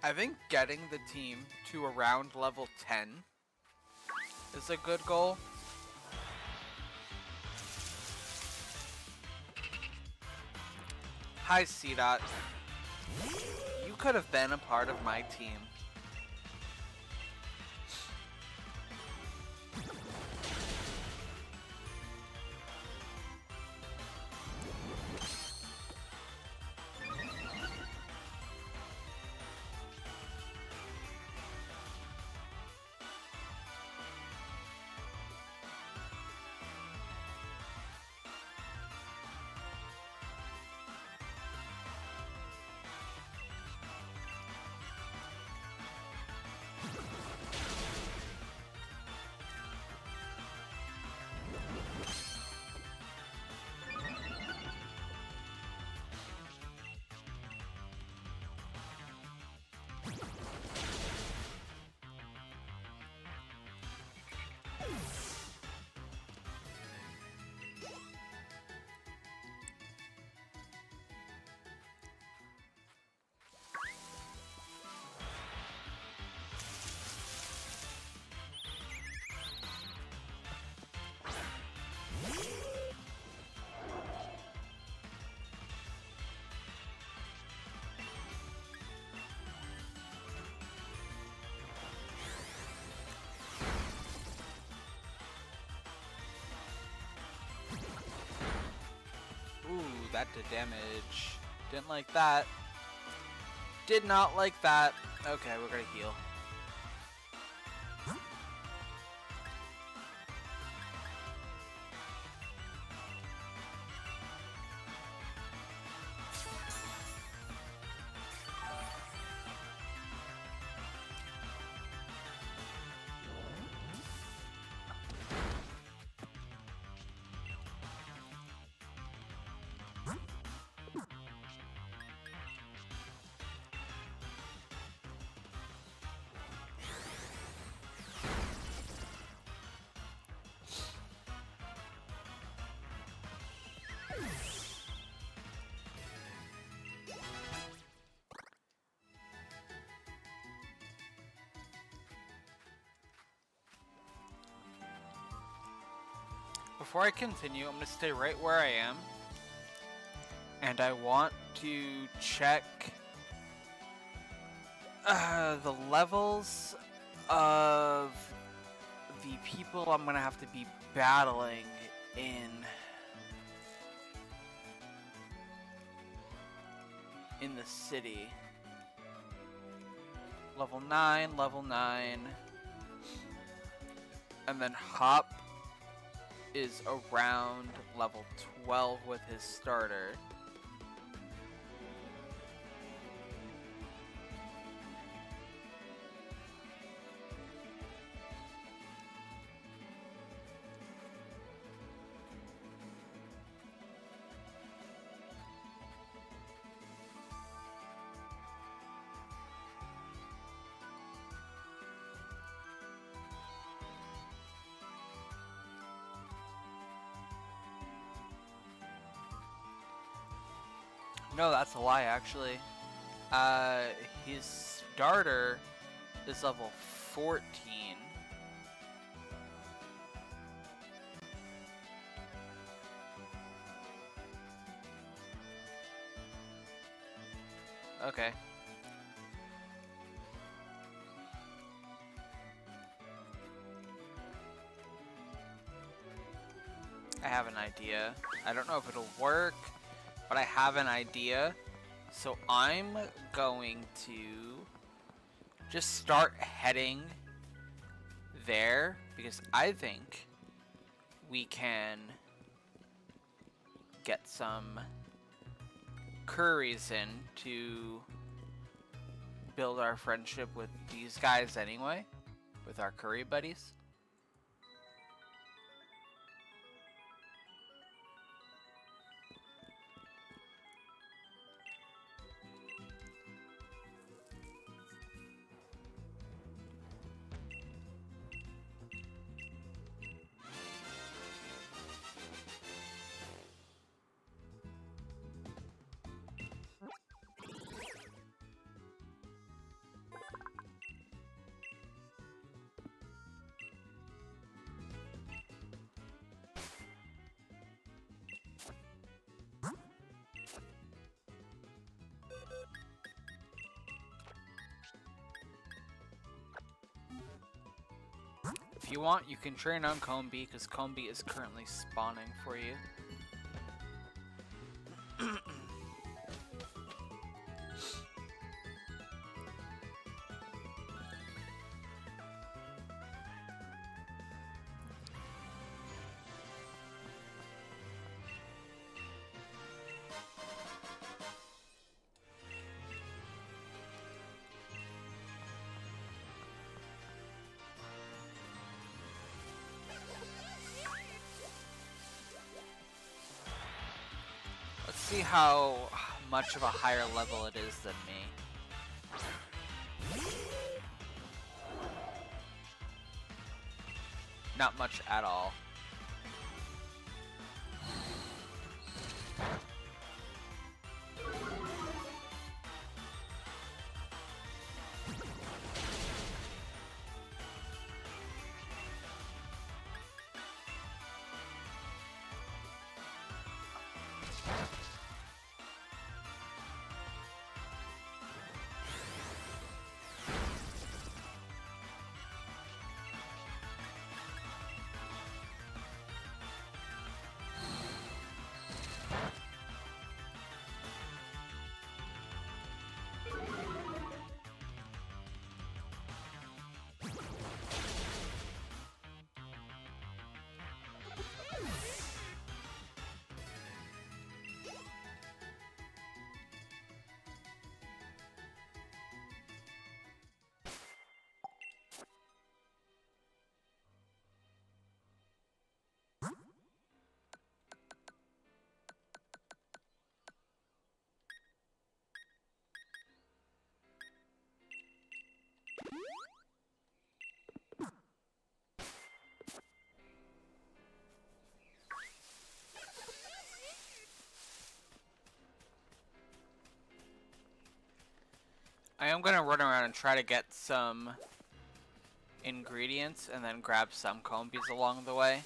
I think getting the team to around level 10 is a good goal. Hi, C-Dot. You could have been a part of my team. Ooh, that did damage. Didn't like that. Did not like that. Okay, we're gonna heal. before I continue, I'm going to stay right where I am. And I want to check the levels of the people I'm going to have to be battling in the city. Level 9, level 9. And then Hop is around level 12 with his starter. No, that's a lie, actually. His starter is level 14. Okay. I have an idea. I don't know if it'll work, but I have an idea. So I'm going to just start heading there because I think we can get some curries in to build our friendship with these guys anyway, with our curry buddies. If you want, you can train on Combi, because Combi is currently spawning for you. See how much of a higher level it is than me. Not much at all. I am gonna run around and try to get some ingredients and then grab some combies along the way.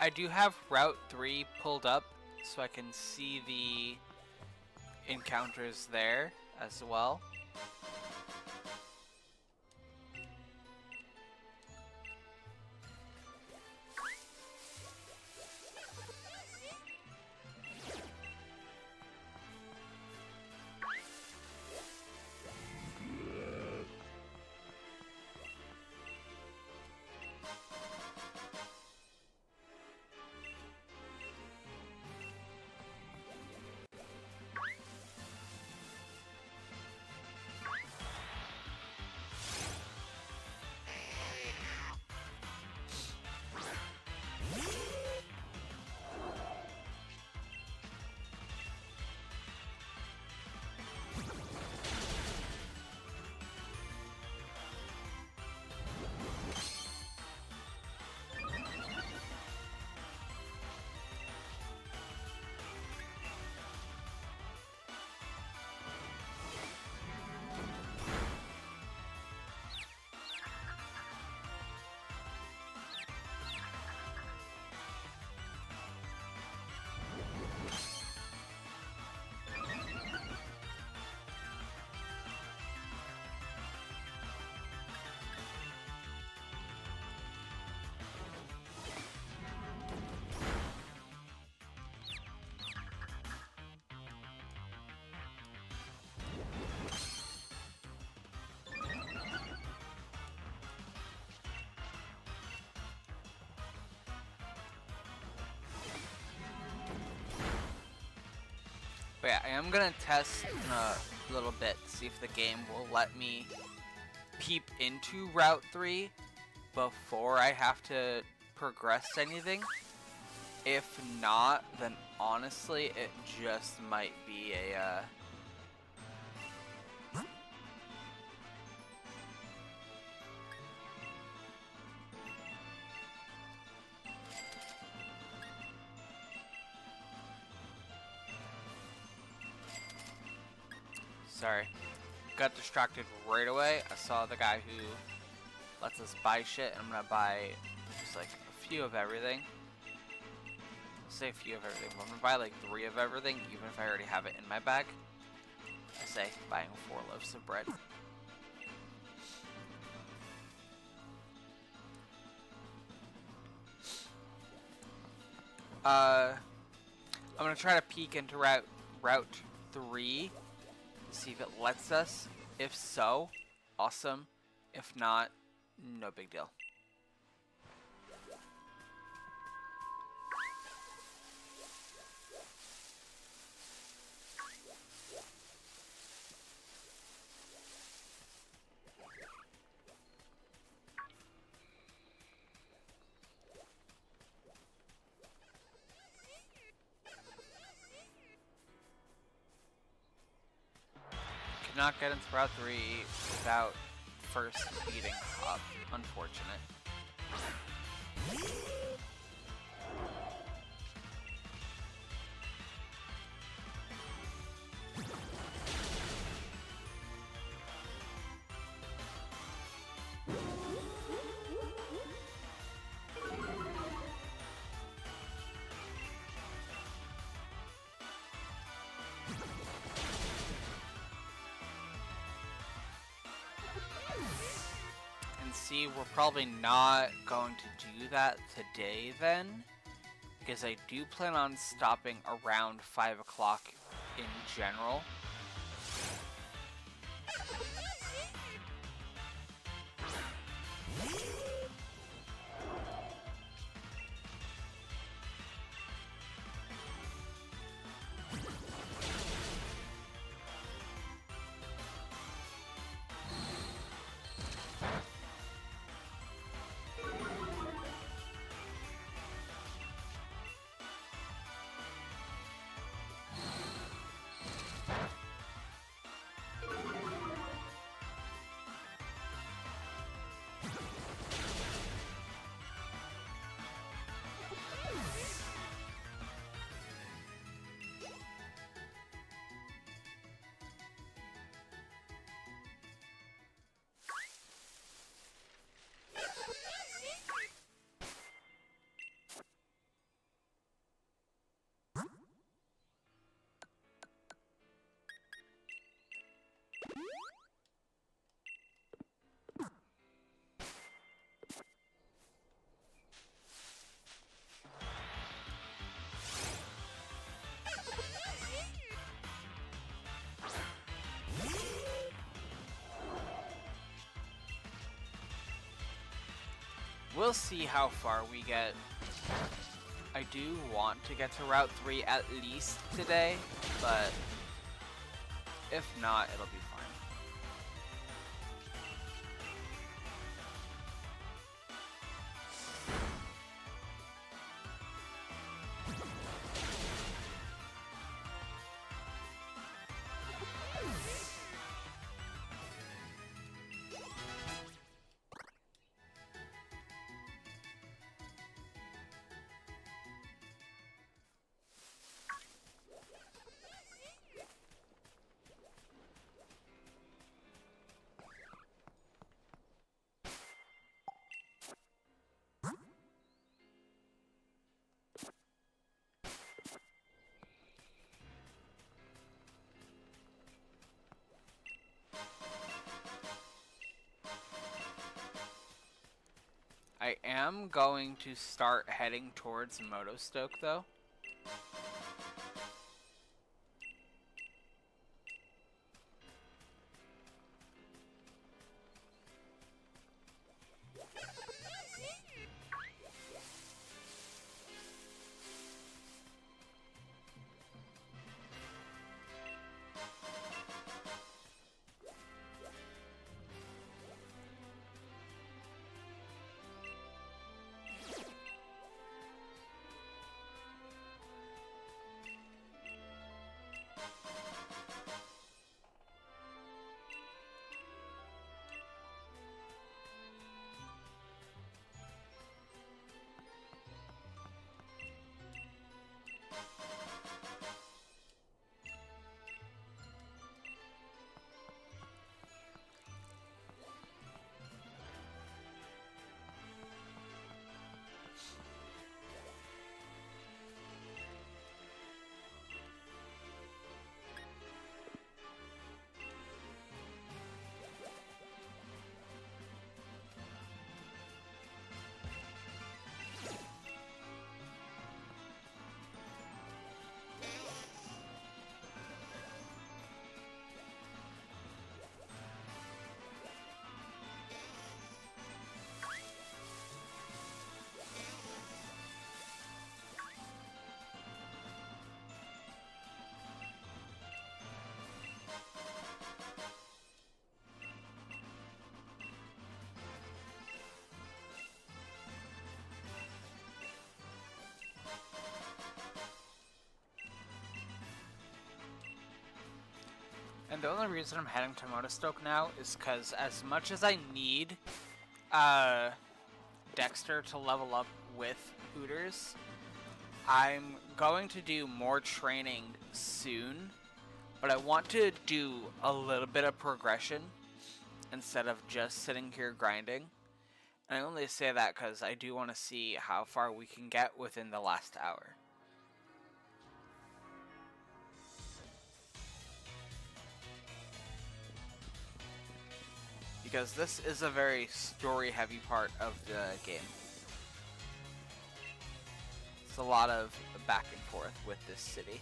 I do have Route 3 pulled up so I can see the encounters there as well. But yeah, I am gonna test in a little bit, see if the game will let me peep into Route 3 before I have to progress anything. If not, then honestly, it just might be a Sorry. Got distracted right away. I saw the guy who lets us buy shit, and I'm gonna buy just like a few of everything. I'll say a few of everything, but I'm gonna buy like 3 of everything, even if I already have it in my bag. I say buying 4 loaves of bread. I'm gonna try to peek into Route 3 to see if it lets us. If so, awesome. If not, no big deal. Cannot get into Route 3 without first beating Hop. Unfortunate. See, we're probably not going to do that today then, because I do plan on stopping around 5 o'clock in general. we'll see how far we get. I do want to get to Route 3 at least today, but if not, it'll be fine. I am going to start heading towards Motostoke, though. And the only reason I'm heading to Motostoke now is because as much as I need Dexter to level up with Hooters, I'm going to do more training soon, but I want to do a little bit of progression instead of just sitting here grinding. And I only say that because I do want to see how far we can get within the last hour. Because this is a very story-heavy part of the game. It's a lot of back and forth with this city.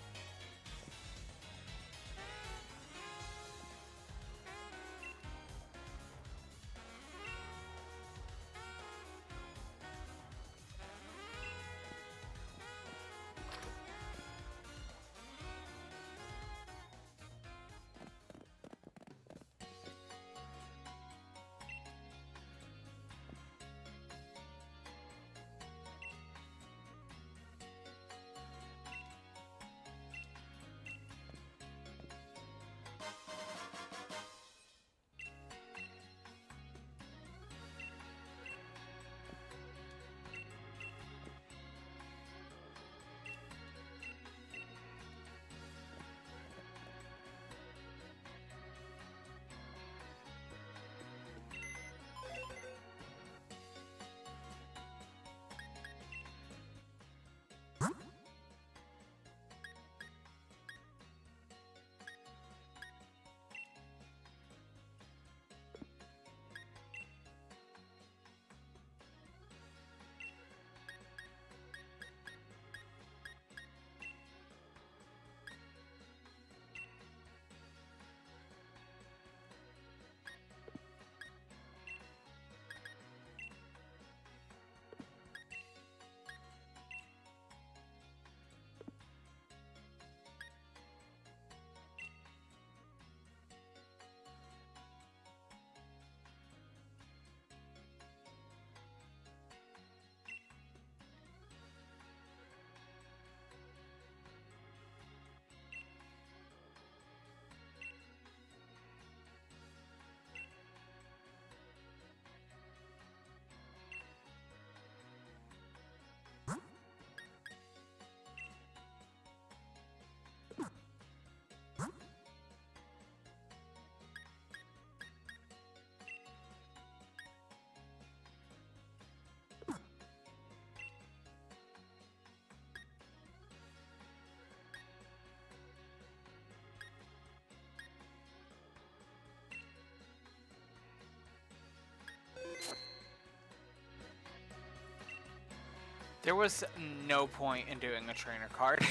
There was no point in doing a trainer card,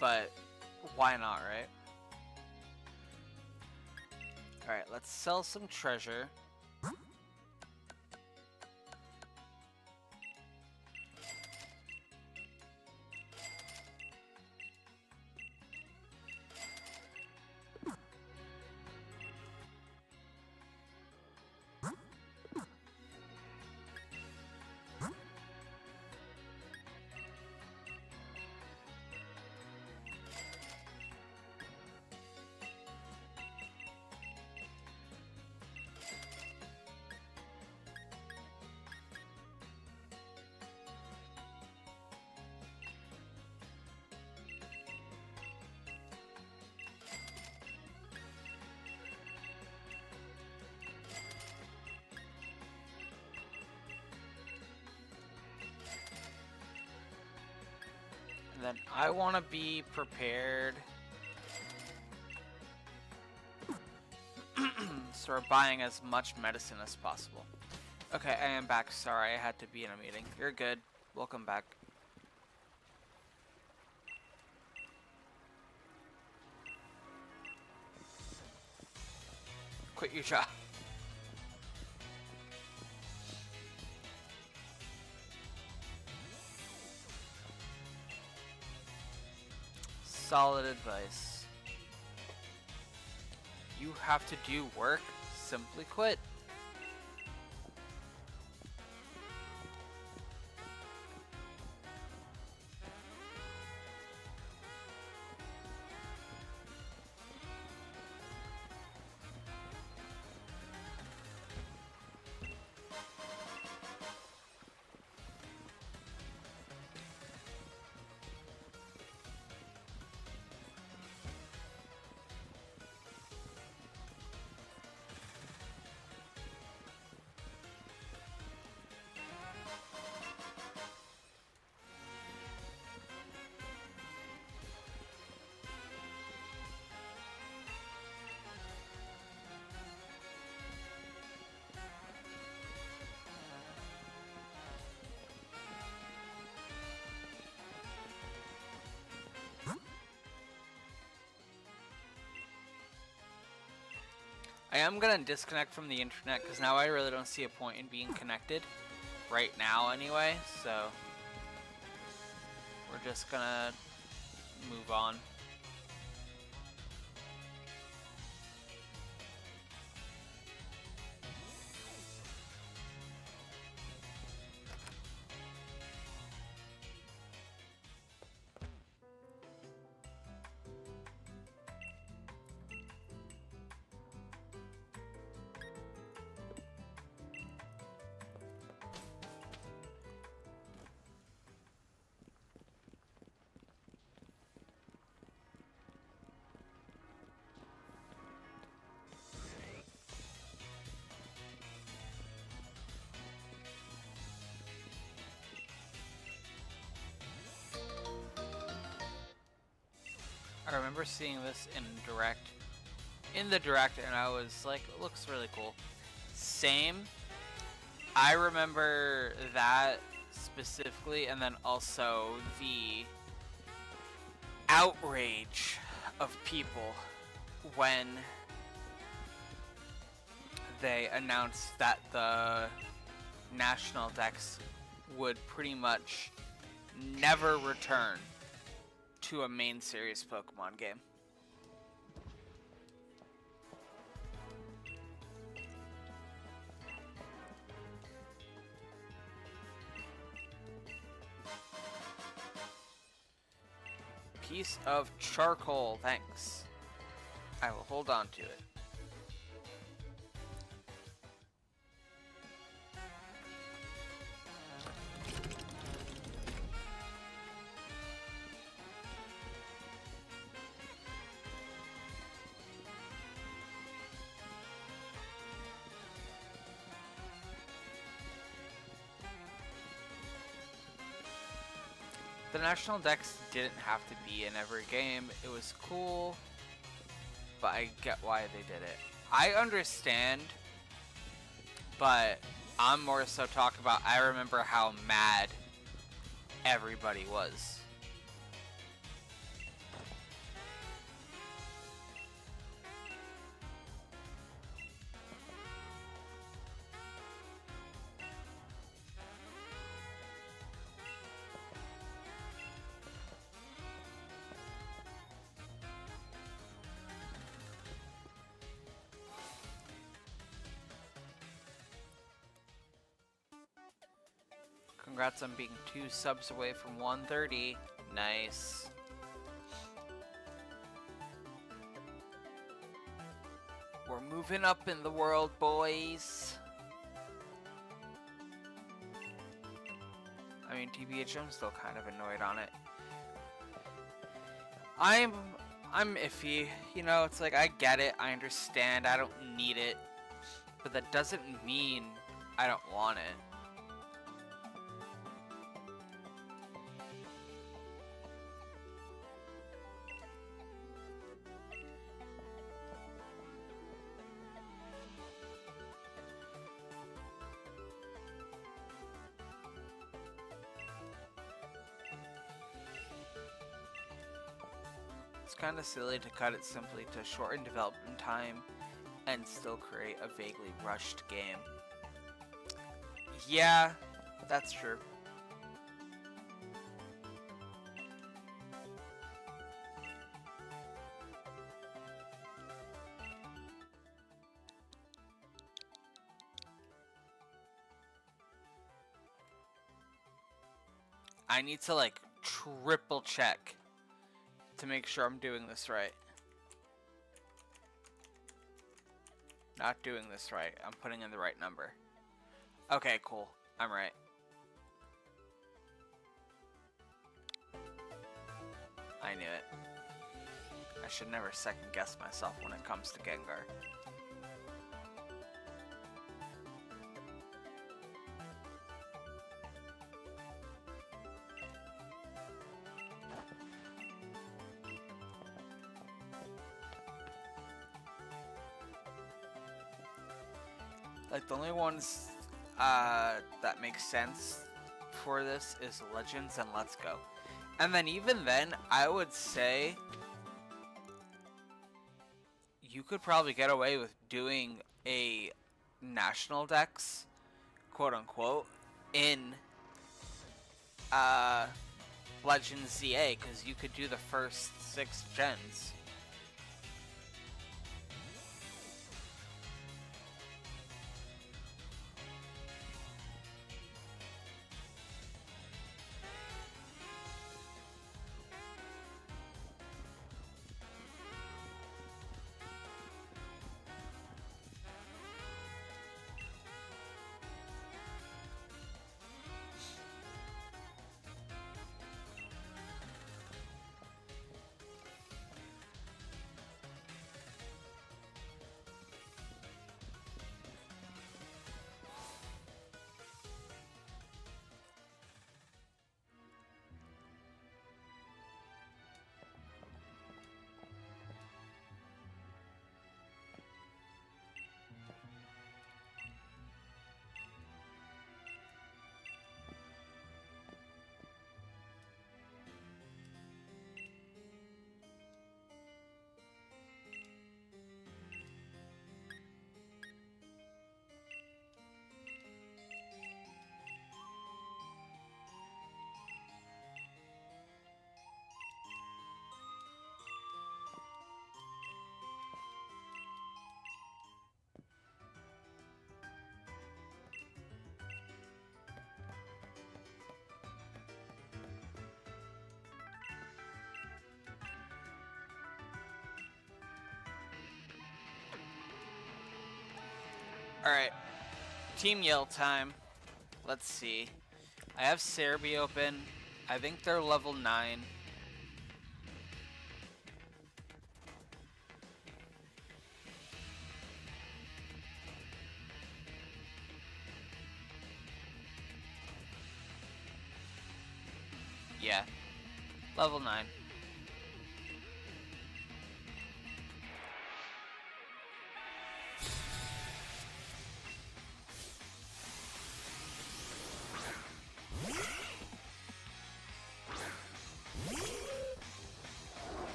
but why not, right? Alright, let's sell some treasure. And then I want to be prepared. So we're buying as much medicine as possible. Okay, I am back. Sorry, I had to be in a meeting. You're good. Welcome back. Quit your job. Solid advice. You have to do work, simply quit. I am gonna disconnect from the internet because now I really don't see a point in being connected right now anyway, so we're just gonna move on. I remember seeing this in the direct, and I was like, it looks really cool. Same. I remember that specifically, and then also the outrage of people when they announced that the national decks would pretty much never return to a main series Pokemon game. Piece of charcoal, thanks. I will hold on to it. The national decks didn't have to be in every game. It was cool, but I get why they did it. I understand, but I'm more so talking about I remember how mad everybody was. Congrats on being 2 subs away from 130. Nice. We're moving up in the world, boys. I mean, TBH, I'm still kind of annoyed on it. I'm iffy. You know, it's like, I get it, I understand, I don't need it. But that doesn't mean I don't want it. It's kind of silly to cut it simply to shorten development time and still create a vaguely rushed game. Yeah, that's true. I need to like triple check to make sure I'm doing this right. Not doing this right. I'm putting in the right number. Okay, cool. I'm right. I knew it. I should never second guess myself when it comes to Gengar. Like, the only ones that make sense for this is Legends and Let's Go. And then even then, I would say you could probably get away with doing a national dex, quote unquote, in Legends ZA, because you could do the first 6 gens. Alright, Team Yell time. Let's see. I have Cerebi open. I think they're level 9. Yeah, level 9.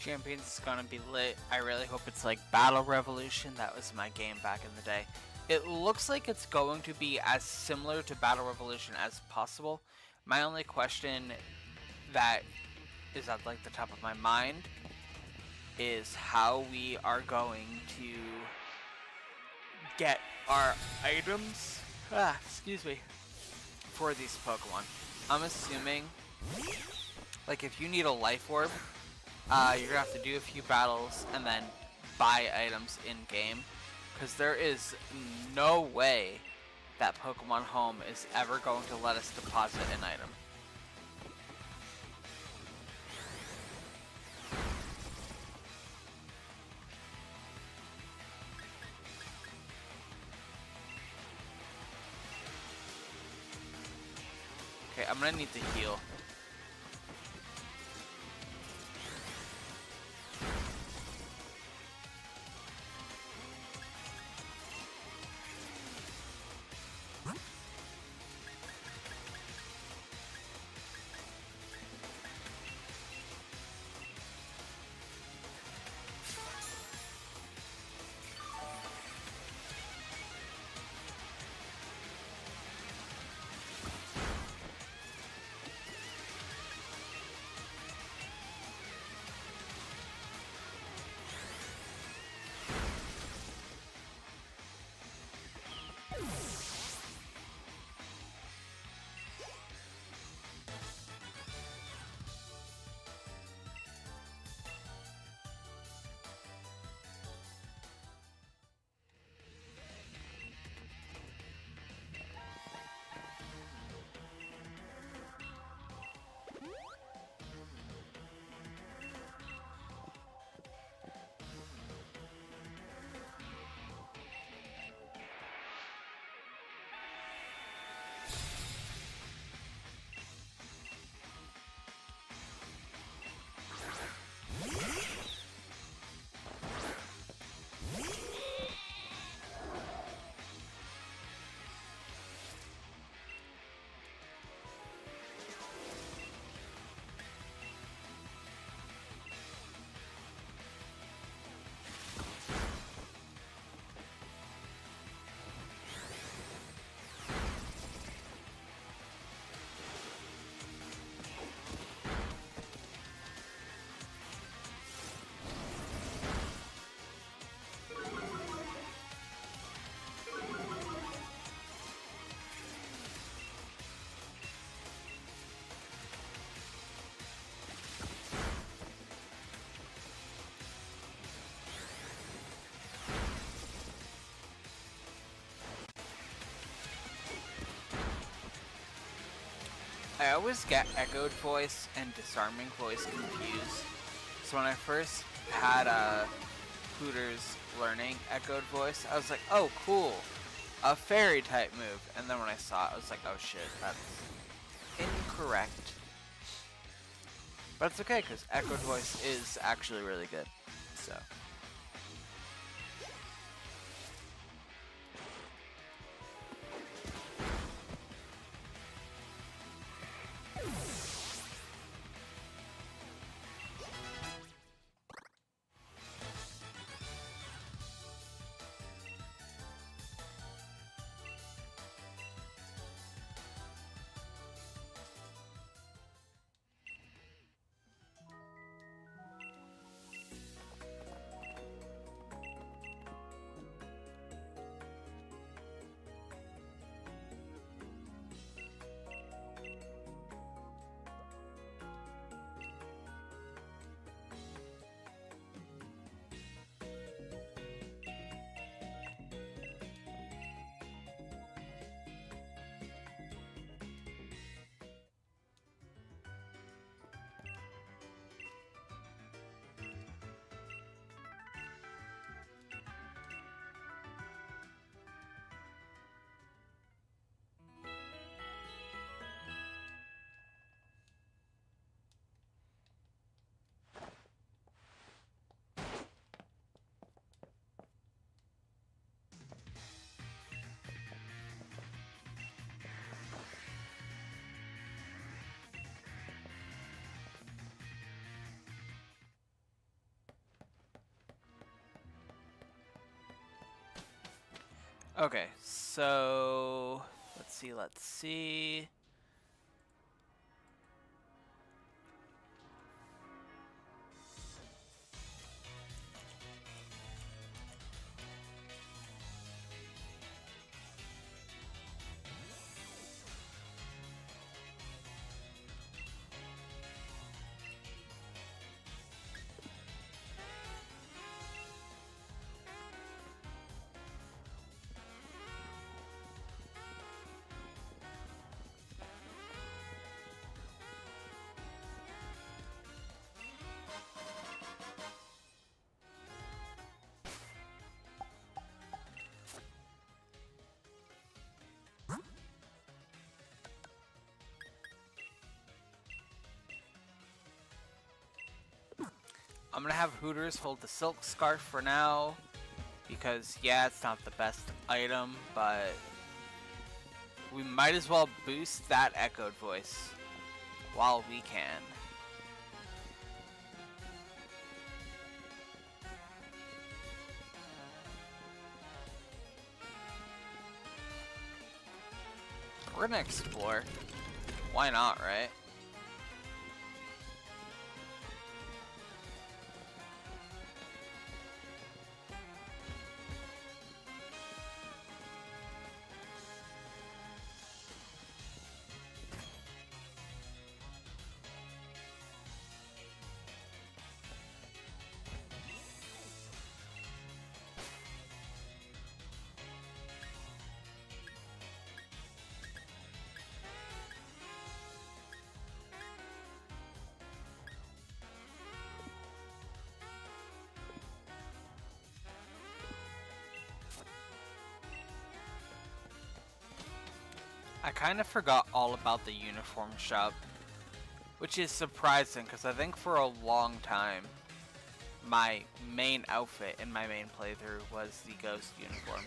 Champions is gonna be lit. I really hope it's like Battle Revolution. That was my game back in the day. It looks like it's going to be as similar to Battle Revolution as possible. My only question that is at like the top of my mind is how we are going to get our items, excuse me, for these Pokemon. I'm assuming, like, if you need a Life Orb, you're gonna have to do a few battles and then buy items in game, because there is no way that Pokemon Home is ever going to let us deposit an item. Okay, I'm gonna need to heal. I always get Echoed Voice and Disarming Voice confused. So when I first had Hooters learning Echoed Voice, I was like, oh cool, a fairy type move. And then when I saw it, I was like, oh shit, that's incorrect. But it's okay, because Echoed Voice is actually really good. So. Okay, so let's see. I'm gonna have Hooters hold the silk scarf for now, because yeah, it's not the best item, but we might as well boost that echoed voice while we can. We're gonna explore. Why not, right? I kind of forgot all about the uniform shop, which is surprising because I think for a long time my main outfit in my main playthrough was the ghost uniform.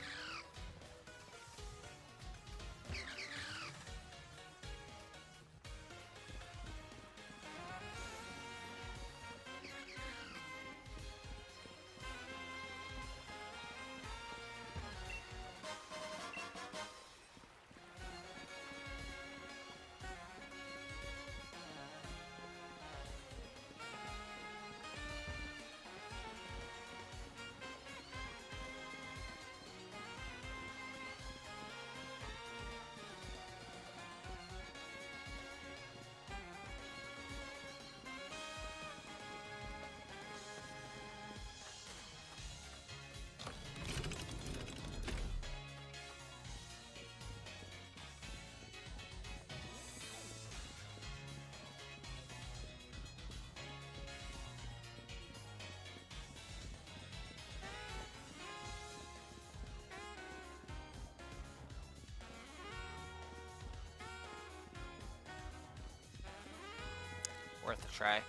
Worth a try.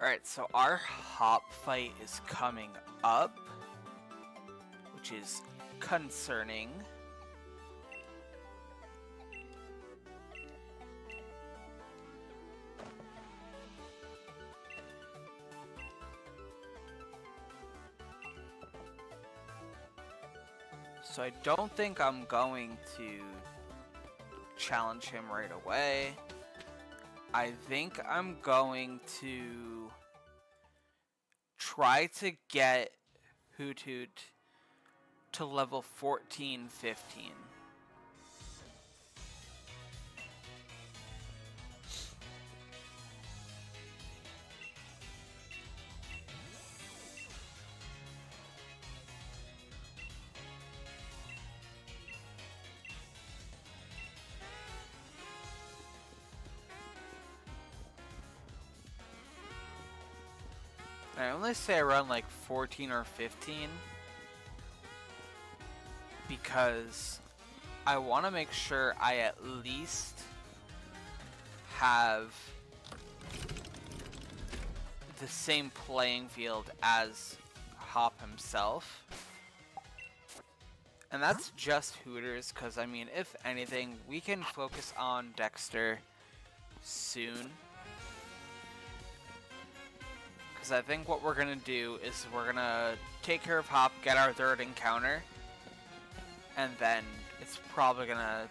Alright, so our hop fight is coming up, which is concerning. So I don't think I'm going to challenge him right away. I think I'm going to try to get Hoot Hoot to level 14, 15. I only say around like 14 or 15 because I want to make sure I at least have the same playing field as Hop himself. And that's just Hooters, because I mean, if anything, we can focus on Dexter soon. Because I think what we're going to do is we're going to take care of Hop, get our third encounter, and then it's probably going to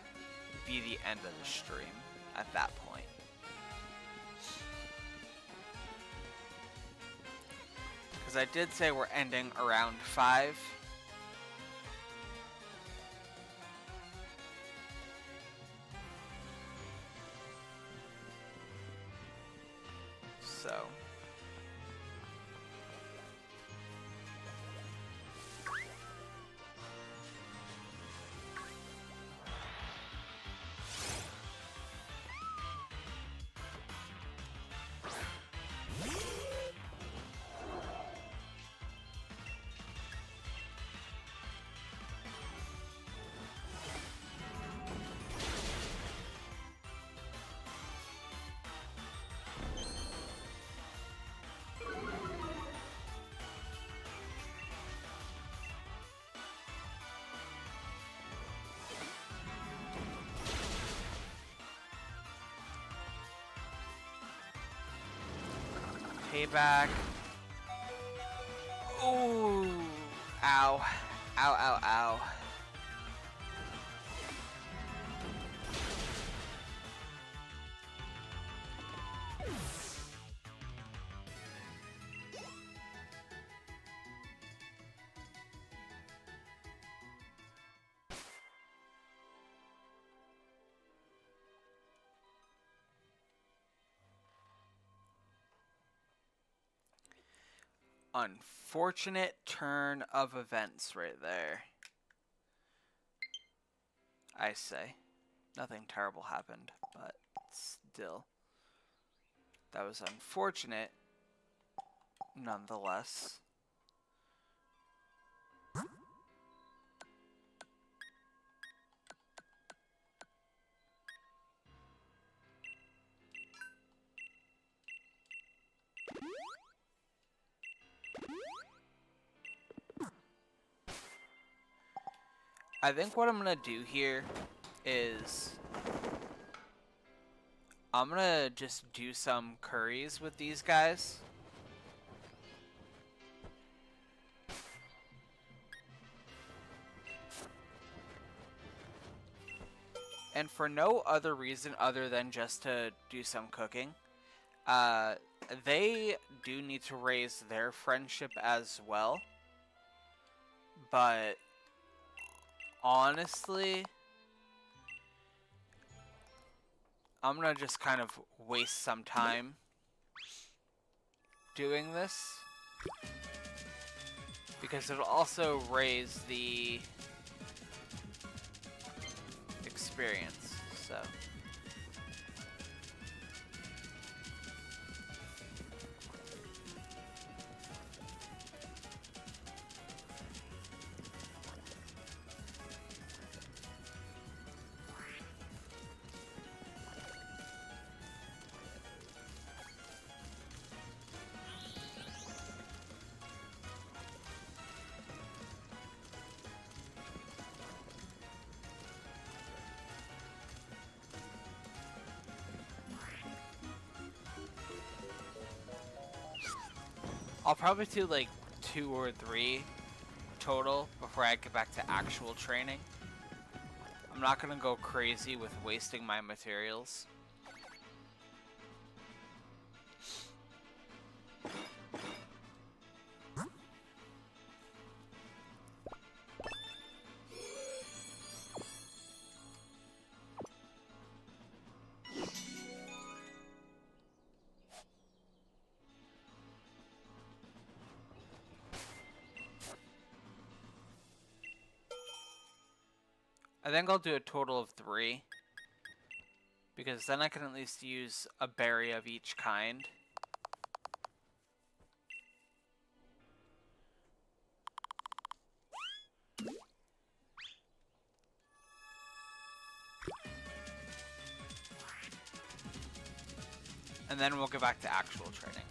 be the end of the stream at that point. Because I did say we're ending around 5. So... Payback. Ooh. Ow. Ow, ow, ow. Unfortunate turn of events right there. I say. Nothing terrible happened, but still. That was unfortunate, nonetheless. I think what I'm going to do here is I'm going to just do some curries with these guys. And for no other reason other than just to do some cooking. They do need to raise their friendship as well. But honestly, I'm gonna just kind of waste some time doing this, because it'll also raise the experience, so. I'll probably do like 2 or 3 total before I get back to actual training. I'm not gonna go crazy with wasting my materials. I think I'll do a total of 3. Because then I can at least use a berry of each kind. And then we'll get back to actual training.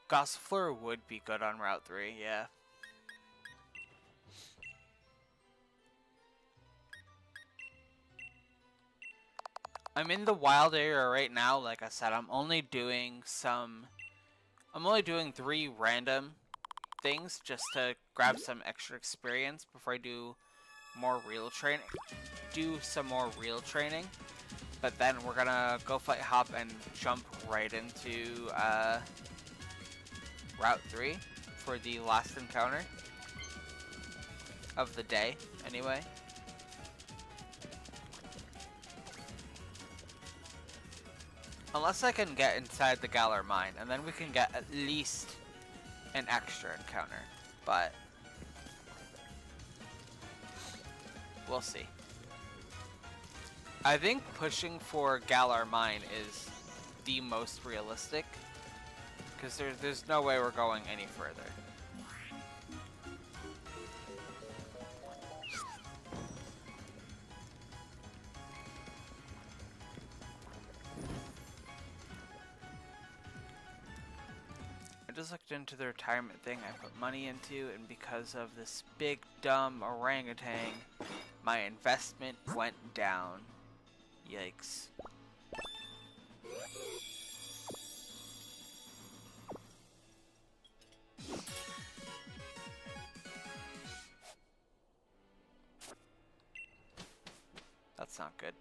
Gossifleur would be good on Route 3, yeah. I'm in the wild area right now, like I said. I'm only doing 3 random things just to grab some extra experience before I do more real training. But then we're gonna go fight Hop and jump right into Route 3 for the last encounter of the day, anyway. Unless I can get inside the Galar Mine, and then we can get at least an extra encounter, but we'll see. I think pushing for Galar Mine is the most realistic, because there's no way we're going any further. I just looked into the retirement thing I put money into, and because of this big dumb orangutan, my investment went down. Yikes. That's not good.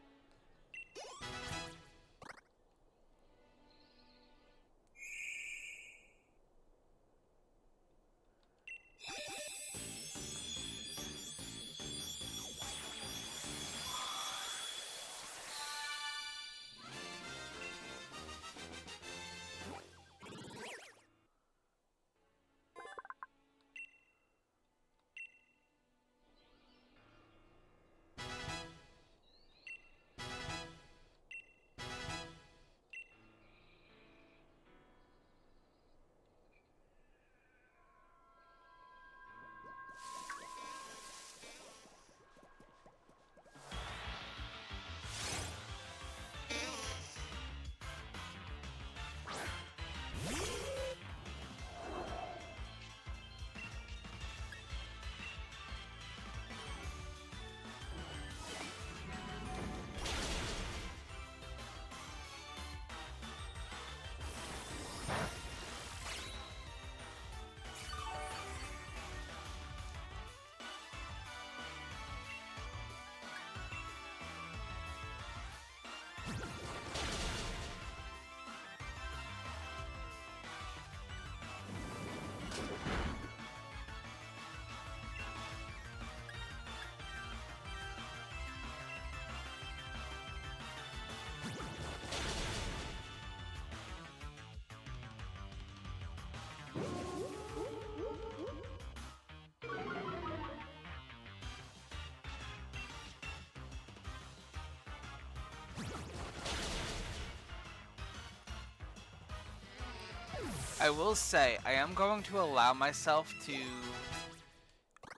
I will say, I am going to allow myself to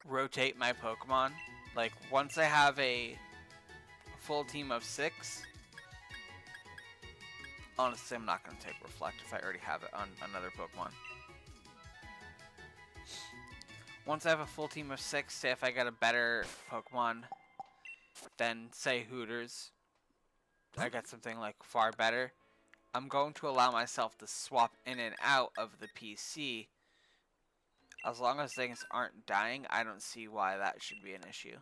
rotate my Pokemon. Like, once I have a full team of 6, honestly, I'm not going to take Reflect if I already have it on another Pokemon. Once I have a full team of 6, say if I get a better Pokemon than, say, Hooters, I get something like far better, I'm going to allow myself to swap in and out of the PC. As long as things aren't dying, I don't see why that should be an issue.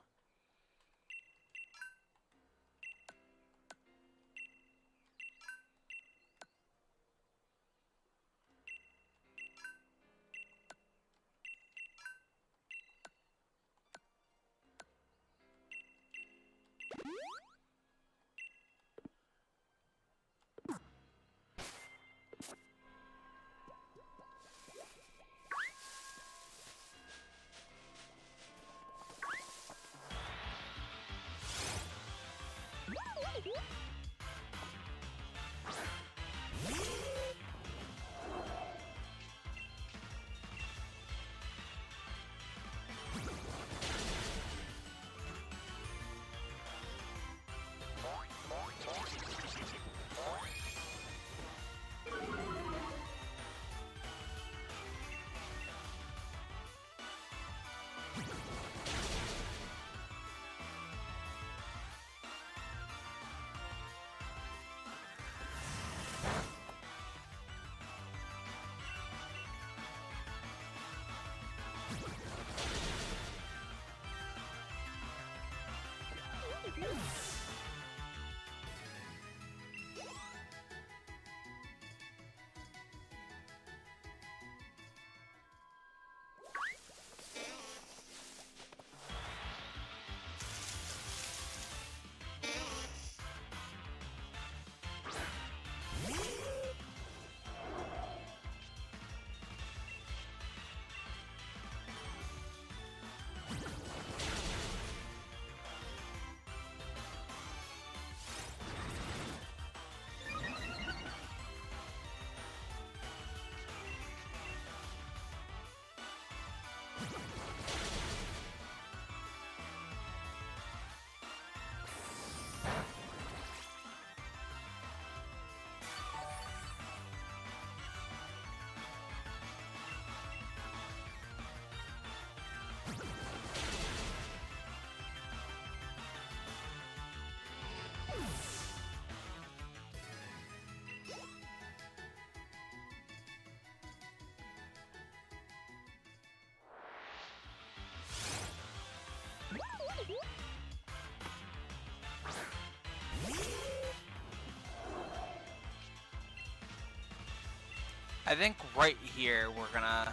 I think right here we're gonna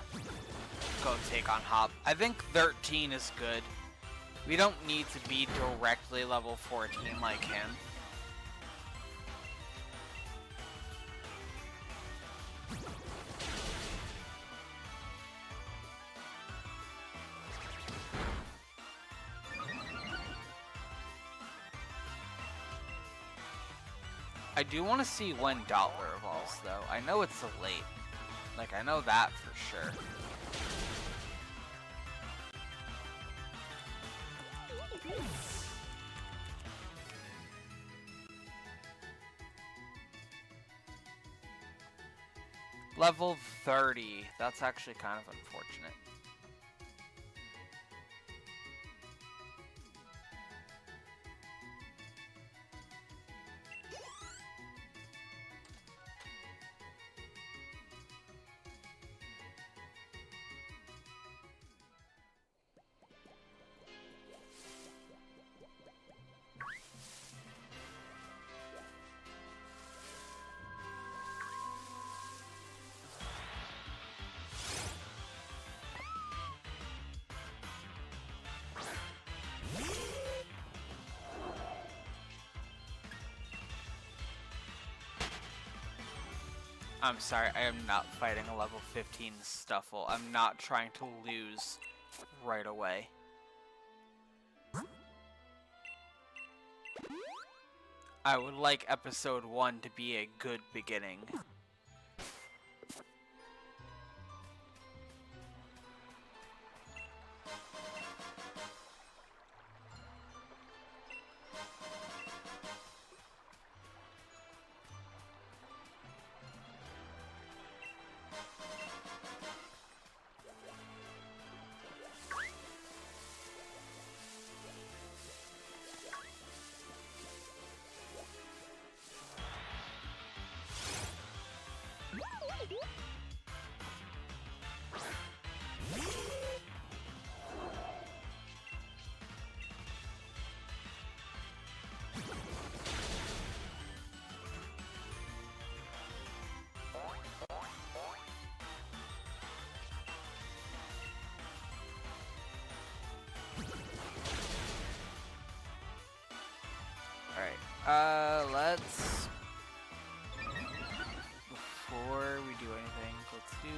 go take on Hop. I think 13 is good. We don't need to be directly level 14 like him. I do want to see when Dottler evolves, though. I know it's late. Like, I know that for sure. Level 30. That's actually kind of unfortunate. I'm sorry, I am not fighting a level 15 Stuffle. I'm not trying to lose right away. I would like episode 1 to be a good beginning. Let's... Before we do anything, let's do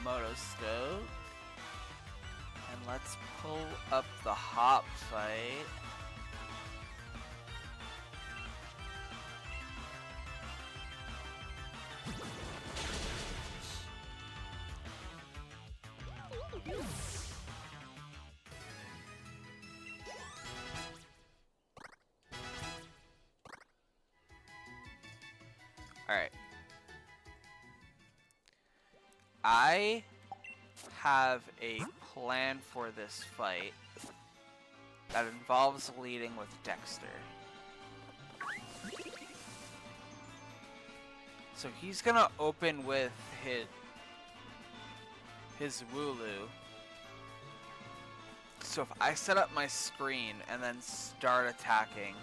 Motoscope. And let's pull up the hop fight. Alright. I have a plan for this fight that involves leading with Dexter. So he's gonna open with his Wooloo. So if I set up my screen and then start attacking,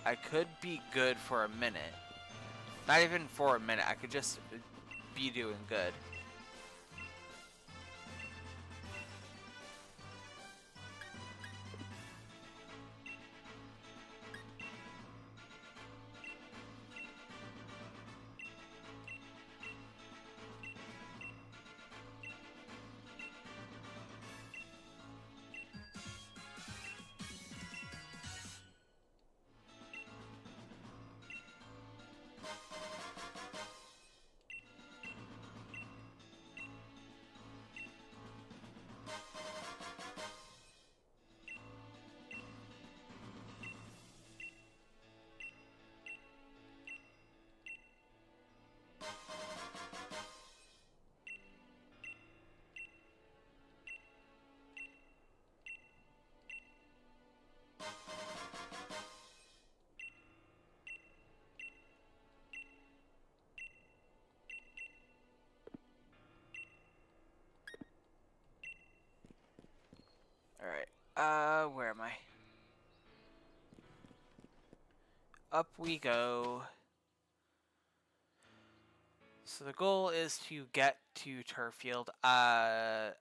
I could be good for a minute. Not even for a minute, I could just be doing good. Alright, where am I? Up we go. So the goal is to get to Turffield. I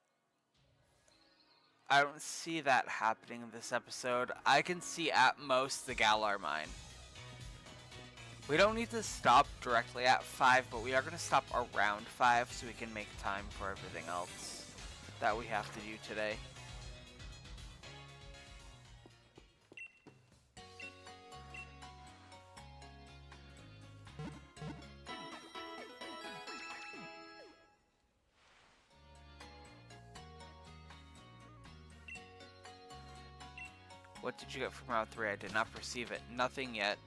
don't see that happening in this episode. I can see at most the Galar Mine. We don't need to stop directly at 5, but we are going to stop around 5 so we can make time for everything else that we have to do today. What did you get from Route 3? I did not perceive it. Nothing yet.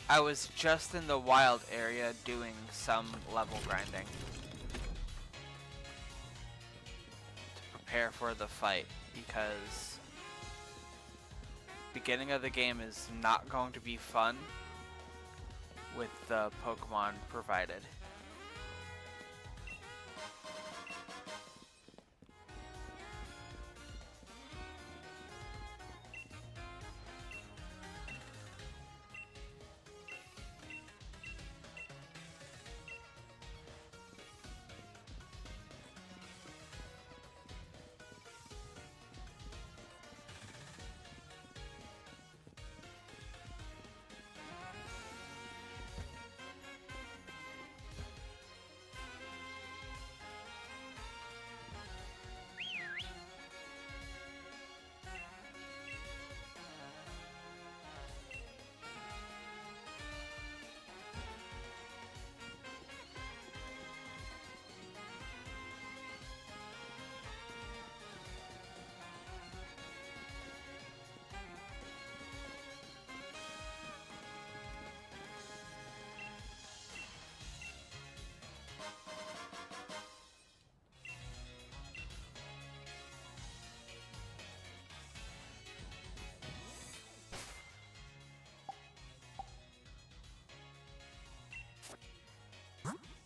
I was just in the wild area doing some level grinding to prepare for the fight, because beginning of the game is not going to be fun with the Pokemon provided.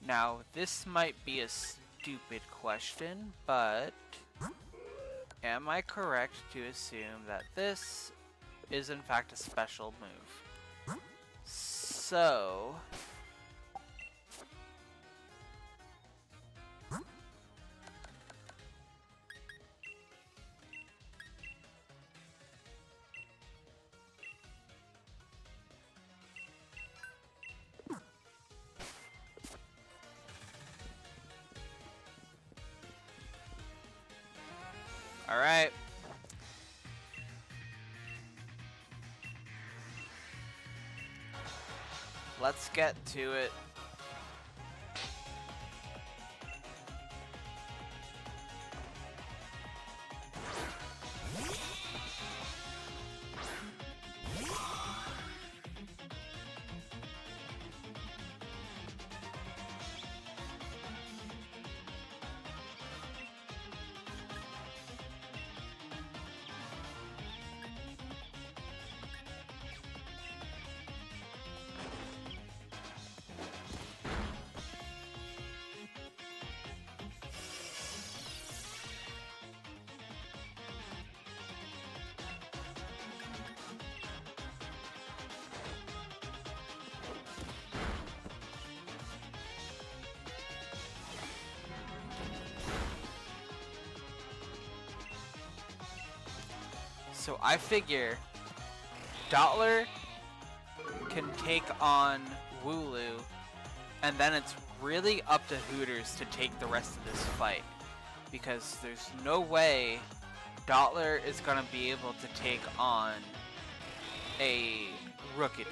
Now, this might be a stupid question, but am I correct to assume that this is in fact a special move? So... Alright. Let's get to it. So I figure Dottler can take on Wooloo, and then it's really up to Hooters to take the rest of this fight. Because there's no way Dottler is going to be able to take on a Rookity.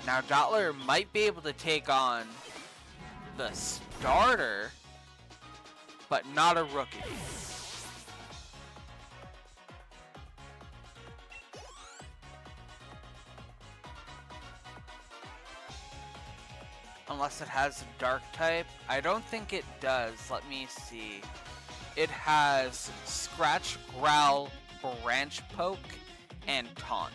Now Dottler might be able to take on the starter, but not a Rookity. Unless it has a dark type. I don't think it does. Let me see. It has Scratch, Growl, Branch Poke, and Taunt.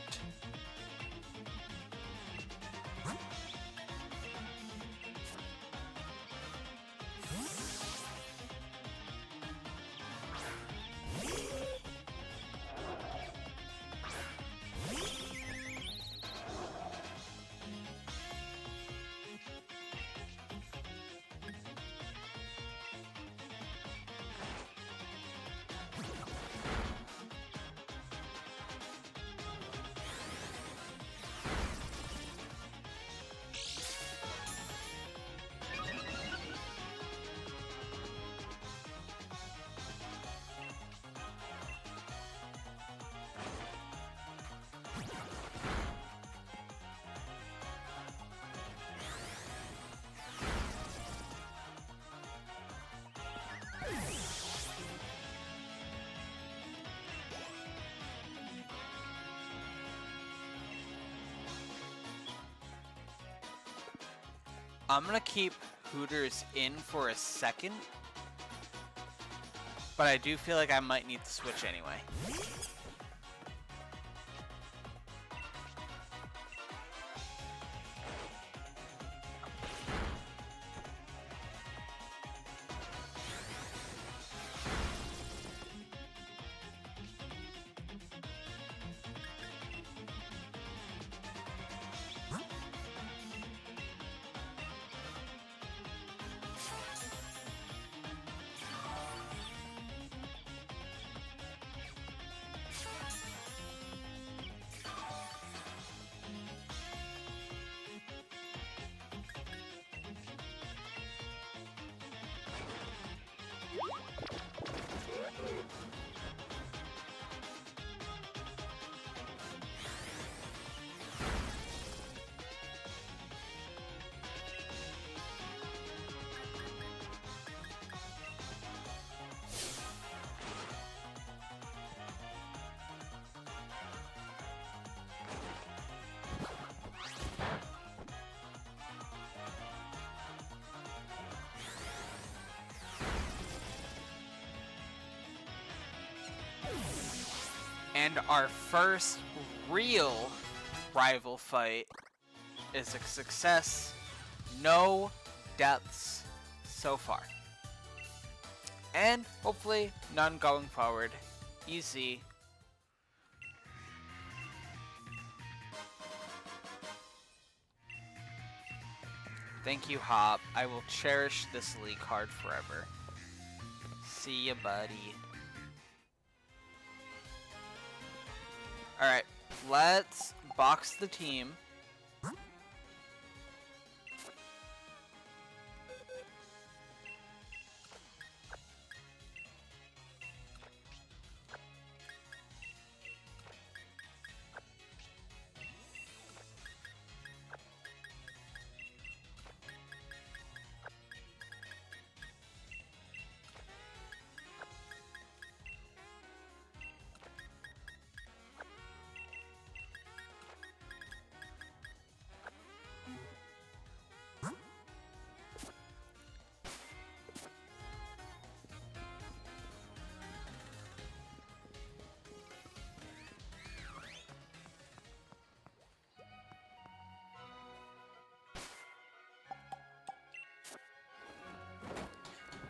I'm gonna keep Hooters in for a second, but I do feel like I might need to switch anyway. And our first real rival fight is a success. No deaths so far. And hopefully none going forward. Easy. Thank you, Hop. I will cherish this League card forever. See ya, buddy. Alright, let's box the team.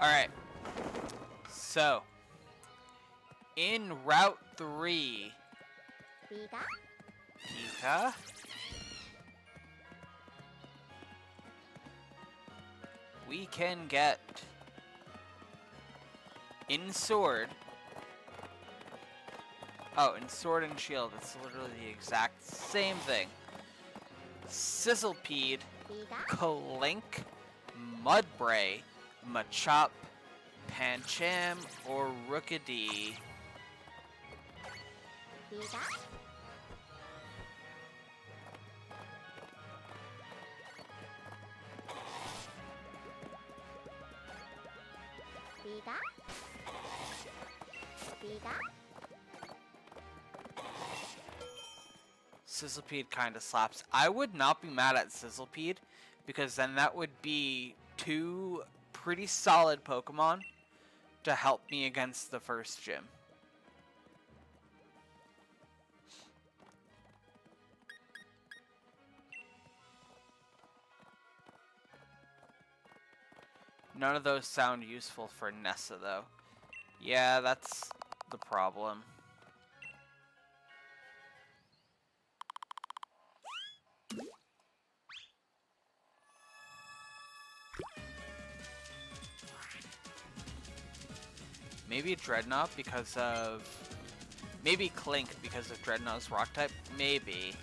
Alright, so, in Route 3, Pika, we can get, in Sword, oh, in Sword and Shield, it's literally the exact same thing, Sizzlepede, Clink, Mudbray, Machop, Pancham, or Rookidee. Sizzlepede kinda slaps. I would not be mad at Sizzlepede, because then that would be two pretty solid Pokemon to help me against the first gym. None of those sound useful for Nessa, though. Yeah, that's the problem. Maybe Dreadnought because of... Maybe Clink because of Dreadnought's rock type? Maybe.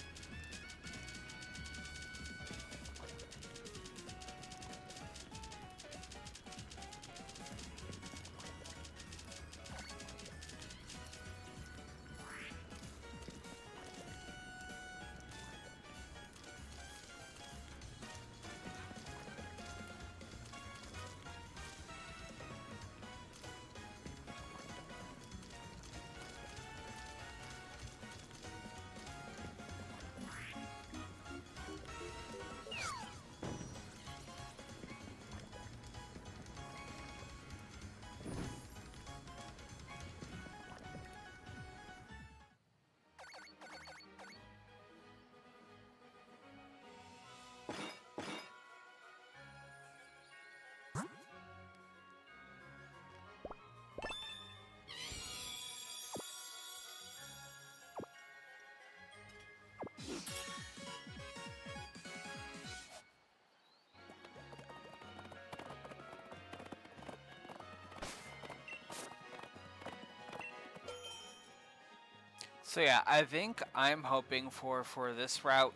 So yeah, I think I'm hoping for this route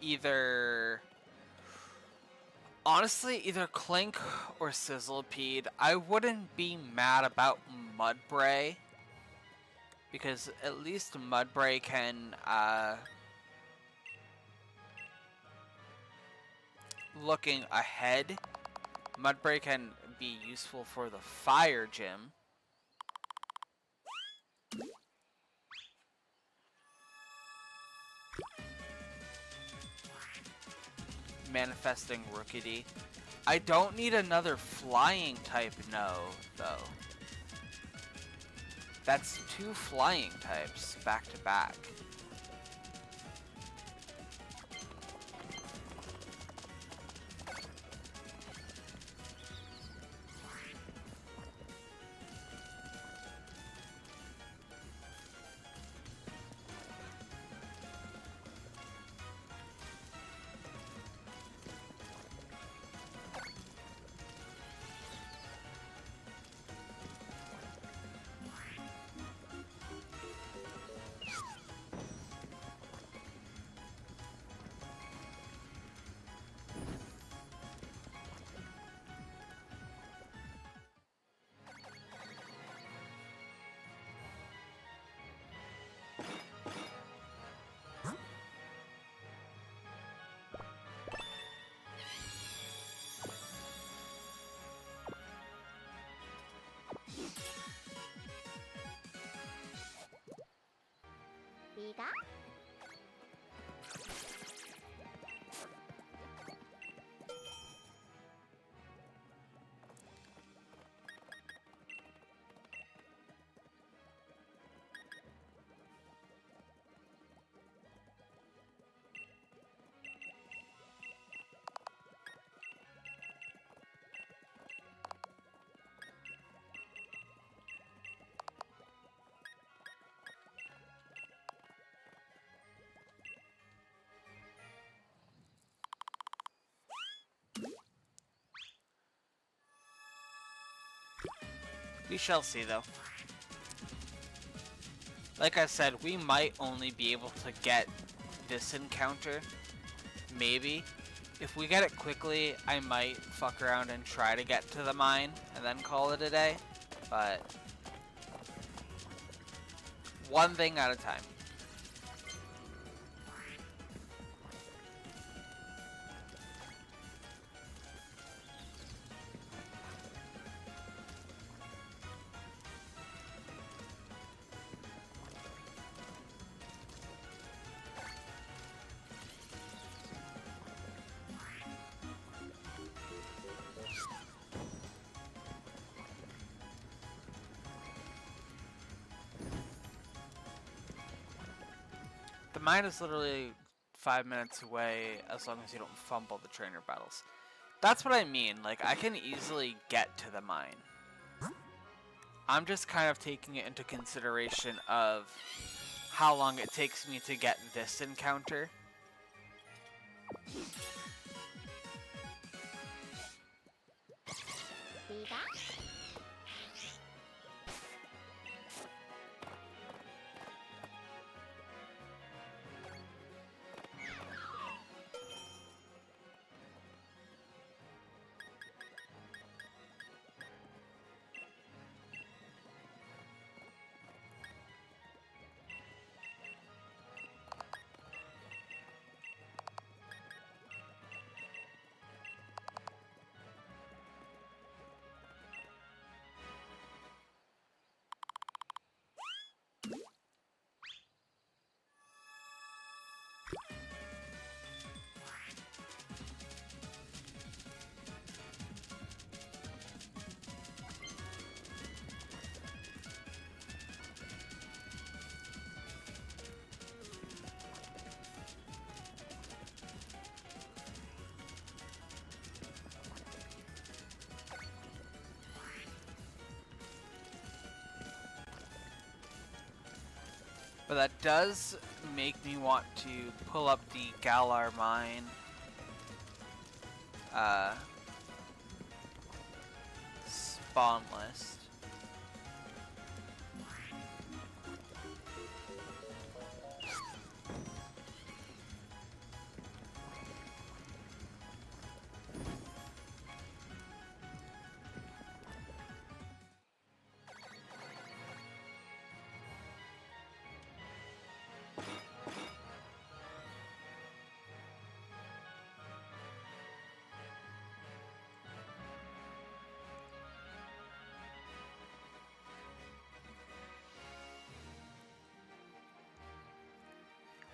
either honestly either Clink or Sizzlepede. I wouldn't be mad about Mudbray because at least Mudbray can looking ahead, Mudbray can be useful for the fire gym. Manifesting Rookidee. I don't need another flying type no, though. That's two flying types back to back. We shall see, though. Like I said, we might only be able to get this encounter. Maybe. If we get it quickly, I might fuck around and try to get to the mine and then call it a day. But one thing at a time. The mine is literally 5 minutes away as long as you don't fumble the trainer battles. That's what I mean, like I can easily get to the mine. I'm just kind of taking it into consideration of how long it takes me to get this encounter. But that does make me want to pull up the Galar mine spawn list.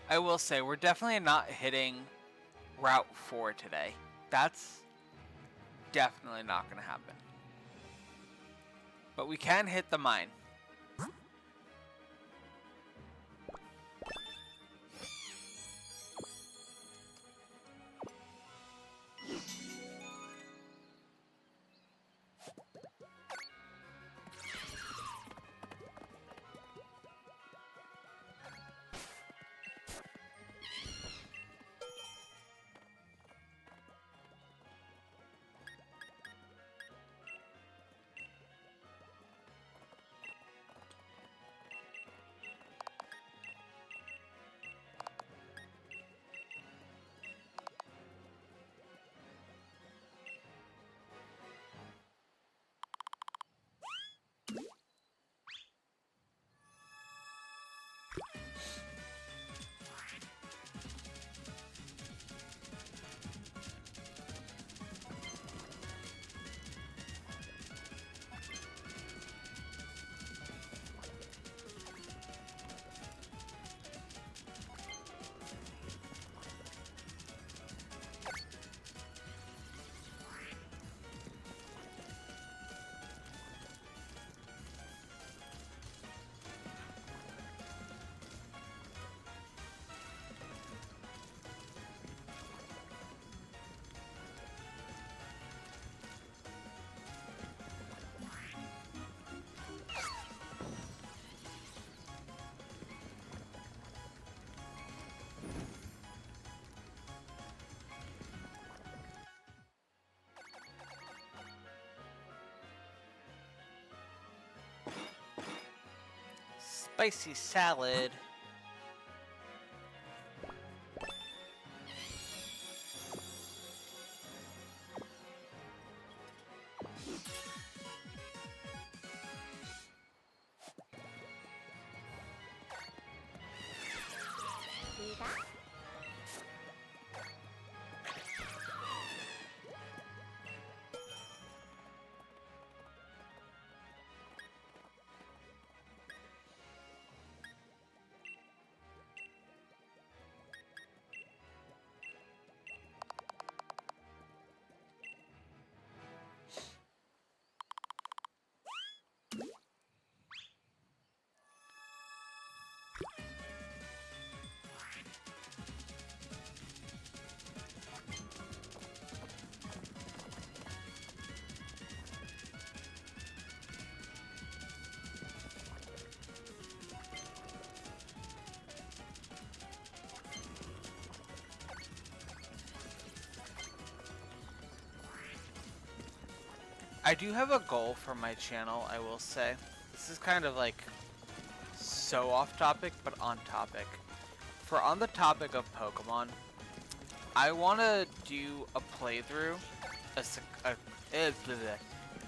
I will say, we're definitely not hitting Route 4 today. That's definitely not going to happen. But we can hit the mine. spicy salad. I do have a goal for my channel, I will say. This is kind of like so off topic, but on topic. For on the topic of Pokemon, I want to do a playthrough,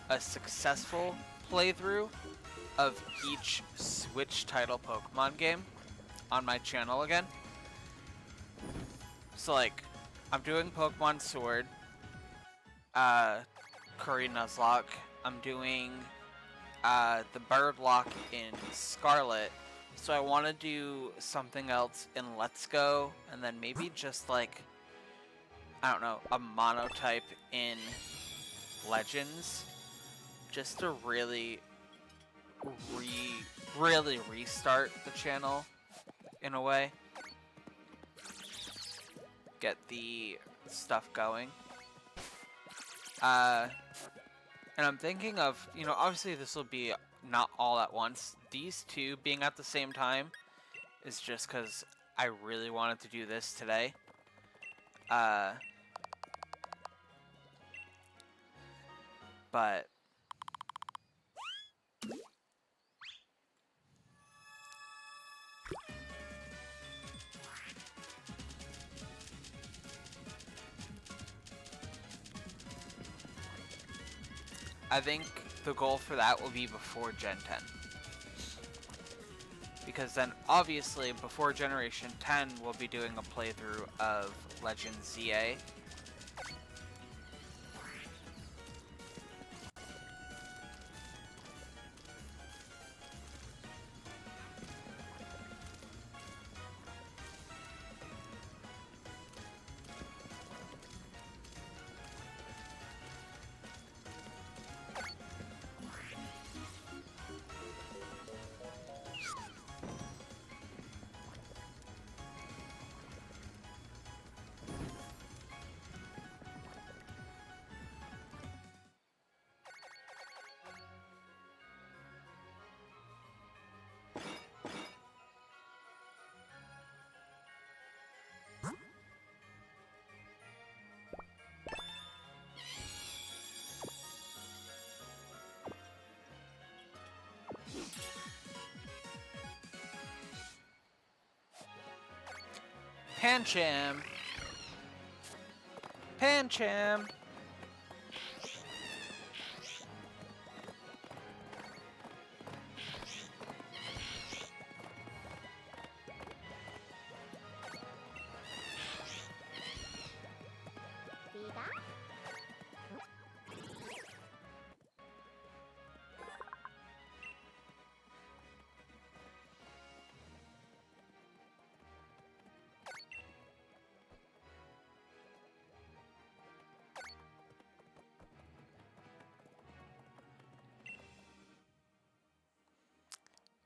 a successful playthrough of each Switch title Pokemon game on my channel again. So like, I'm doing Pokemon Sword, Curry Nuzlocke. I'm doing the Birdlock in Scarlet. So I want to do something else in Let's Go, and then maybe just like, I don't know, a monotype in Legends, just to really restart the channel in a way. Get the stuff going. And I'm thinking of, you know, obviously this will be not all at once. These two being at the same time is just because I really wanted to do this today. But I think the goal for that will be before Gen 10. Because then, obviously, before Generation 10, we'll be doing a playthrough of Legend ZA. Pancham! Pancham!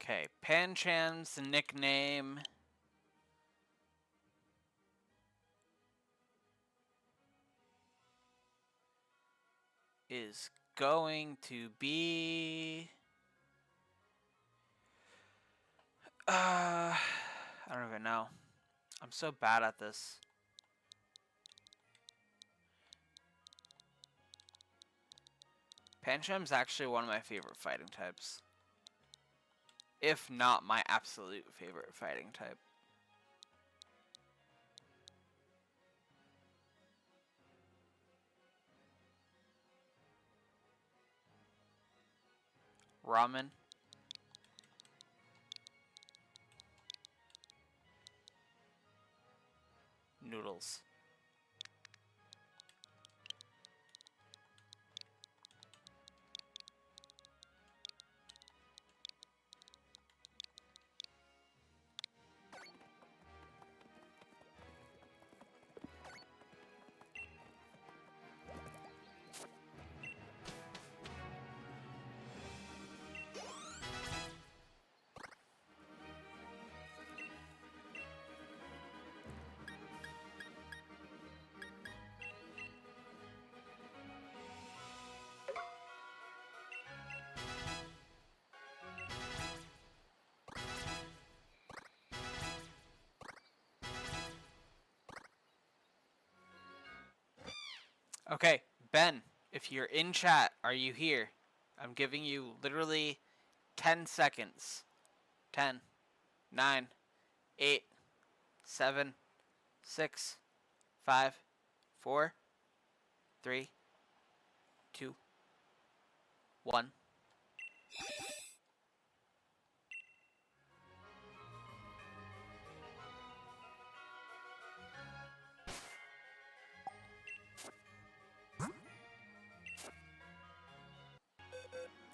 Okay, Pancham's nickname is going to be... I don't even know. I'm so bad at this. Pancham's actually one of my favorite fighting types. if not my absolute favorite fighting type. Ramen. Noodles. Okay, Ben, if you're in chat, are you here? I'm giving you literally 10 seconds. 10, 9, 8, 7, 6, 5, 4, 3, 2, 1.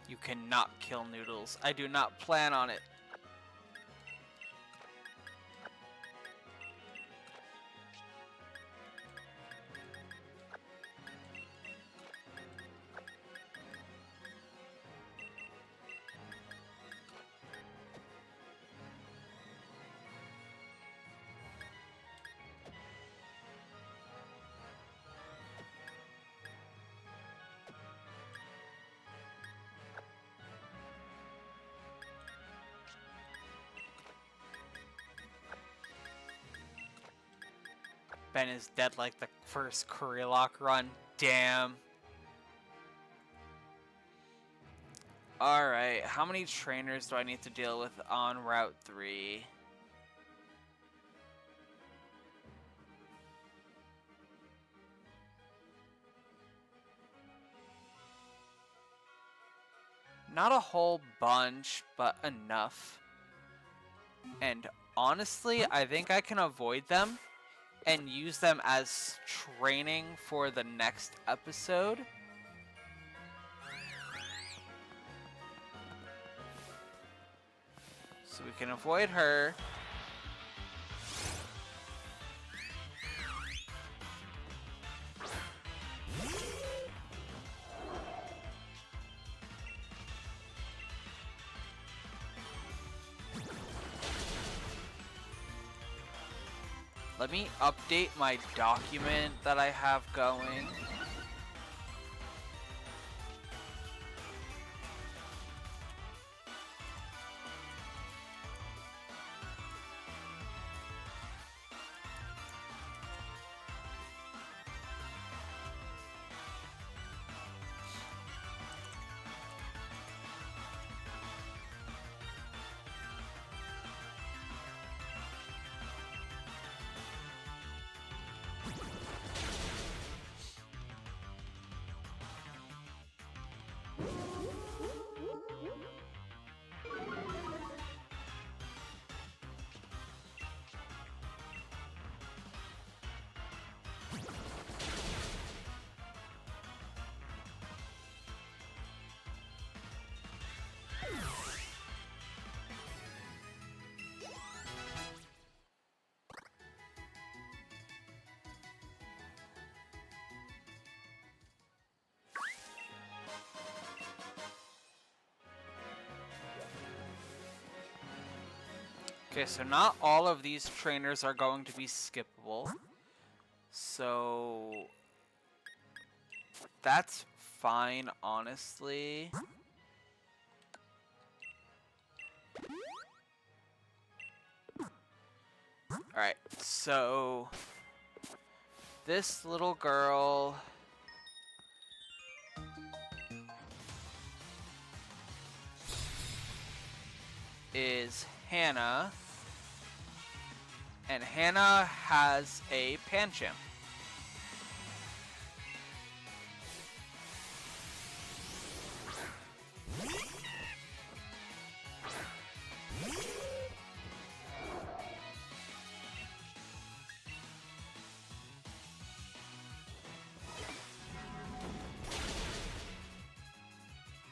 You cannot kill Noodles. I do not plan on it. Ben is dead like the first Currylocke run. Damn. Alright, how many trainers do I need to deal with on Route 3? Not a whole bunch, but enough. And honestly, I think I can avoid them and use them as training for the next episode. So we can avoid her. Let me update my document that I have going. Okay, so not all of these trainers are going to be skippable. So that's fine, honestly. Alright, so this little girl... is Hannah. And Hannah has a Pancham.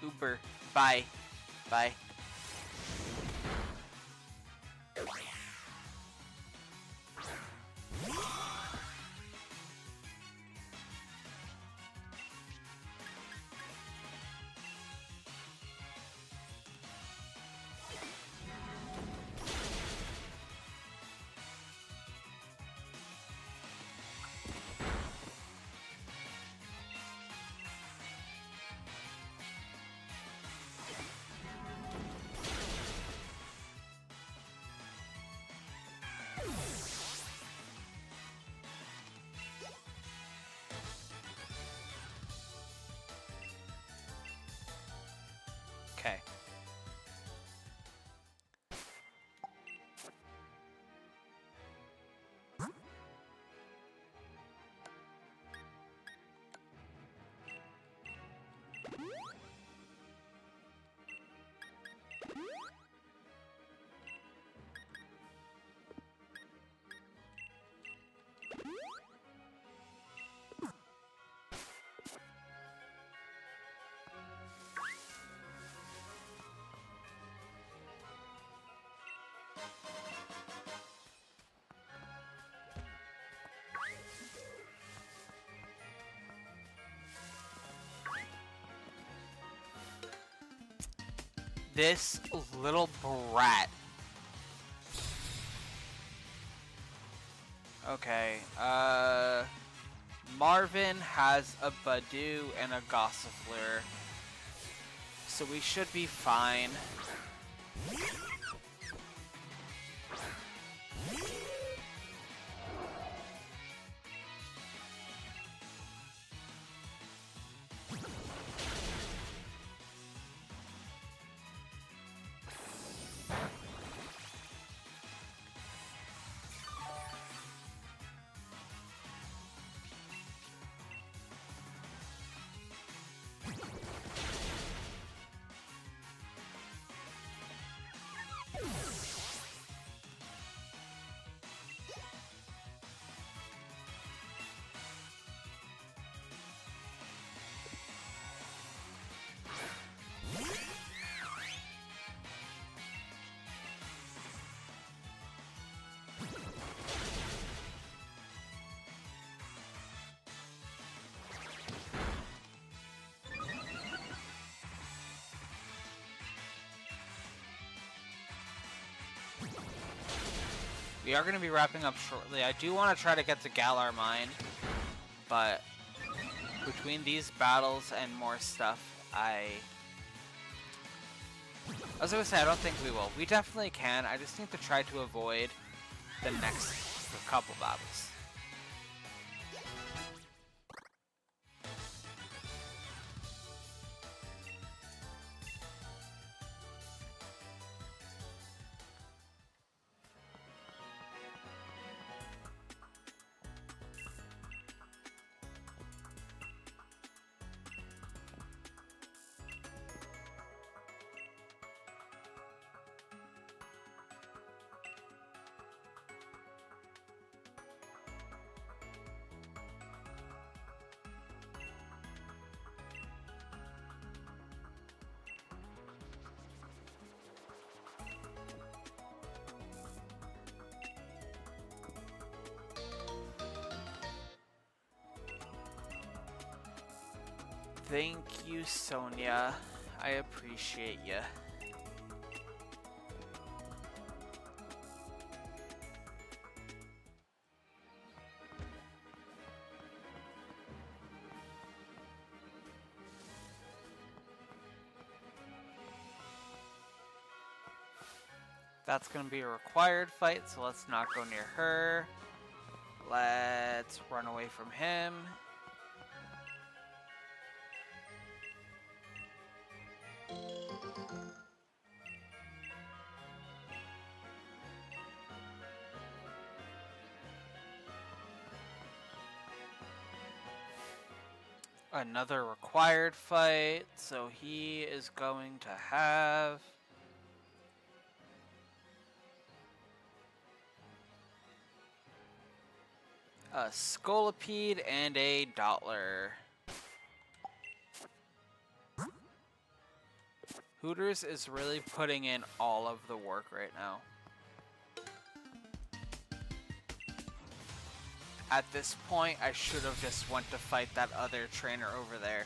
Uber. Bye. Bye. Okay. This little brat. Okay, Marvin has a Badoo and a Gossifleur, so we should be fine. We are going to be wrapping up shortly. I do want to try to get to Galar Mine, but between these battles and more stuff, I was going to say, I don't think we will. We definitely can. I just need to try to avoid the next couple battles. Thank you, Sonia. I appreciate you. That's going to be a required fight, so let's not go near her. Let's run away from him. Another required fight, so he is going to have a Scolipede and a Dottler. Hooters is really putting in all of the work right now. At this point, I should have just went to fight that other trainer over there.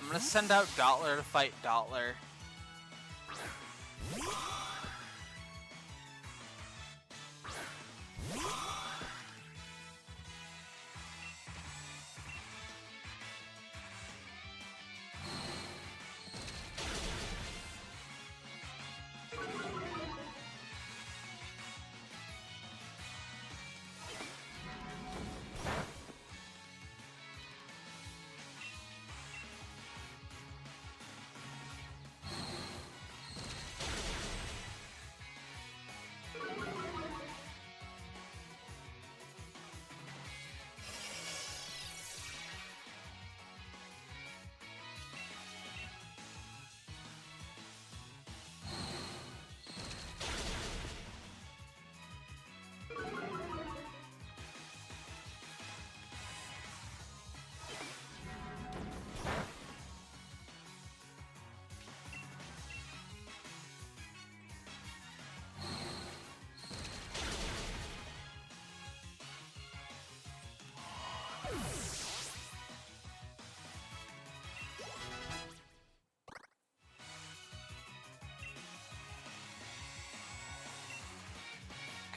I'm gonna send out Dottler to fight Dottler.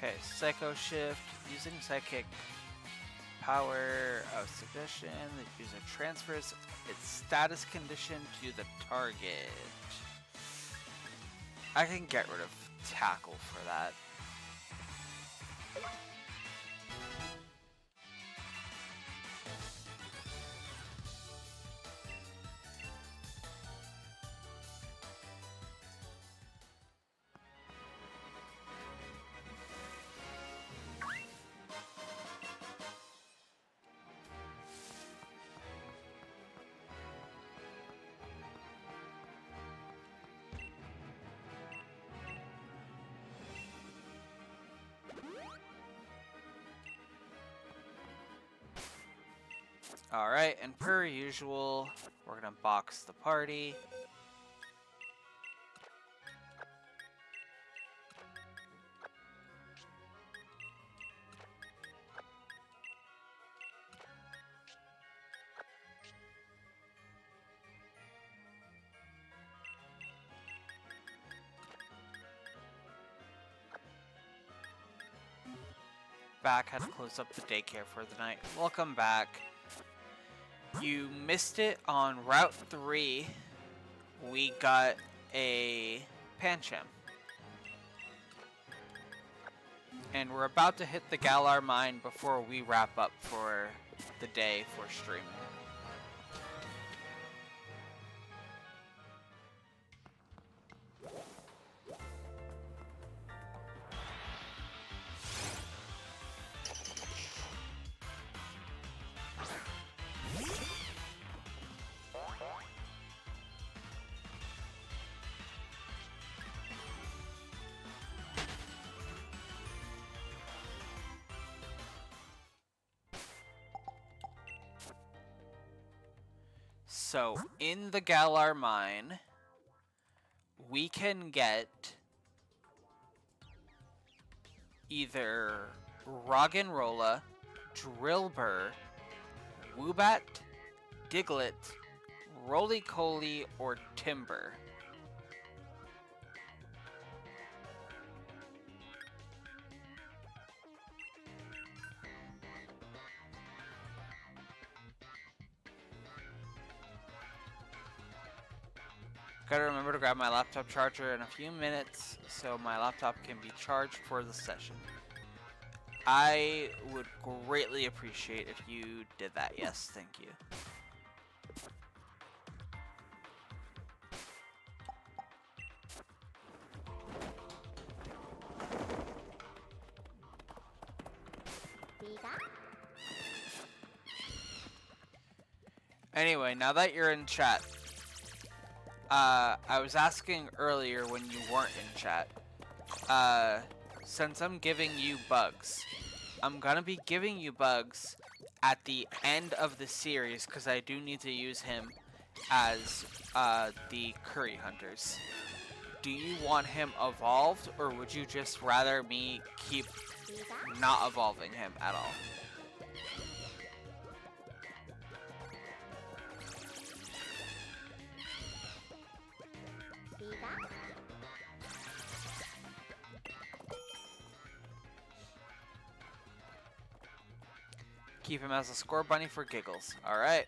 Okay, Psycho Shift, using Psychic Power of Suggestion, the user transfers its status condition to the target. I can get rid of Tackle for that. Alright, and per usual, we're gonna box the party. Back, had to close up the daycare for the night. Welcome back. You missed it on Route 3. We got a Pancham. And we're about to hit the Galar mine before we wrap up for the day for streaming. So, in the Galar mine, we can get either Roggenrola, Drillbur, Woobat, Diglett, Roly-Coly, or Timber. Gotta remember to grab my laptop charger in a few minutes so my laptop can be charged for the session. I would greatly appreciate if you did that. Yes, thank you. Anyway, now that you're in chat, I was asking earlier when you weren't in chat, since I'm giving you bugs, I'm gonna be giving you bugs at the end of the series because I do need to use him as the Curry Hunters. Do you want him evolved, or would you just rather me keep not evolving him at all? Keep him as a score bunny for giggles. Alright.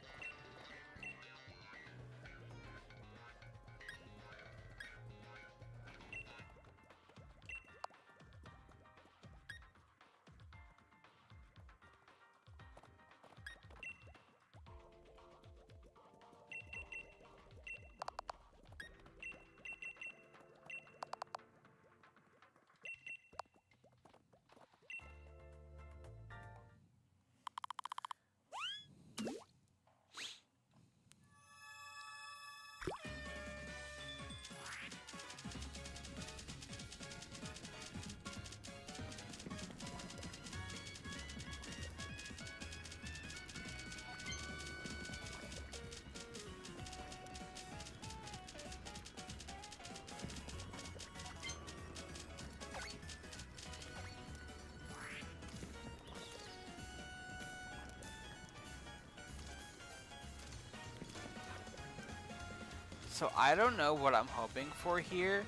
So I don't know what I'm hoping for here.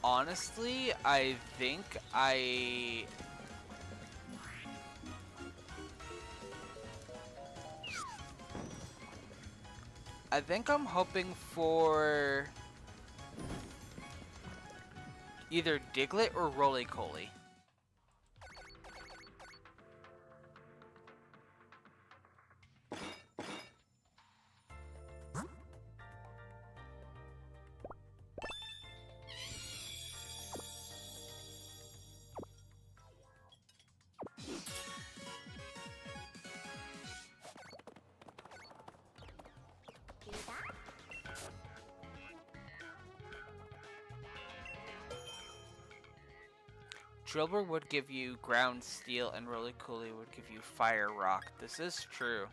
Honestly, I think I think I'm hoping for either Diglett or Roly-Coly. Drillbur would give you Ground Steel and Roly-Coly would give you Fire Rock. This is true.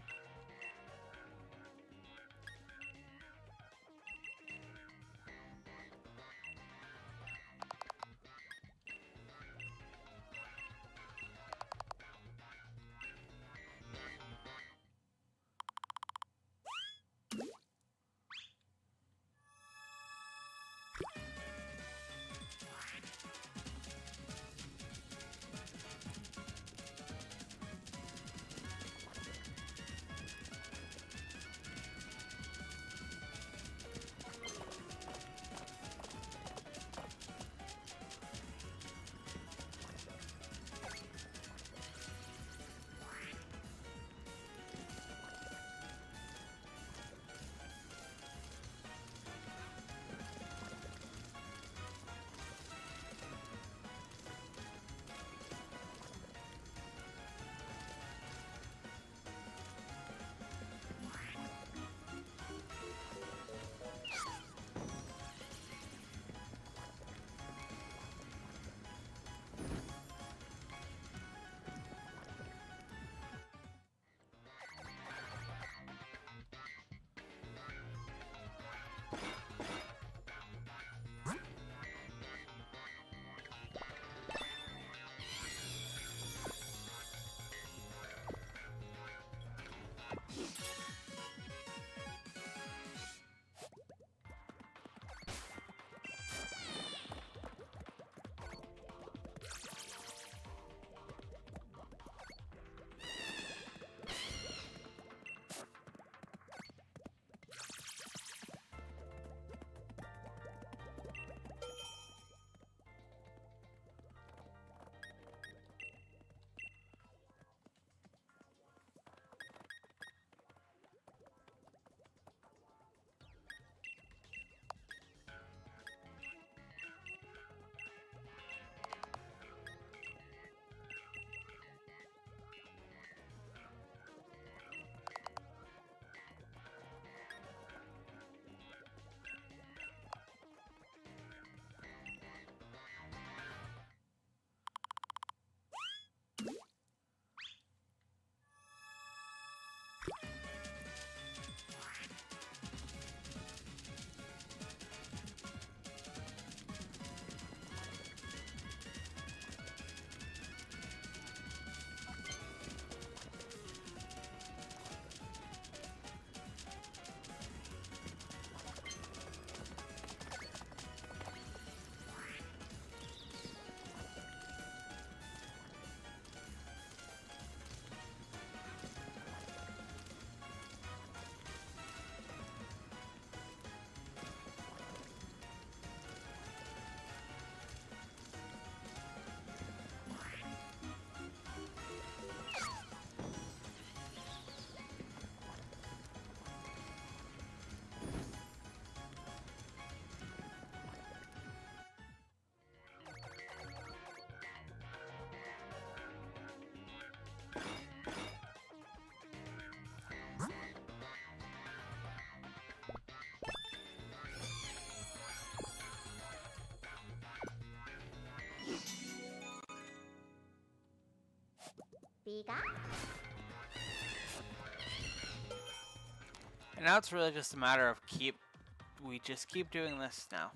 And now it's really just a matter of we just keep doing this now.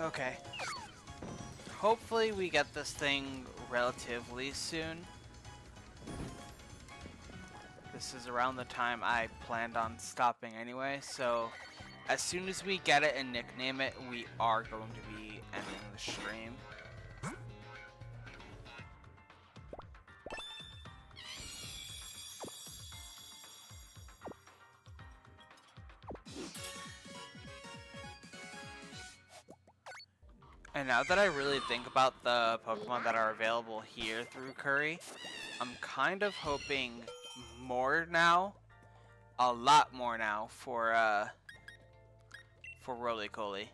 Okay. Hopefully we get this thing relatively soon. This is around the time I planned on stopping anyway, so as soon as we get it and nickname it, we are going to be ending the stream. And now that I really think about the Pokemon that are available here through Curry, I'm kind of hoping more now, a lot more now for Roly-Coly.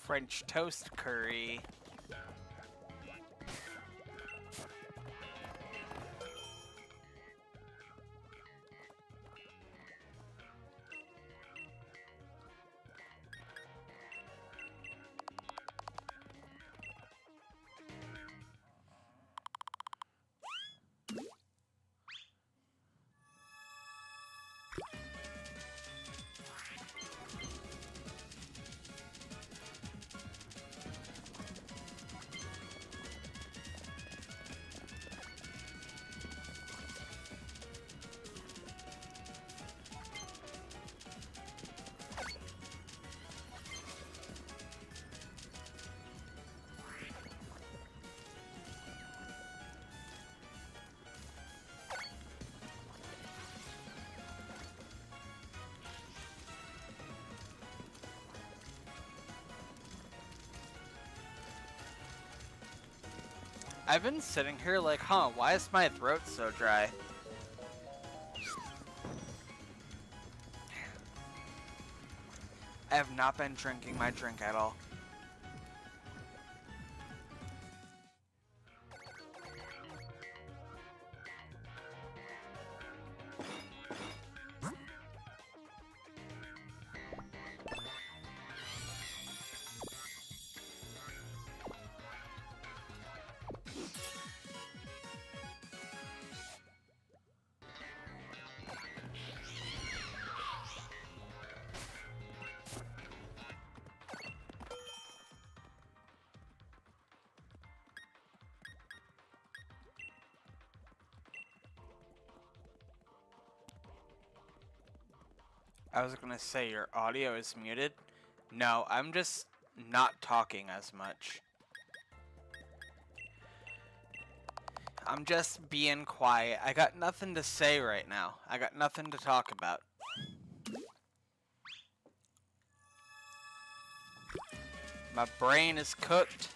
French toast curry. I've been sitting here like, why is my throat so dry? I have not been drinking my drink at all. I was gonna say your audio is muted. No, I'm just not talking as much. I'm just being quiet. I got nothing to say right now. I got nothing to talk about. My brain is cooked,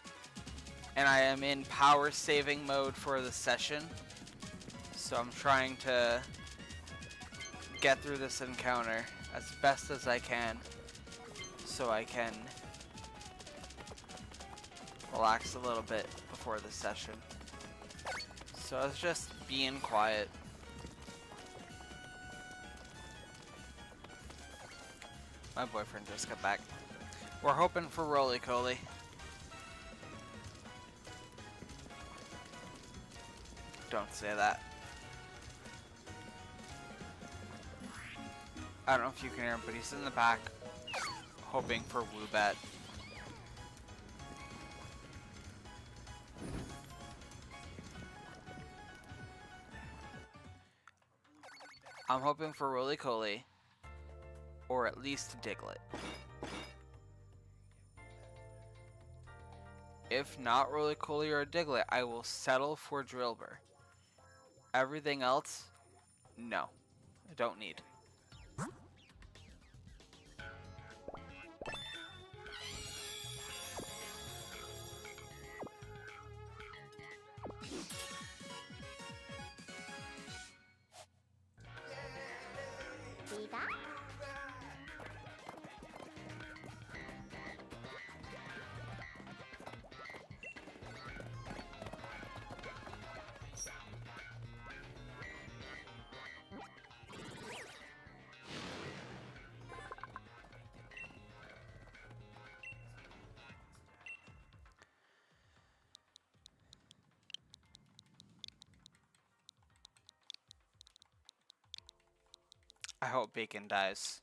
and I am in power saving mode for the session. So I'm trying to get through this encounter as best as I can, so I can relax a little bit before the session. So I was just being quiet. My boyfriend just got back. We're hoping for roly-coly. Don't say that. I don't know if you can hear him, but he's in the back, hoping for Woobat. I'm hoping for roly-coly, or at least Diglett. If not roly-coly or Diglett, I will settle for Drillbur. Everything else, no, I don't need. I hope Bacon dies.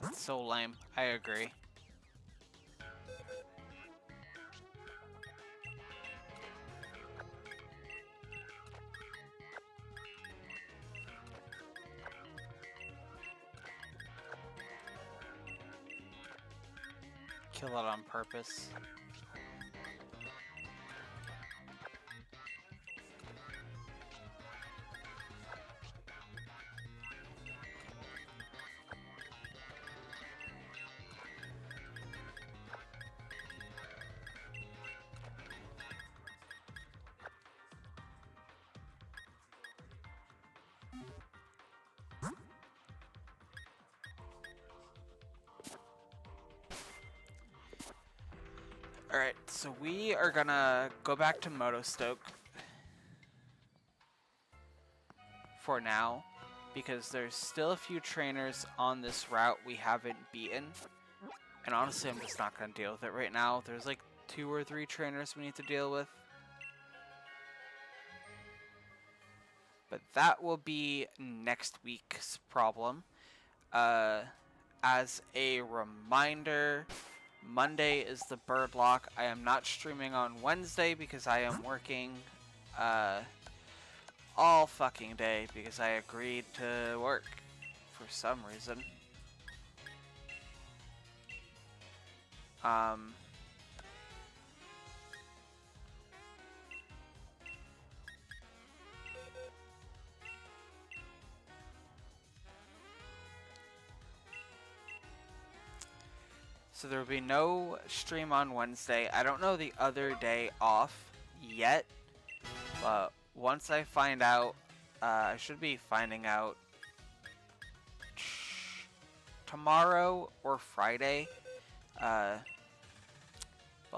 That's so lame. I agree. kill it on purpose. Alright, so we are gonna go back to Motostoke for now, because there's still a few trainers on this route we haven't beaten. And honestly, I'm just not gonna deal with it right now. There's like 2 or 3 trainers we need to deal with. But that will be next week's problem. As a reminder, Monday is the bird lock. I am not streaming on Wednesday because I am working all fucking day because I agreed to work for some reason. So there will be no stream on Wednesday. I don't know the other day off yet, but once I find out, I should be finding out tomorrow or Friday. Well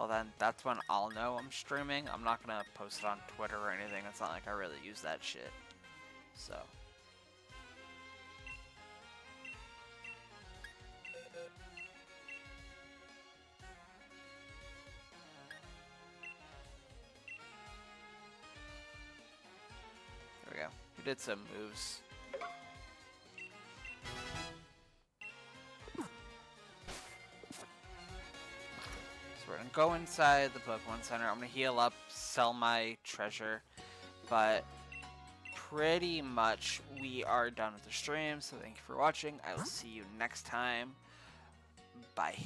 then, that's when I'll know I'm streaming. I'm not gonna post it on Twitter or anything. It's not like I really use that shit. So. There we go. We did some moves. We're gonna go inside the Pokemon Center. I'm gonna heal up, sell my treasure, but pretty much we are done with the stream. So thank you for watching. I will see you next time. Bye.